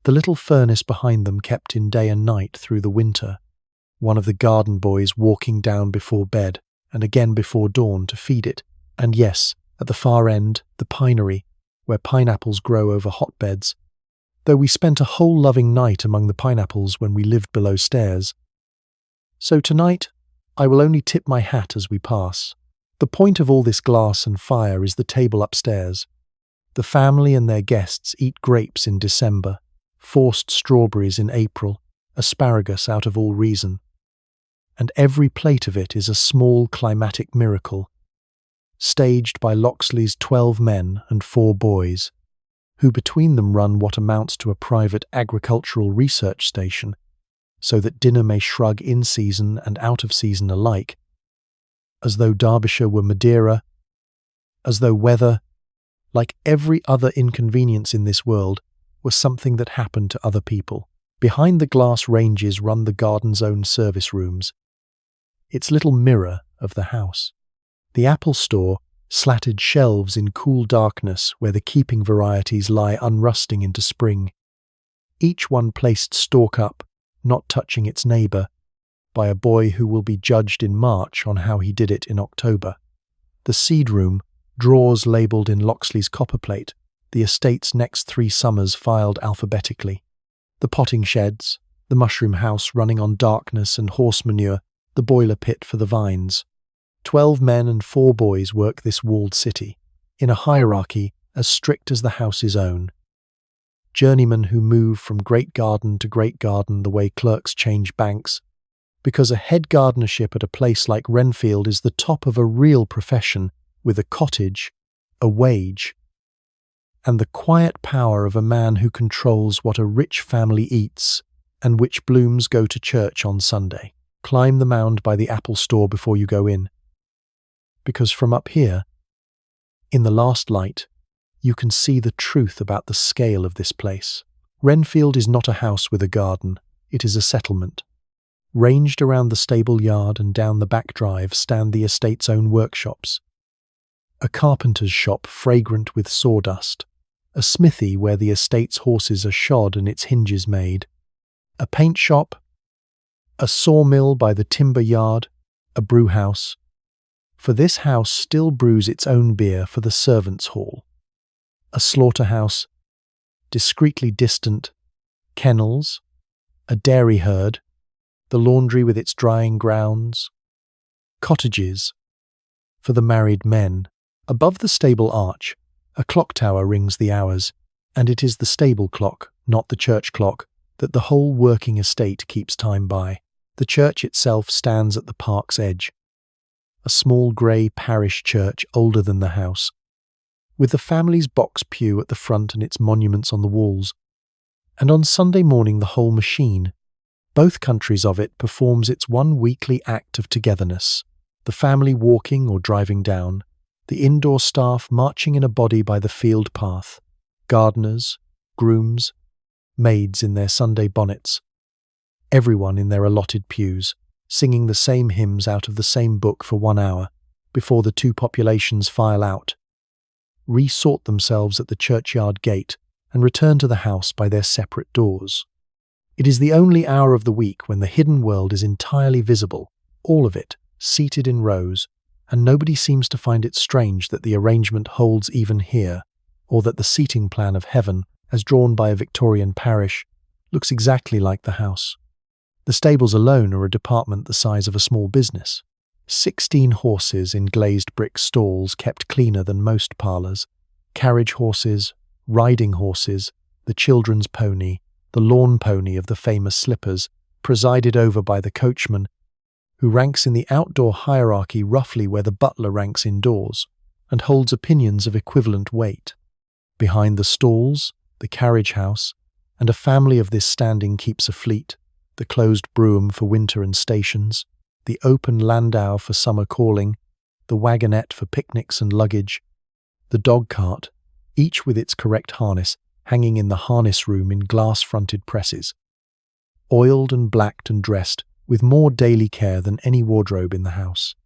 the little furnace behind them kept in day and night through the winter, one of the garden boys walking down before bed and again before dawn to feed it, and yes, at the far end, the pinery, where pineapples grow over hotbeds, though we spent a whole loving night among the pineapples when we lived below stairs. So tonight, I will only tip my hat as we pass. The point of all this glass and fire is the table upstairs. The family and their guests eat grapes in December, forced strawberries in April, asparagus out of all reason. And every plate of it is a small climatic miracle, staged by Locksley's 12 men and 4 boys, who between them run what amounts to a private agricultural research station, so that dinner may shrug in season and out of season alike, as though Derbyshire were Madeira, as though weather, like every other inconvenience in this world, was something that happened to other people. Behind the glass ranges run the garden's own service rooms, its little mirror of the house. The apple store, slatted shelves in cool darkness where the keeping varieties lie unrusting into spring, each one placed stalk up, not touching its neighbour, by a boy who will be judged in March on how he did it in October. The seed room, drawers labelled in Locksley's copperplate, the estate's next 3 summers filed alphabetically. The potting sheds, the mushroom house running on darkness and horse manure, the boiler pit for the vines. 12 men and 4 boys work this walled city, in a hierarchy as strict as the house's own. Journeymen who move from great garden to great garden the way clerks change banks, because a head gardenership at a place like Renfield is the top of a real profession with a cottage, a wage, and the quiet power of a man who controls what a rich family eats and which blooms go to church on Sunday. Climb the mound by the apple store before you go in, because from up here, in the last light, you can see the truth about the scale of this place. Renfield is not a house with a garden, it is a settlement. Ranged around the stable yard and down the back drive stand the estate's own workshops. A carpenter's shop fragrant with sawdust, a smithy where the estate's horses are shod and its hinges made, a paint shop, a sawmill by the timber yard, a brewhouse, for this house still brews its own beer for the servants' hall, a slaughterhouse, discreetly distant, kennels, a dairy herd, the laundry with its drying grounds, cottages for the married men. Above the stable arch, a clock tower rings the hours, and it is the stable clock, not the church clock, that the whole working estate keeps time by. The church itself stands at the park's edge, a small grey parish church older than the house, with the family's box pew at the front and its monuments on the walls, and on Sunday morning the whole machine, both countries of it, performs its one weekly act of togetherness, the family walking or driving down, the indoor staff marching in a body by the field path, gardeners, grooms, maids in their Sunday bonnets, everyone in their allotted pews, singing the same hymns out of the same book for 1 hour, before the 2 populations file out, resort themselves at the churchyard gate, and return to the house by their separate doors. It is the only hour of the week when the hidden world is entirely visible, all of it, seated in rows, and nobody seems to find it strange that the arrangement holds even here, or that the seating plan of heaven, as drawn by a Victorian parish, looks exactly like the house. The stables alone are a department the size of a small business. 16 horses in glazed brick stalls kept cleaner than most parlours, carriage horses, riding horses, the children's pony, the lawn pony of the famous slippers, presided over by the coachman, who ranks in the outdoor hierarchy roughly where the butler ranks indoors, and holds opinions of equivalent weight. Behind the stalls, the carriage house, and a family of this standing keeps a fleet, the closed brougham for winter and stations, the open landau for summer calling, the wagonette for picnics and luggage, the dog cart, each with its correct harness, hanging in the harness room in glass-fronted presses, oiled and blacked and dressed with more daily care than any wardrobe in the house.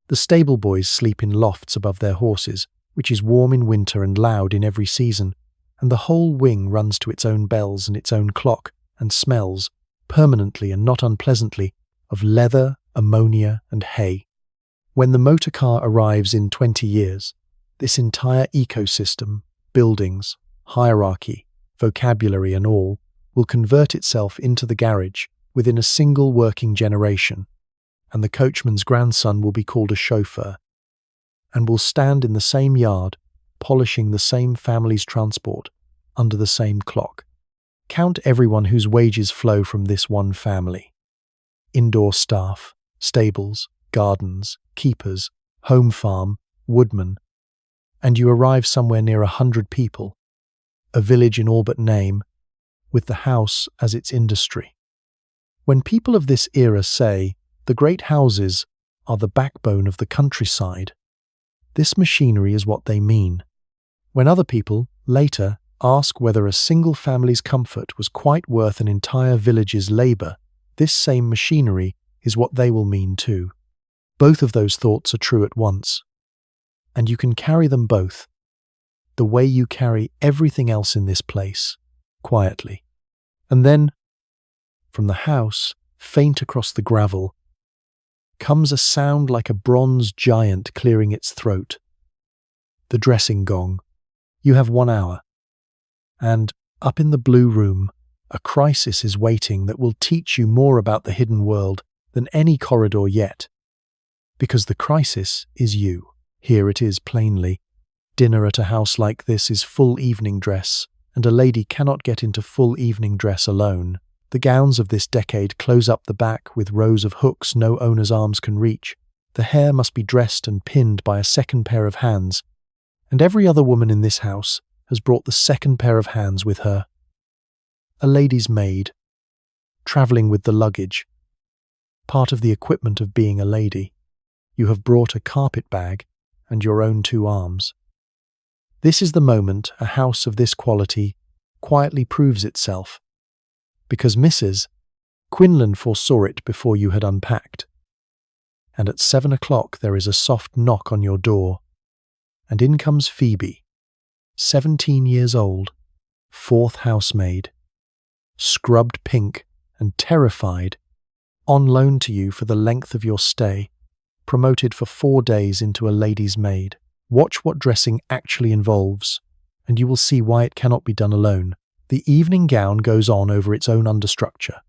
The stable boys sleep in lofts above their horses, which is warm in winter and loud in every season, and the whole wing runs to its own bells and its own clock, and smells, permanently and not unpleasantly, of leather, ammonia, and hay. When the motor car arrives in 20 years, this entire ecosystem, buildings, hierarchy, vocabulary and all, will convert itself into the garage within a single working generation, and the coachman's grandson will be called a chauffeur, and will stand in the same yard, polishing the same family's transport, under the same clock. Count everyone whose wages flow from this one family. Indoor staff, stables, gardens, keepers, home farm, woodman, and you arrive somewhere near 100 people, a village in all but name, with the house as its industry. When people of this era say the great houses are the backbone of the countryside, this machinery is what they mean. When other people, later, ask whether a single family's comfort was quite worth an entire village's labour, this same machinery is what they will mean too. Both of those thoughts are true at once. And you can carry them both, the way you carry everything else in this place, quietly. And then, from the house, faint across the gravel, comes a sound like a bronze giant clearing its throat. The dressing gong. You have 1 hour. And, up in the blue room, a crisis is waiting that will teach you more about the hidden world than any corridor yet. Because the crisis is you. Here it is plainly. Dinner at a house like this is full evening dress, and a lady cannot get into full evening dress alone. The gowns of this decade close up the back with rows of hooks no owner's arms can reach. The hair must be dressed and pinned by a second pair of hands, and every other woman in this house has brought the second pair of hands with her. A lady's maid, travelling with the luggage, part of the equipment of being a lady. You have brought a carpet bag and your own 2 arms. This is the moment a house of this quality quietly proves itself, because Mrs. Quinlan foresaw it before you had unpacked. And at 7 o'clock there is a soft knock on your door, and in comes Phoebe, 17 years old, 4th housemaid, scrubbed pink and terrified, on loan to you for the length of your stay, promoted for 4 days into a lady's maid. Watch what dressing actually involves, and you will see why it cannot be done alone. The evening gown goes on over its own understructure,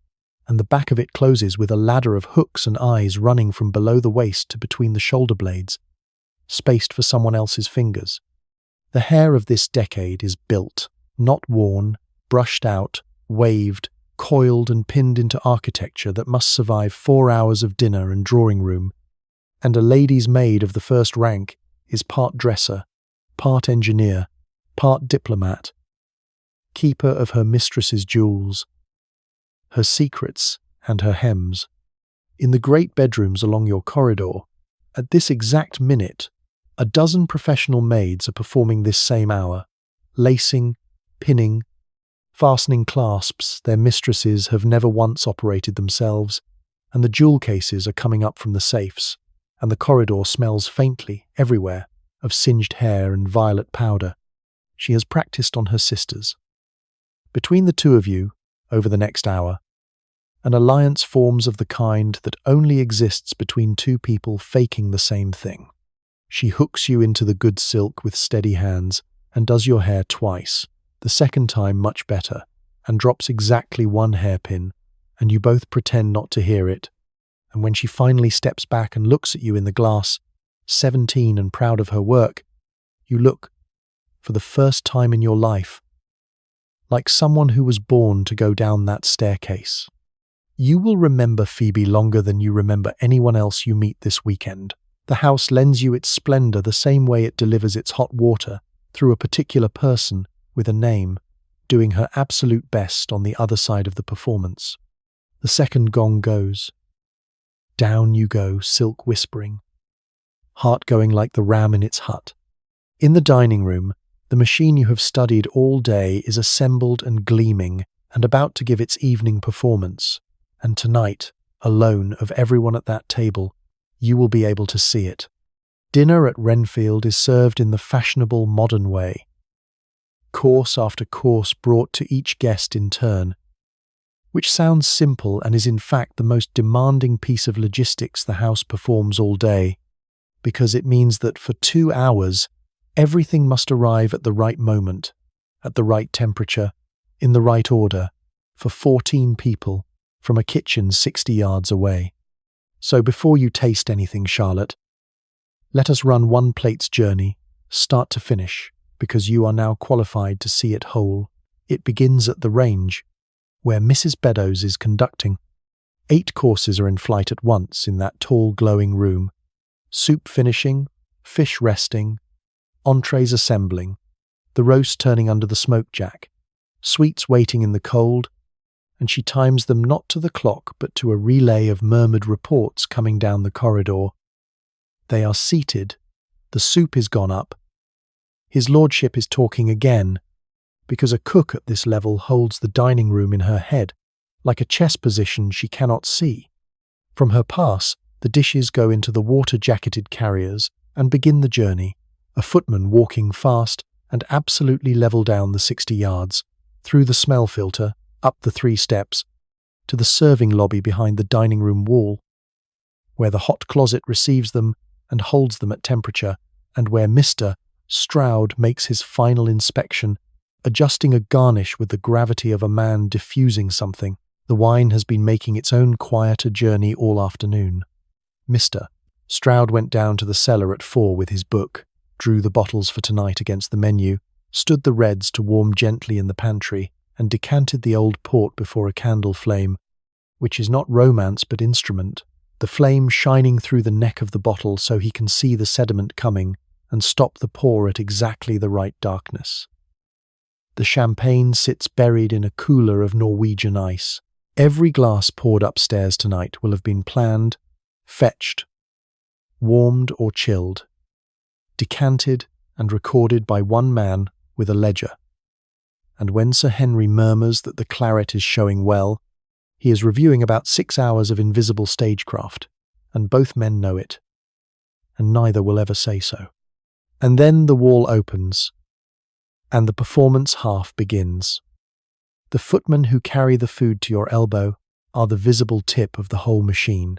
and the back of it closes with a ladder of hooks and eyes running from below the waist to between the shoulder blades, spaced for someone else's fingers. The hair of this decade is built, not worn, brushed out, waved, coiled and pinned into architecture that must survive 4 hours of dinner and drawing room, and a lady's maid of the first rank is part dresser, part engineer, part diplomat, keeper of her mistress's jewels, her secrets and her hems. In the great bedrooms along your corridor, at this exact minute, a dozen professional maids are performing this same hour, lacing, pinning, fastening clasps their mistresses have never once operated themselves, and the jewel cases are coming up from the safes, and the corridor smells faintly, everywhere, of singed hair and violet powder. She has practiced on her sisters. Between the two of you, over the next hour, An alliance forms of the kind that only exists between two people faking the same thing. She hooks you into the good silk with steady hands and does your hair twice, the second time much better, and drops exactly one hairpin, and you both pretend not to hear it. And when she finally steps back and looks at you in the glass, 17 and proud of her work, you look, for the first time in your life, like someone who was born to go down that staircase. You will remember Phoebe longer than you remember anyone else you meet this weekend. The house lends you its splendor the same way it delivers its hot water through a particular person with a name, doing her absolute best on the other side of the performance. The second gong goes. Down you go, silk whispering, heart going like the ram in its hut. In the dining room, the machine you have studied all day is assembled and gleaming and about to give its evening performance. And tonight, alone of everyone at that table, you will be able to see it. Dinner at Renfield is served in the fashionable modern way. Course after course brought to each guest in turn, which sounds simple and is in fact the most demanding piece of logistics the house performs all day, because it means that for 2 hours, everything must arrive at the right moment, at the right temperature, in the right order, for 14 people, from a kitchen 60 yards away. So before you taste anything, Charlotte, let us run one plate's journey, start to finish, because you are now qualified to see it whole. It begins at the range, where Mrs. Beddoes is conducting. 8 courses are in flight at once in that tall glowing room. Soup finishing, fish resting, entrees assembling, the roast turning under the smoke jack, sweets waiting in the cold, and she times them not to the clock but to a relay of murmured reports coming down the corridor. They are seated, the soup is gone up. His lordship is talking again, because a cook at this level holds the dining room in her head, like a chess position she cannot see. From her pass, the dishes go into the water-jacketed carriers and begin the journey, a footman walking fast and absolutely level down the 60 yards, through the smell filter, up the 3 steps, to the serving lobby behind the dining room wall, where the hot closet receives them and holds them at temperature, and where Mr. Stroud makes his final inspection, adjusting a garnish with the gravity of a man diffusing something. The wine has been making its own quieter journey all afternoon. Mr. Stroud went down to the cellar at 4 with his book, drew the bottles for tonight against the menu, stood the reds to warm gently in the pantry, and decanted the old port before a candle flame, which is not romance but instrument, the flame shining through the neck of the bottle so he can see the sediment coming and stop the pour at exactly the right darkness. The champagne sits buried in a cooler of Norwegian ice. Every glass poured upstairs tonight will have been planned, fetched, warmed or chilled, decanted and recorded by one man with a ledger. And when Sir Henry murmurs that the claret is showing well, he is reviewing about 6 hours of invisible stagecraft, and both men know it, and neither will ever say so. And then the wall opens, and the performance half begins. The footmen who carry the food to your elbow are the visible tip of the whole machine,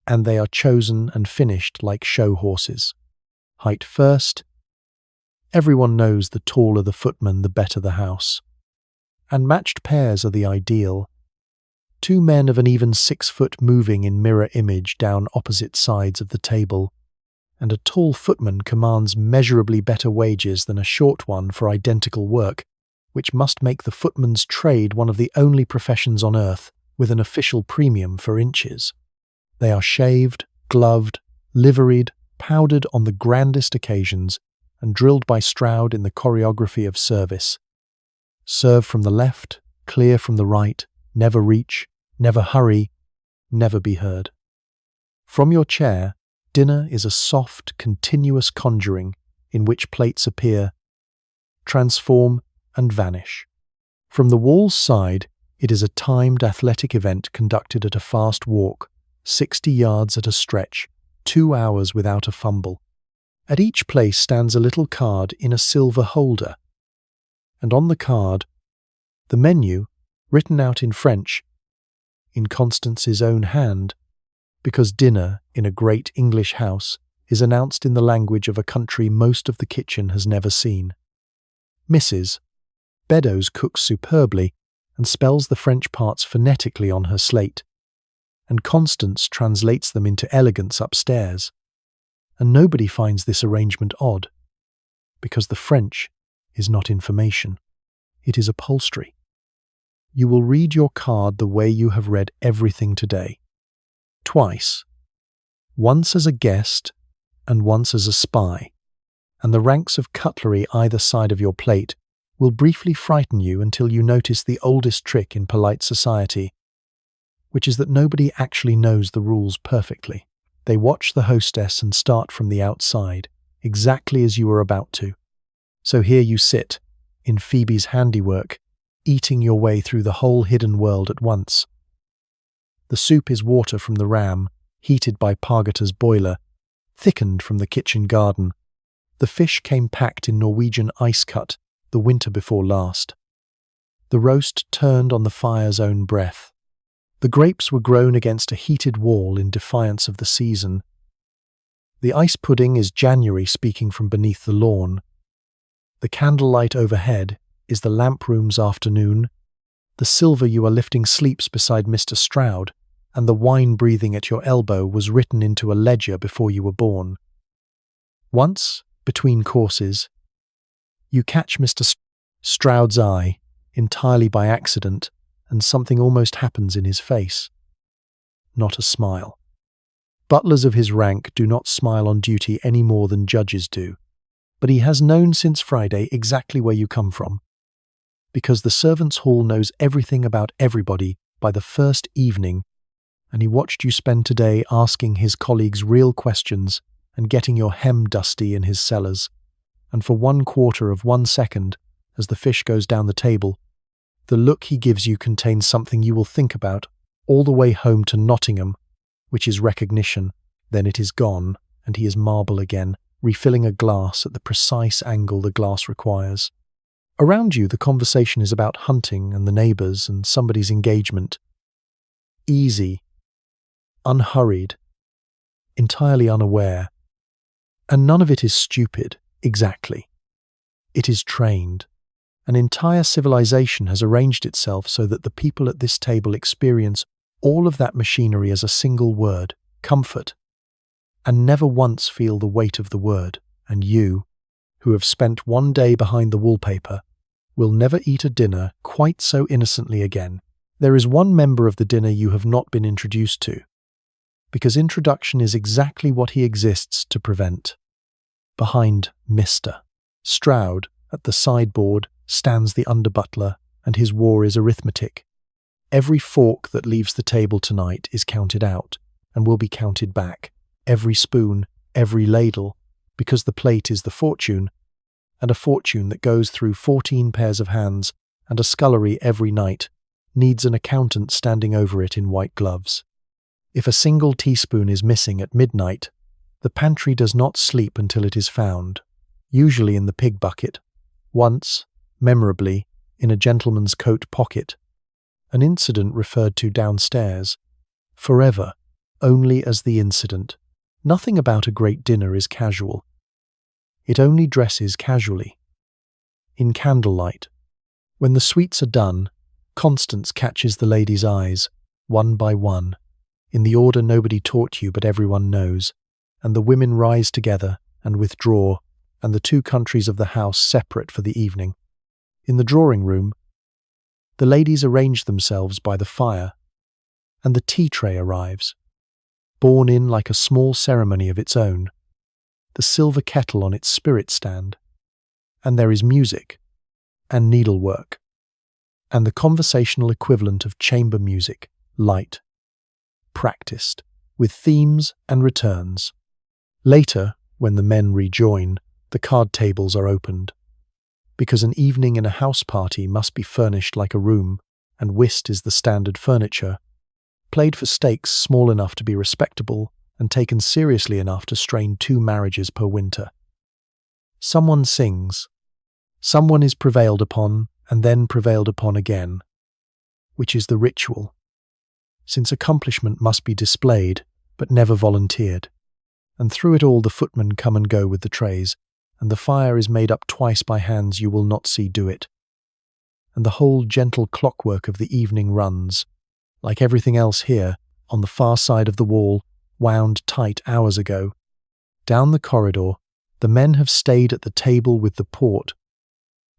and they are chosen and finished like show horses. Height first. Everyone knows the taller the footman, the better the house. And matched pairs are the ideal. 2 men of an even 6 foot moving in mirror image down opposite sides of the table, and a tall footman commands measurably better wages than a short one for identical work, which must make the footman's trade one of the only professions on earth with an official premium for inches. They are shaved, gloved, liveried, powdered on the grandest occasions, and drilled by Stroud in the choreography of service. Serve from the left, clear from the right, never reach, never hurry, never be heard. From your chair, dinner is a soft, continuous conjuring in which plates appear, transform, and vanish. From the wall's side, it is a timed athletic event conducted at a fast walk, 60 yards at a stretch, 2 hours without a fumble. At each place stands a little card in a silver holder, and on the card, the menu, written out in French, in Constance's own hand, because dinner in a great English house is announced in the language of a country most of the kitchen has never seen. Mrs. Beddoes cooks superbly and spells the French parts phonetically on her slate, and Constance translates them into elegance upstairs. And nobody finds this arrangement odd, because the French is not information, it is upholstery. You will read your card the way you have read everything today. Twice. Once as a guest and once as a spy, and the ranks of cutlery either side of your plate will briefly frighten you until you notice the oldest trick in polite society, which is that nobody actually knows the rules perfectly. They watch the hostess and start from the outside, exactly as you are about to. So here you sit, in Phoebe's handiwork, eating your way through the whole hidden world at once. The soup is water from the ram, heated by Pargata's boiler, thickened from the kitchen garden. The fish came packed in Norwegian ice cut the winter before last. The roast turned on the fire's own breath. The grapes were grown against a heated wall in defiance of the season. The ice pudding is January speaking from beneath the lawn. The candlelight overhead is the lamp room's afternoon. The silver you are lifting sleeps beside Mr. Stroud, and the wine breathing at your elbow was written into a ledger before you were born. Once, between courses, you catch Mr. Stroud's eye, entirely by accident, and something almost happens in his face. Not a smile. Butlers of his rank do not smile on duty any more than judges do, but he has known since Friday exactly where you come from, because the servants' hall knows everything about everybody by the first evening, and he watched you spend today asking his colleagues real questions and getting your hem dusty in his cellars, and for 1/4 of 1 second, as the fish goes down the table, the look he gives you contains something you will think about all the way home to Nottingham, which is recognition. Then it is gone, and he is marble again, refilling a glass at the precise angle the glass requires. Around you, the conversation is about hunting and the neighbours and somebody's engagement. Easy, unhurried, entirely unaware. And none of it is stupid, exactly. It is trained. An entire civilization has arranged itself so that the people at this table experience all of that machinery as a single word, comfort, and never once feel the weight of the word. And you, who have spent 1 day behind the wallpaper, will never eat a dinner quite so innocently again. There is one member of the dinner you have not been introduced to, because introduction is exactly what he exists to prevent. Behind Mr. Stroud, at the sideboard, stands the under-butler, and his war is arithmetic. Every fork that leaves the table tonight is counted out, and will be counted back. Every spoon, every ladle, because the plate is the fortune, and a fortune that goes through 14 pairs of hands and a scullery every night needs an accountant standing over it in white gloves. If a single teaspoon is missing at midnight, the pantry does not sleep until it is found, usually in the pig bucket, once, memorably, in a gentleman's coat pocket, an incident referred to downstairs, forever, only as the incident. Nothing about a great dinner is casual. It only dresses casually. In candlelight, when the sweets are done, Constance catches the ladies' eyes, one by one, in the order nobody taught you but everyone knows, and the women rise together and withdraw, and the two countries of the house separate for the evening. In the drawing-room, the ladies arrange themselves by the fire, and the tea tray arrives, borne in like a small ceremony of its own, the silver kettle on its spirit stand, and there is music, and needlework, and the conversational equivalent of chamber music, light, practiced, with themes and returns. Later, when the men rejoin, the card tables are opened, because an evening in a house party must be furnished like a room, and whist is the standard furniture, played for stakes small enough to be respectable and taken seriously enough to strain 2 marriages per winter. Someone sings, someone is prevailed upon and then prevailed upon again, which is the ritual. since accomplishment must be displayed, but never volunteered. And through it all the footmen come and go with the trays, and the fire is made up twice by hands you will not see do it. And the whole gentle clockwork of the evening runs, like everything else here, on the far side of the wall, wound tight hours ago. Down the corridor, the men have stayed at the table with the port,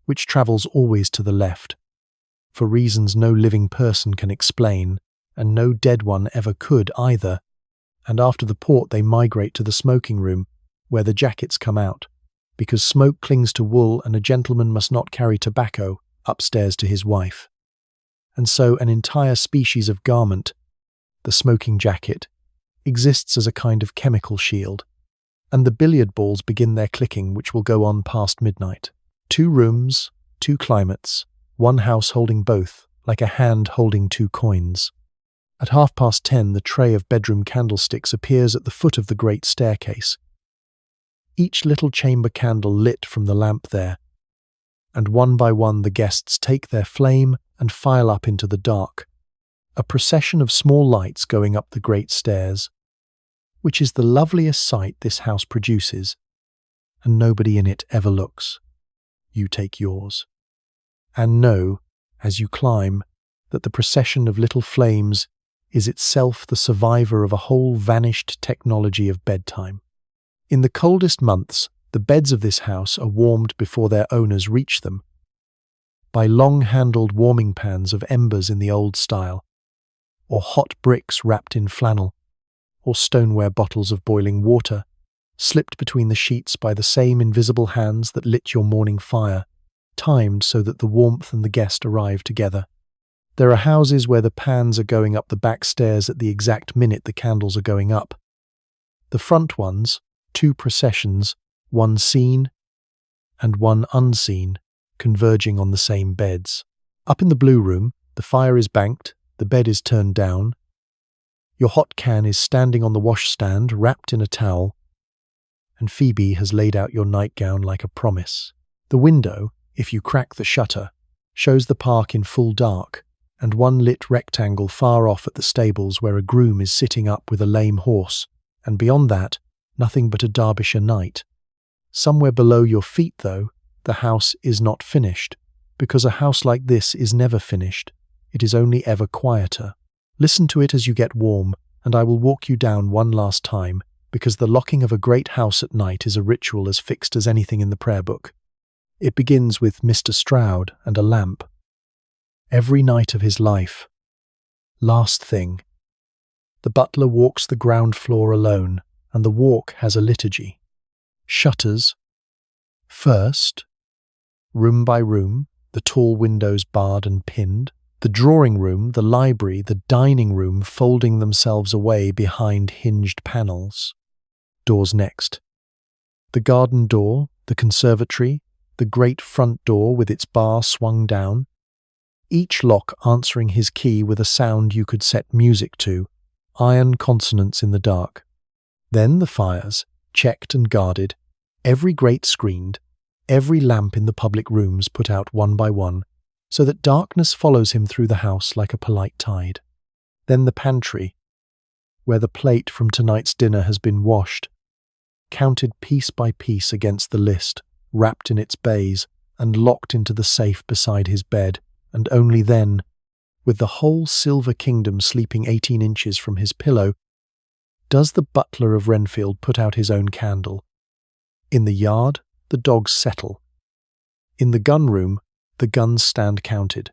which travels always to the left, for reasons no living person can explain, and no dead one ever could either, and after the port they migrate to the smoking room, where the jackets come out, because smoke clings to wool and a gentleman must not carry tobacco upstairs to his wife. And so an entire species of garment, the smoking jacket, exists as a kind of chemical shield, and the billiard balls begin their clicking, which will go on past midnight. 2 rooms, 2 climates, 1 house holding both, like a hand holding 2 coins. At 10:30, the tray of bedroom candlesticks appears at the foot of the great staircase, each little chamber candle lit from the lamp there, and one by one the guests take their flame and file up into the dark, a procession of small lights going up the great stairs, which is the loveliest sight this house produces, and nobody in it ever looks. You take yours. And know, as you climb, that the procession of little flames is itself the survivor of a whole vanished technology of bedtime. In the coldest months, the beds of this house are warmed before their owners reach them, by long-handled warming pans of embers in the old style, or hot bricks wrapped in flannel, or stoneware bottles of boiling water, slipped between the sheets by the same invisible hands that lit your morning fire, timed so that the warmth and the guest arrive together. There are houses where the pans are going up the back stairs at the exact minute the candles are going up. The front ones, 2 processions, one seen and one unseen, converging on the same beds. Up in the blue room, the fire is banked, the bed is turned down. Your hot can is standing on the washstand, wrapped in a towel, and Phoebe has laid out your nightgown like a promise. The window, if you crack the shutter, shows the park in full dark, and one lit rectangle far off at the stables where a groom is sitting up with a lame horse, and beyond that, nothing but a Derbyshire night. Somewhere below your feet, though, the house is not finished, because a house like this is never finished. It is only ever quieter. Listen to it as you get warm, and I will walk you down one last time, because the locking of a great house at night is a ritual as fixed as anything in the prayer book. It begins with Mr. Stroud and a lamp. Every night of his life. Last thing. The butler walks the ground floor alone, and the walk has a liturgy. Shutters. First. Room by room, the tall windows barred and pinned. The drawing room, the library, the dining room folding themselves away behind hinged panels. Doors next. The garden door, the conservatory, the great front door with its bar swung down, each lock answering his key with a sound you could set music to, iron consonants in the dark. Then the fires, checked and guarded, every grate screened, every lamp in the public rooms put out one by one, so that darkness follows him through the house like a polite tide. Then the pantry, where the plate from tonight's dinner has been washed, counted piece by piece against the list, wrapped in its baize, and locked into the safe beside his bed, and only then, with the whole silver kingdom sleeping 18 inches from his pillow, does the butler of Renfield put out his own candle. In the yard, the dogs settle. In the gun room, the guns stand counted.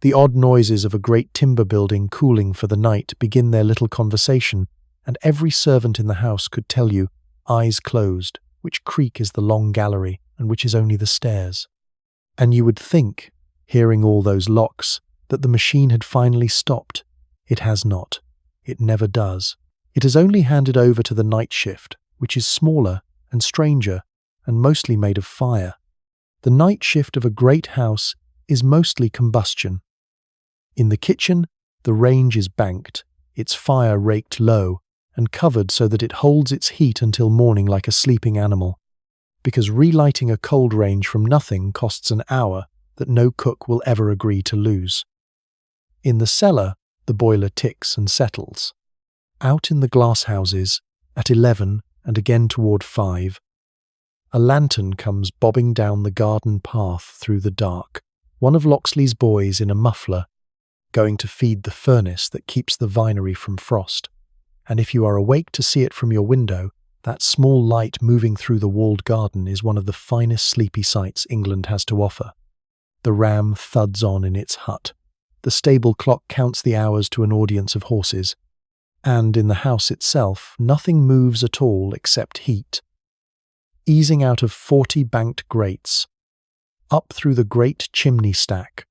The odd noises of a great timber building cooling for the night begin their little conversation, and every servant in the house could tell you, eyes closed, which creak is the long gallery and which is only the stairs. And you would think, hearing all those locks, that the machine had finally stopped. It has not. It never does. It has only handed over to the night shift, which is smaller and stranger and mostly made of fire. The night shift of a great house is mostly combustion. In the kitchen, the range is banked, its fire raked low, and covered so that it holds its heat until morning like a sleeping animal, because relighting a cold range from nothing costs an hour that no cook will ever agree to lose. In the cellar, The boiler ticks and settles. Out in the glass houses, at 11 and again toward 5, a lantern comes bobbing down the garden path through the dark. One of Loxley's boys in a muffler, going to feed the furnace that keeps the vinery from frost. And if you are awake to see it from your window, that small light moving through the walled garden is one of the finest sleepy sights England has to offer. The ram thuds on in its hut. The stable clock counts the hours to an audience of horses. And in the house itself, nothing moves at all except heat. Easing out of 40 banked grates, up through the great chimney stack,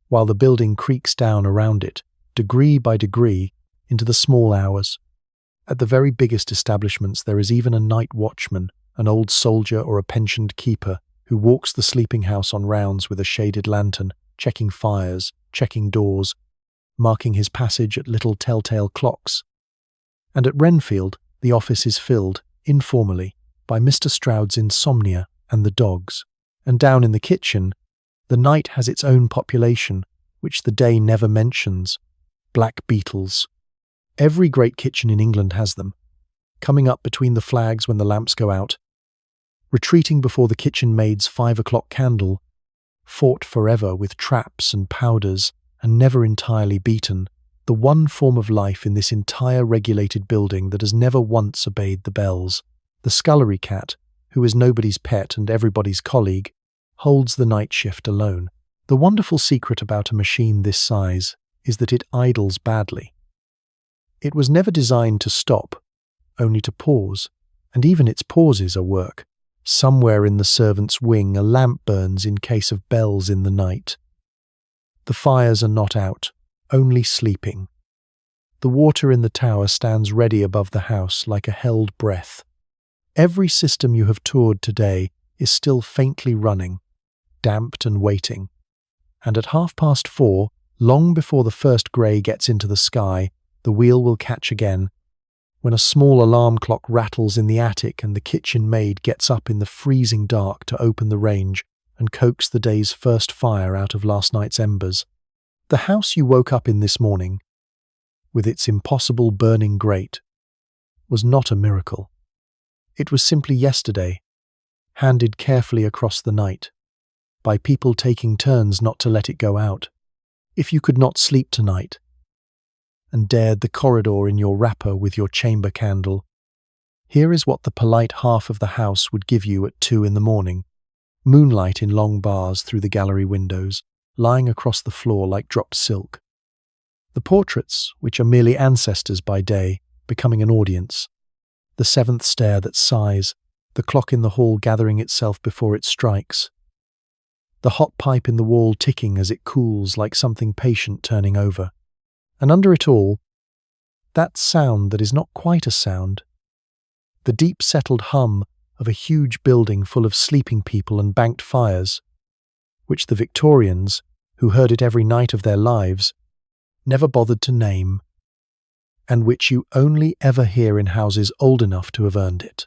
while the building creaks down around it, degree by degree, into the small hours. At the very biggest establishments there is even a night watchman, an old soldier or a pensioned keeper, who walks the sleeping house on rounds with a shaded lantern, checking fires, checking doors, marking his passage at little telltale clocks. And at Renfield, the office is filled, informally, by Mr. Stroud's insomnia and the dogs. And down in the kitchen, the night has its own population, which the day never mentions, black beetles. Every great kitchen in England has them, coming up between the flags when the lamps go out, retreating before the kitchen maid's 5 o'clock candle, fought forever with traps and powders and never entirely beaten, the one form of life in this entire regulated building that has never once obeyed the bells. The scullery cat, who is nobody's pet and everybody's colleague, holds the night shift alone. The wonderful secret about a machine this size is that it idles badly. It was never designed to stop, only to pause, and even its pauses are work. Somewhere in the servant's wing a lamp burns in case of bells in the night. The fires are not out, only sleeping. The water in the tower stands ready above the house like a held breath. Every system you have toured today is still faintly running, damped and waiting. And at 4:30, long before the first grey gets into the sky, the wheel will catch again, when a small alarm clock rattles in the attic and the kitchen maid gets up in the freezing dark to open the range and coax the day's first fire out of last night's embers. The house you woke up in this morning, with its impossible burning grate, was not a miracle. It was simply yesterday, handed carefully across the night, by people taking turns not to let it go out. If you could not sleep tonight, and dared the corridor in your wrapper with your chamber candle, here is what the polite half of the house would give you at 2 in the morning. Moonlight in long bars through the gallery windows, lying across the floor like dropped silk. The portraits, which are merely ancestors by day, becoming an audience. The seventh stair that sighs, the clock in the hall gathering itself before it strikes. The hot pipe in the wall ticking as it cools like something patient turning over. And under it all, that sound that is not quite a sound. The deep settled hum of a huge building full of sleeping people and banked fires, which the Victorians, who heard it every night of their lives, never bothered to name, and which you only ever hear in houses old enough to have earned it.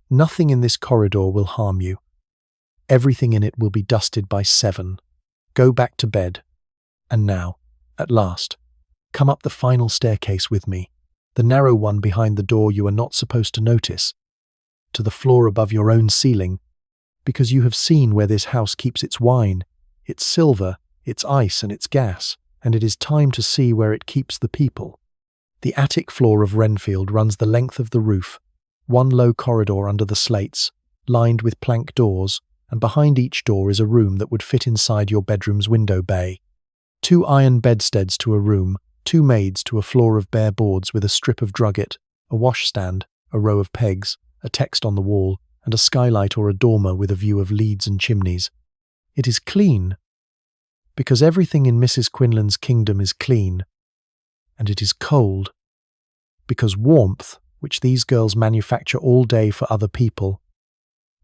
Nothing in this corridor will harm you. Everything in it will be dusted by 7. Go back to bed. And now, at last, come up the final staircase with me, the narrow one behind the door you are not supposed to notice, to the floor above your own ceiling, because you have seen where this house keeps its wine, its silver, its ice and its gas, and it is time to see where it keeps the people. The attic floor of Renfield runs the length of the roof, one low corridor under the slates, lined with plank doors, and behind each door is a room that would fit inside your bedroom's window bay. 2 iron bedsteads to a room, 2 maids to a floor of bare boards with a strip of drugget, a washstand, a row of pegs, a text on the wall, and a skylight or a dormer with a view of leads and chimneys. It is clean, because everything in Mrs. Quinlan's kingdom is clean, and it is cold, because warmth, which these girls manufacture all day for other people,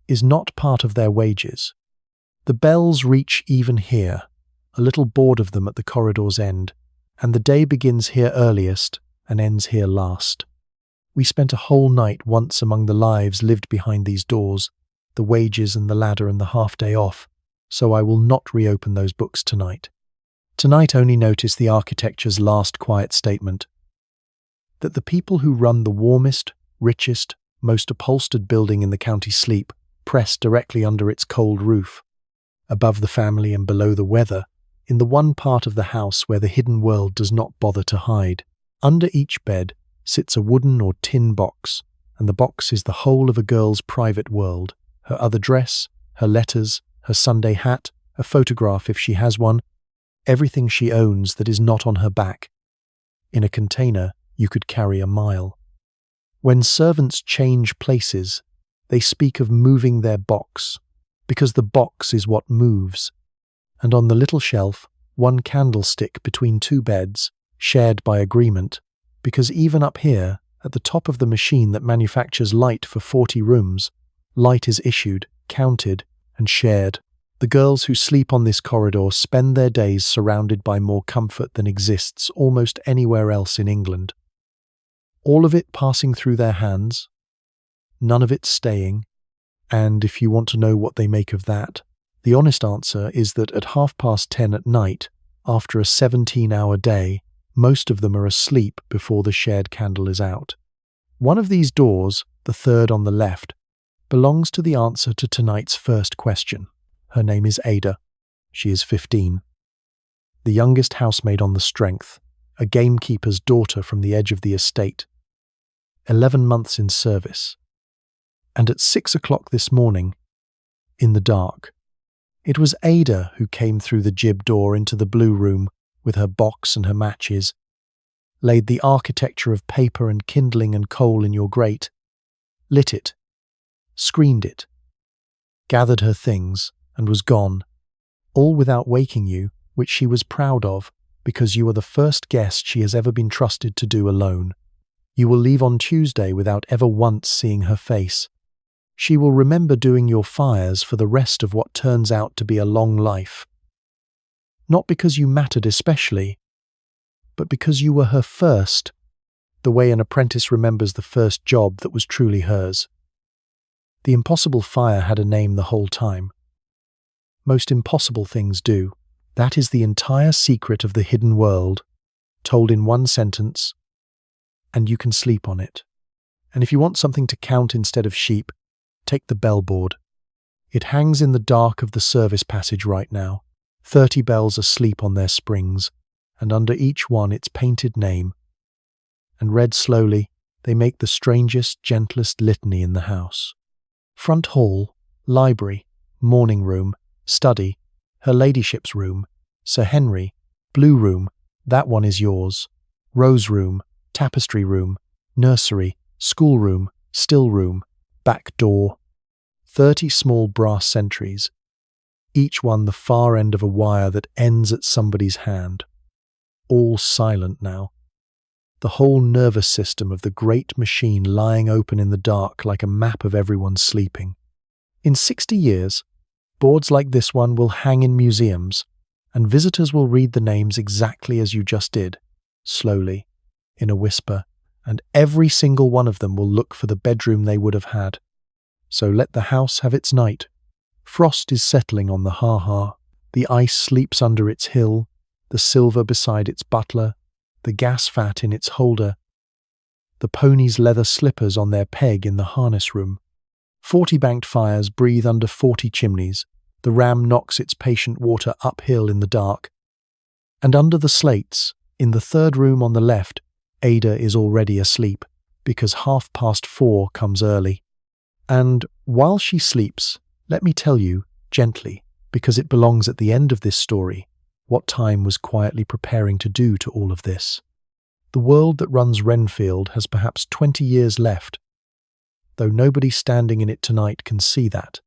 is not part of their wages. The bells reach even here, a little board of them at the corridor's end, and the day begins here earliest and ends here last. We spent a whole night once among the lives lived behind these doors, the wages and the ladder and the half-day off, so I will not reopen those books tonight. Tonight only notice the architecture's last quiet statement, that the people who run the warmest, richest, most upholstered building in the county sleep, pressed directly under its cold roof, above the family and below the weather, in the one part of the house where the hidden world does not bother to hide. Under each bed sits a wooden or tin box, and the box is the whole of a girl's private world, her other dress, her letters, her Sunday hat, a photograph if she has one, everything she owns that is not on her back. In a container, you could carry a mile. When servants change places, they speak of moving their box, because the box is what moves. And on the little shelf, one candlestick between two beds, shared by agreement, because even up here, at the top of the machine that manufactures light for 40 rooms, light is issued, counted, and shared. The girls who sleep on this corridor spend their days surrounded by more comfort than exists almost anywhere else in England. All of it passing through their hands, none of it staying, and if you want to know what they make of that, the honest answer is that at 10:30 at night, after a 17-hour day, most of them are asleep before the shared candle is out. One of these doors, the third on the left, belongs to the answer to tonight's first question. Her name is Ada. She is 15. The youngest housemaid on the strength, a gamekeeper's daughter from the edge of the estate. 11 months in service. And at 6 o'clock this morning, in the dark, it was Ada who came through the jib door into the blue room with her box and her matches, laid the architecture of paper and kindling and coal in your grate, lit it, screened it, gathered her things, and was gone, all without waking you, which she was proud of, because you are the first guest she has ever been trusted to do alone. You will leave on Tuesday without ever once seeing her face. She will remember doing your fires for the rest of what turns out to be a long life. Not because you mattered especially, but because you were her first, the way an apprentice remembers the first job that was truly hers. The impossible fire had a name the whole time. Most impossible things do. That is the entire secret of the hidden world, told in one sentence, and you can sleep on it. And if you want something to count instead of sheep, take the bellboard. It hangs in the dark of the service passage right now, 30 bells asleep on their springs, and under each one its painted name. And read slowly, they make the strangest, gentlest litany in the house. Front hall, library, morning room, study, her ladyship's room, Sir Henry, blue room, that one is yours, rose room, tapestry room, nursery, schoolroom, still room, back door. 30 small brass sentries, each one the far end of a wire that ends at somebody's hand. All silent now. The whole nervous system of the great machine lying open in the dark like a map of everyone sleeping. In 60 years, boards like this one will hang in museums, and visitors will read the names exactly as you just did, slowly, in a whisper, and every single one of them will look for the bedroom they would have had. So let the house have its night. Frost is settling on the ha-ha, the ice sleeps under its hill, the silver beside its butler, the gas fat in its holder, the pony's leather slippers on their peg in the harness room. 40 banked fires breathe under 40 chimneys, the ram knocks its patient water uphill in the dark, and under the slates, in the third room on the left, Ada is already asleep, because 4:30 comes early. And while she sleeps, let me tell you, gently, because it belongs at the end of this story, what time was quietly preparing to do to all of this. The world that runs Renfield has perhaps 20 years left, though nobody standing in it tonight can see that.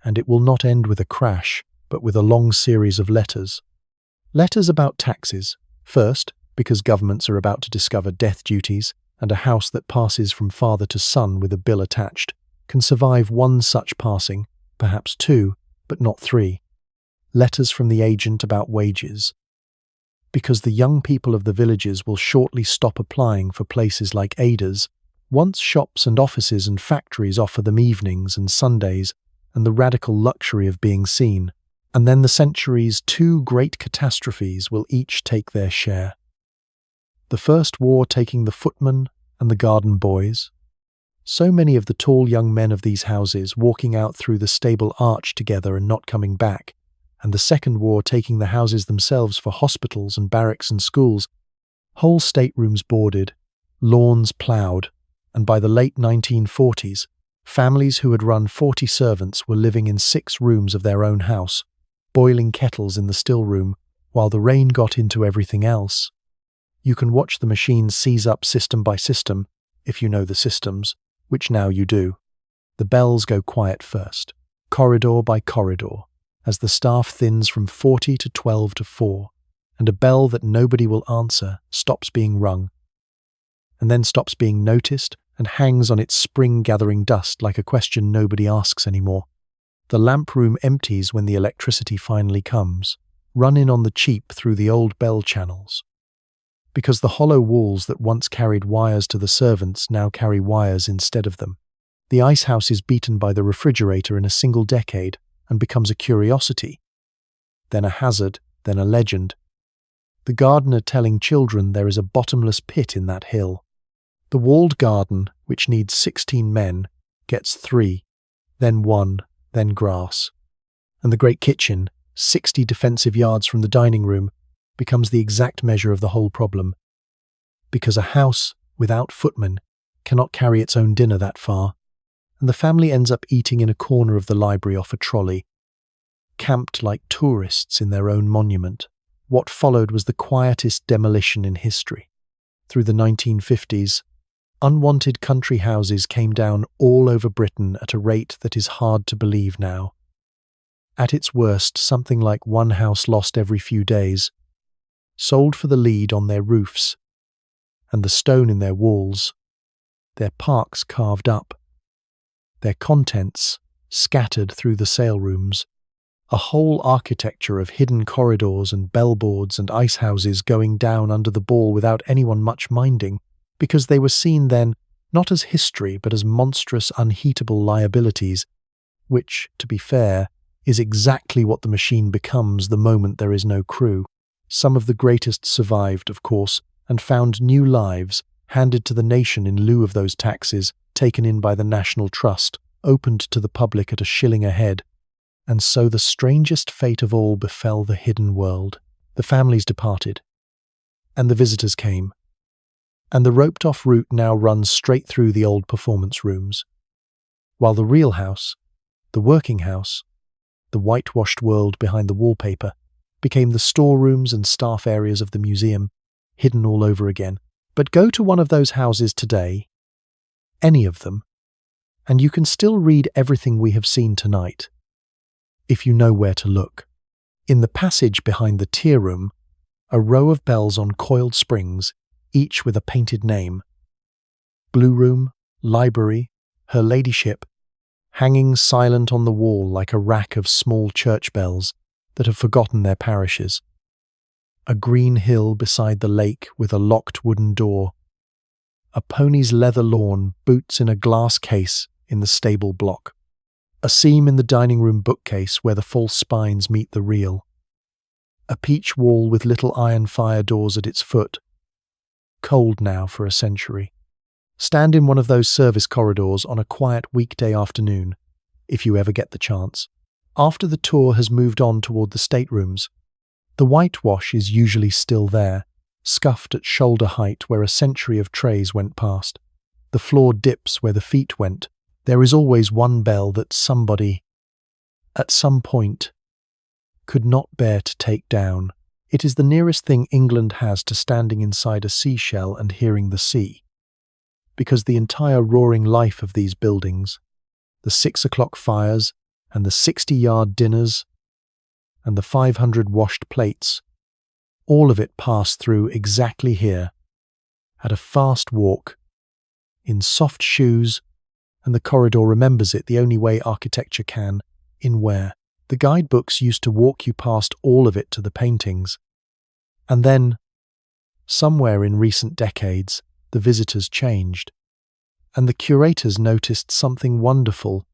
And it will not end with a crash, but with a long series of letters. Letters about taxes, first, because governments are about to discover death duties, and a house that passes from father to son with a bill attached can survive one such passing, perhaps 2, but not 3. Letters from the agent about wages, because the young people of the villages will shortly stop applying for places like Ada's, once shops and offices and factories offer them evenings and Sundays and the radical luxury of being seen. And then the century's two great catastrophes will each take their share. The First War taking the footmen and the garden boys. So many of the tall young men of these houses walking out through the stable arch together and not coming back, and the Second War taking the houses themselves for hospitals and barracks and schools, whole staterooms boarded, lawns ploughed, and by the late 1940s, families who had run 40 servants were living in 6 rooms of their own house, boiling kettles in the still room, while the rain got into everything else. You can watch the machines seize up system by system, if you know the systems, which now you do. The bells go quiet first, corridor by corridor, as the staff thins from 40 to 12 to 4, and a bell that nobody will answer stops being rung, and then stops being noticed and hangs on its spring-gathering dust like a question nobody asks anymore. The lamp room empties when the electricity finally comes, run in on the cheap through the old bell channels. Because the hollow walls that once carried wires to the servants now carry wires instead of them. The ice house is beaten by the refrigerator in a single decade and becomes a curiosity, then a hazard, then a legend. The gardener telling children there is a bottomless pit in that hill. The walled garden, which needs 16 men, gets 3, then 1, then grass. And the great kitchen, 60 defensive yards from the dining room, becomes the exact measure of the whole problem. Because a house, without footmen, cannot carry its own dinner that far, and the family ends up eating in a corner of the library off a trolley, camped like tourists in their own monument. What followed was the quietest demolition in history. Through the 1950s, unwanted country houses came down all over Britain at a rate that is hard to believe now. At its worst, something like one house lost every few days, sold for the lead on their roofs, and the stone in their walls, their parks carved up, their contents scattered through the sale rooms, a whole architecture of hidden corridors and bellboards and ice houses going down under the ball without anyone much minding, because they were seen then not as history but as monstrous unheatable liabilities, which, to be fair, is exactly what the machine becomes the moment there is no crew. Some of the greatest survived, of course, and found new lives, handed to the nation in lieu of those taxes taken in by the National Trust, opened to the public at a shilling a head. And so the strangest fate of all befell the hidden world. The families departed, and the visitors came, and the roped-off route now runs straight through the old performance rooms, while the real house, the working house, the whitewashed world behind the wallpaper, became the storerooms and staff areas of the museum, hidden all over again. But go to one of those houses today, any of them, and you can still read everything we have seen tonight, if you know where to look. In the passage behind the tier room, a row of bells on coiled springs, each with a painted name. Blue Room, Library, Her Ladyship, hanging silent on the wall like a rack of small church bells that have forgotten their parishes. A green hill beside the lake with a locked wooden door. A pony's leather lawn, boots in a glass case in the stable block. A seam in the dining room bookcase where the false spines meet the real. A peach wall with little iron fire doors at its foot. Cold now for a century. Stand in one of those service corridors on a quiet weekday afternoon, if you ever get the chance. After the tour has moved on toward the staterooms, the whitewash is usually still there, scuffed at shoulder height where a century of trays went past. The floor dips where the feet went. There is always one bell that somebody, at some point, could not bear to take down. It is the nearest thing England has to standing inside a seashell and hearing the sea. Because the entire roaring life of these buildings, the 6 o'clock fires and the 60-yard dinners and the 500 washed plates, all of it passed through exactly here, at a fast walk, in soft shoes, and the corridor remembers it the only way architecture can, in where the guidebooks used to walk you past all of it to the paintings. And then, somewhere in recent decades, the visitors changed, and the curators noticed something wonderful,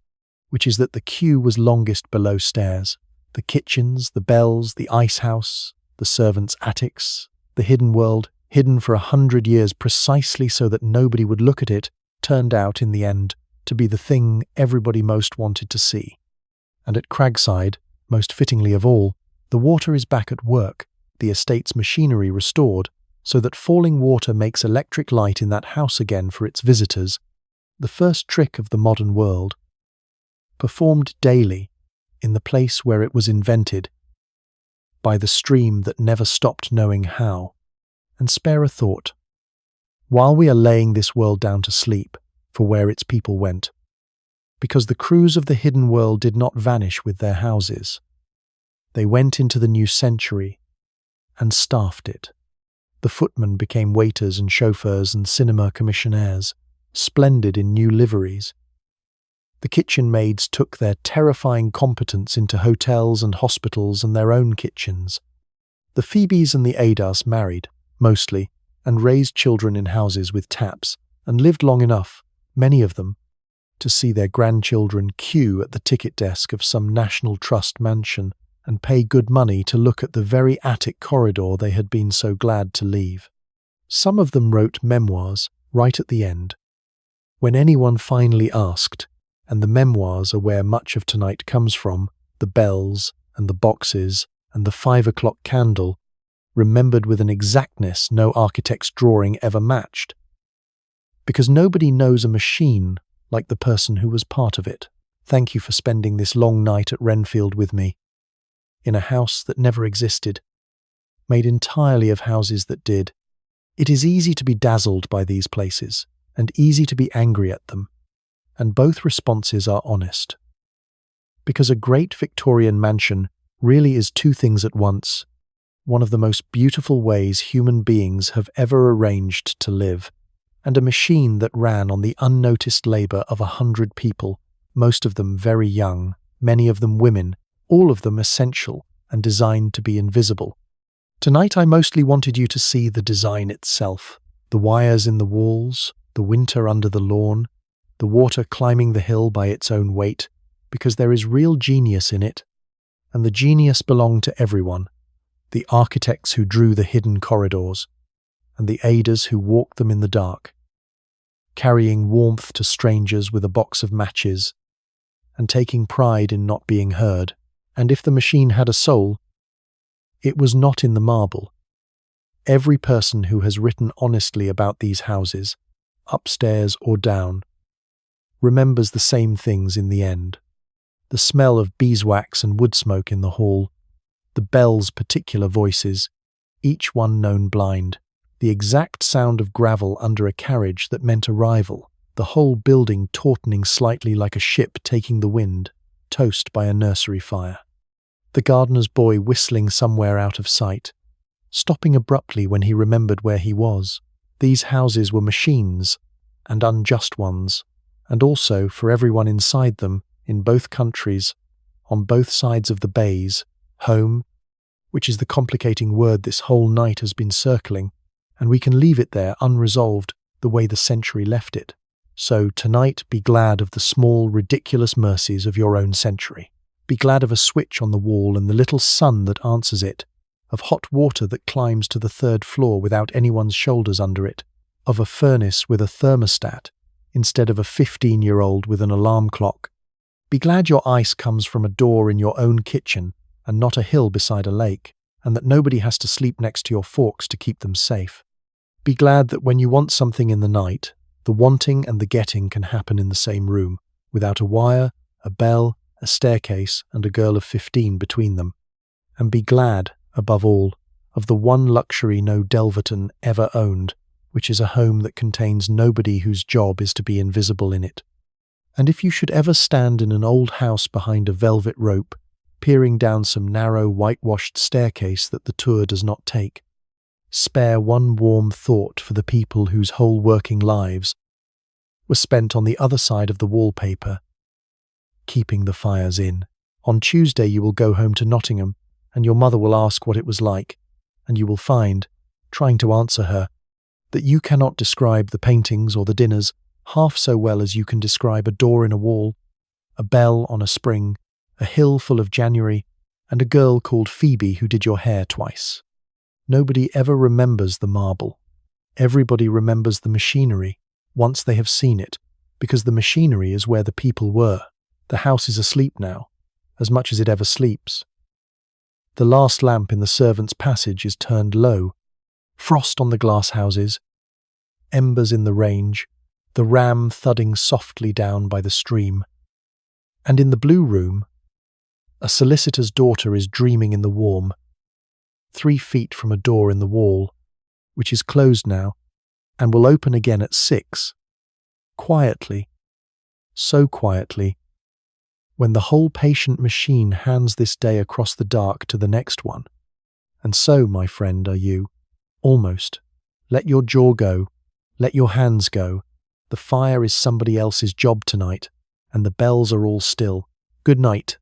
which is that the queue was longest below stairs. The kitchens, the bells, the ice house, the servants' attics, the hidden world, hidden for 100 years precisely so that nobody would look at it, turned out in the end to be the thing everybody most wanted to see. And at Cragside, most fittingly of all, the water is back at work, the estate's machinery restored, so that falling water makes electric light in that house again for its visitors, the first trick of the modern world, performed daily in the place where it was invented, by the stream that never stopped knowing how. And spare a thought. While we are laying this world down to sleep, for where its people went, because the crews of the hidden world did not vanish with their houses. They went into the new century and staffed it. The footmen became waiters and chauffeurs and cinema commissionaires, splendid in new liveries. The kitchen maids took their terrifying competence into hotels and hospitals and their own kitchens. The Phoebes and the Adas married, mostly, and raised children in houses with taps, and lived long enough, many of them, to see their grandchildren queue at the ticket desk of some National Trust mansion and pay good money to look at the very attic corridor they had been so glad to leave. Some of them wrote memoirs right at the end. When anyone finally asked, and the memoirs are where much of tonight comes from, the bells and the boxes and the 5 o'clock candle, remembered with an exactness no architect's drawing ever matched. Because nobody knows a machine like the person who was part of it. Thank you for spending this long night at Renfield with me, in a house that never existed, made entirely of houses that did. It is easy to be dazzled by these places, and easy to be angry at them, and both responses are honest. Because a great Victorian mansion really is two things at once, one of the most beautiful ways human beings have ever arranged to live, and a machine that ran on the unnoticed labour of 100 people, most of them very young, many of them women, all of them essential and designed to be invisible. Tonight I mostly wanted you to see the design itself, the wires in the walls, the winter under the lawn, the water climbing the hill by its own weight, because there is real genius in it, and the genius belonged to everyone, the architects who drew the hidden corridors, and the aiders who walked them in the dark, carrying warmth to strangers with a box of matches, and taking pride in not being heard. And if the machine had a soul, it was not in the marble. Every person who has written honestly about these houses, upstairs or down, remembers the same things in the end. The smell of beeswax and wood smoke in the hall, the bells' particular voices, each one known blind, the exact sound of gravel under a carriage that meant arrival, the whole building tautening slightly like a ship taking the wind, toast by a nursery fire. The gardener's boy whistling somewhere out of sight, stopping abruptly when he remembered where he was. These houses were machines, and unjust ones, and also, for everyone inside them, in both countries, on both sides of the bays, home, which is the complicating word this whole night has been circling, and we can leave it there unresolved the way the century left it. So tonight be glad of the small, ridiculous mercies of your own century. Be glad of a switch on the wall and the little sun that answers it, of hot water that climbs to the 3rd floor without anyone's shoulders under it, of a furnace with a thermostat instead of a 15-year-old with an alarm clock. Be glad your ice comes from a door in your own kitchen and not a hill beside a lake, and that nobody has to sleep next to your forks to keep them safe. Be glad that when you want something in the night, the wanting and the getting can happen in the same room, without a wire, a bell, a staircase, and a girl of 15 between them. And be glad, above all, of the one luxury no Delverton ever owned, which is a home that contains nobody whose job is to be invisible in it. And if you should ever stand in an old house behind a velvet rope, peering down some narrow whitewashed staircase that the tour does not take, spare one warm thought for the people whose whole working lives were spent on the other side of the wallpaper, keeping the fires in. On Tuesday you will go home to Nottingham, and your mother will ask what it was like, and you will find, trying to answer her, that you cannot describe the paintings or the dinners half so well as you can describe a door in a wall, a bell on a spring, a hill full of January, and a girl called Phoebe who did your hair twice. Nobody ever remembers the marble. Everybody remembers the machinery once they have seen it, because the machinery is where the people were. The house is asleep now, as much as it ever sleeps. The last lamp in the servants' passage is turned low. Frost on the glass houses, embers in the range, the ram thudding softly down by the stream. And in the blue room, a solicitor's daughter is dreaming in the warm, 3 feet from a door in the wall, which is closed now and will open again at 6, quietly, so quietly, when the whole patient machine hands this day across the dark to the next one. And so, my friend, are you, almost. Let your jaw go, let your hands go. The fire is somebody else's job tonight, and the bells are all still. Good night.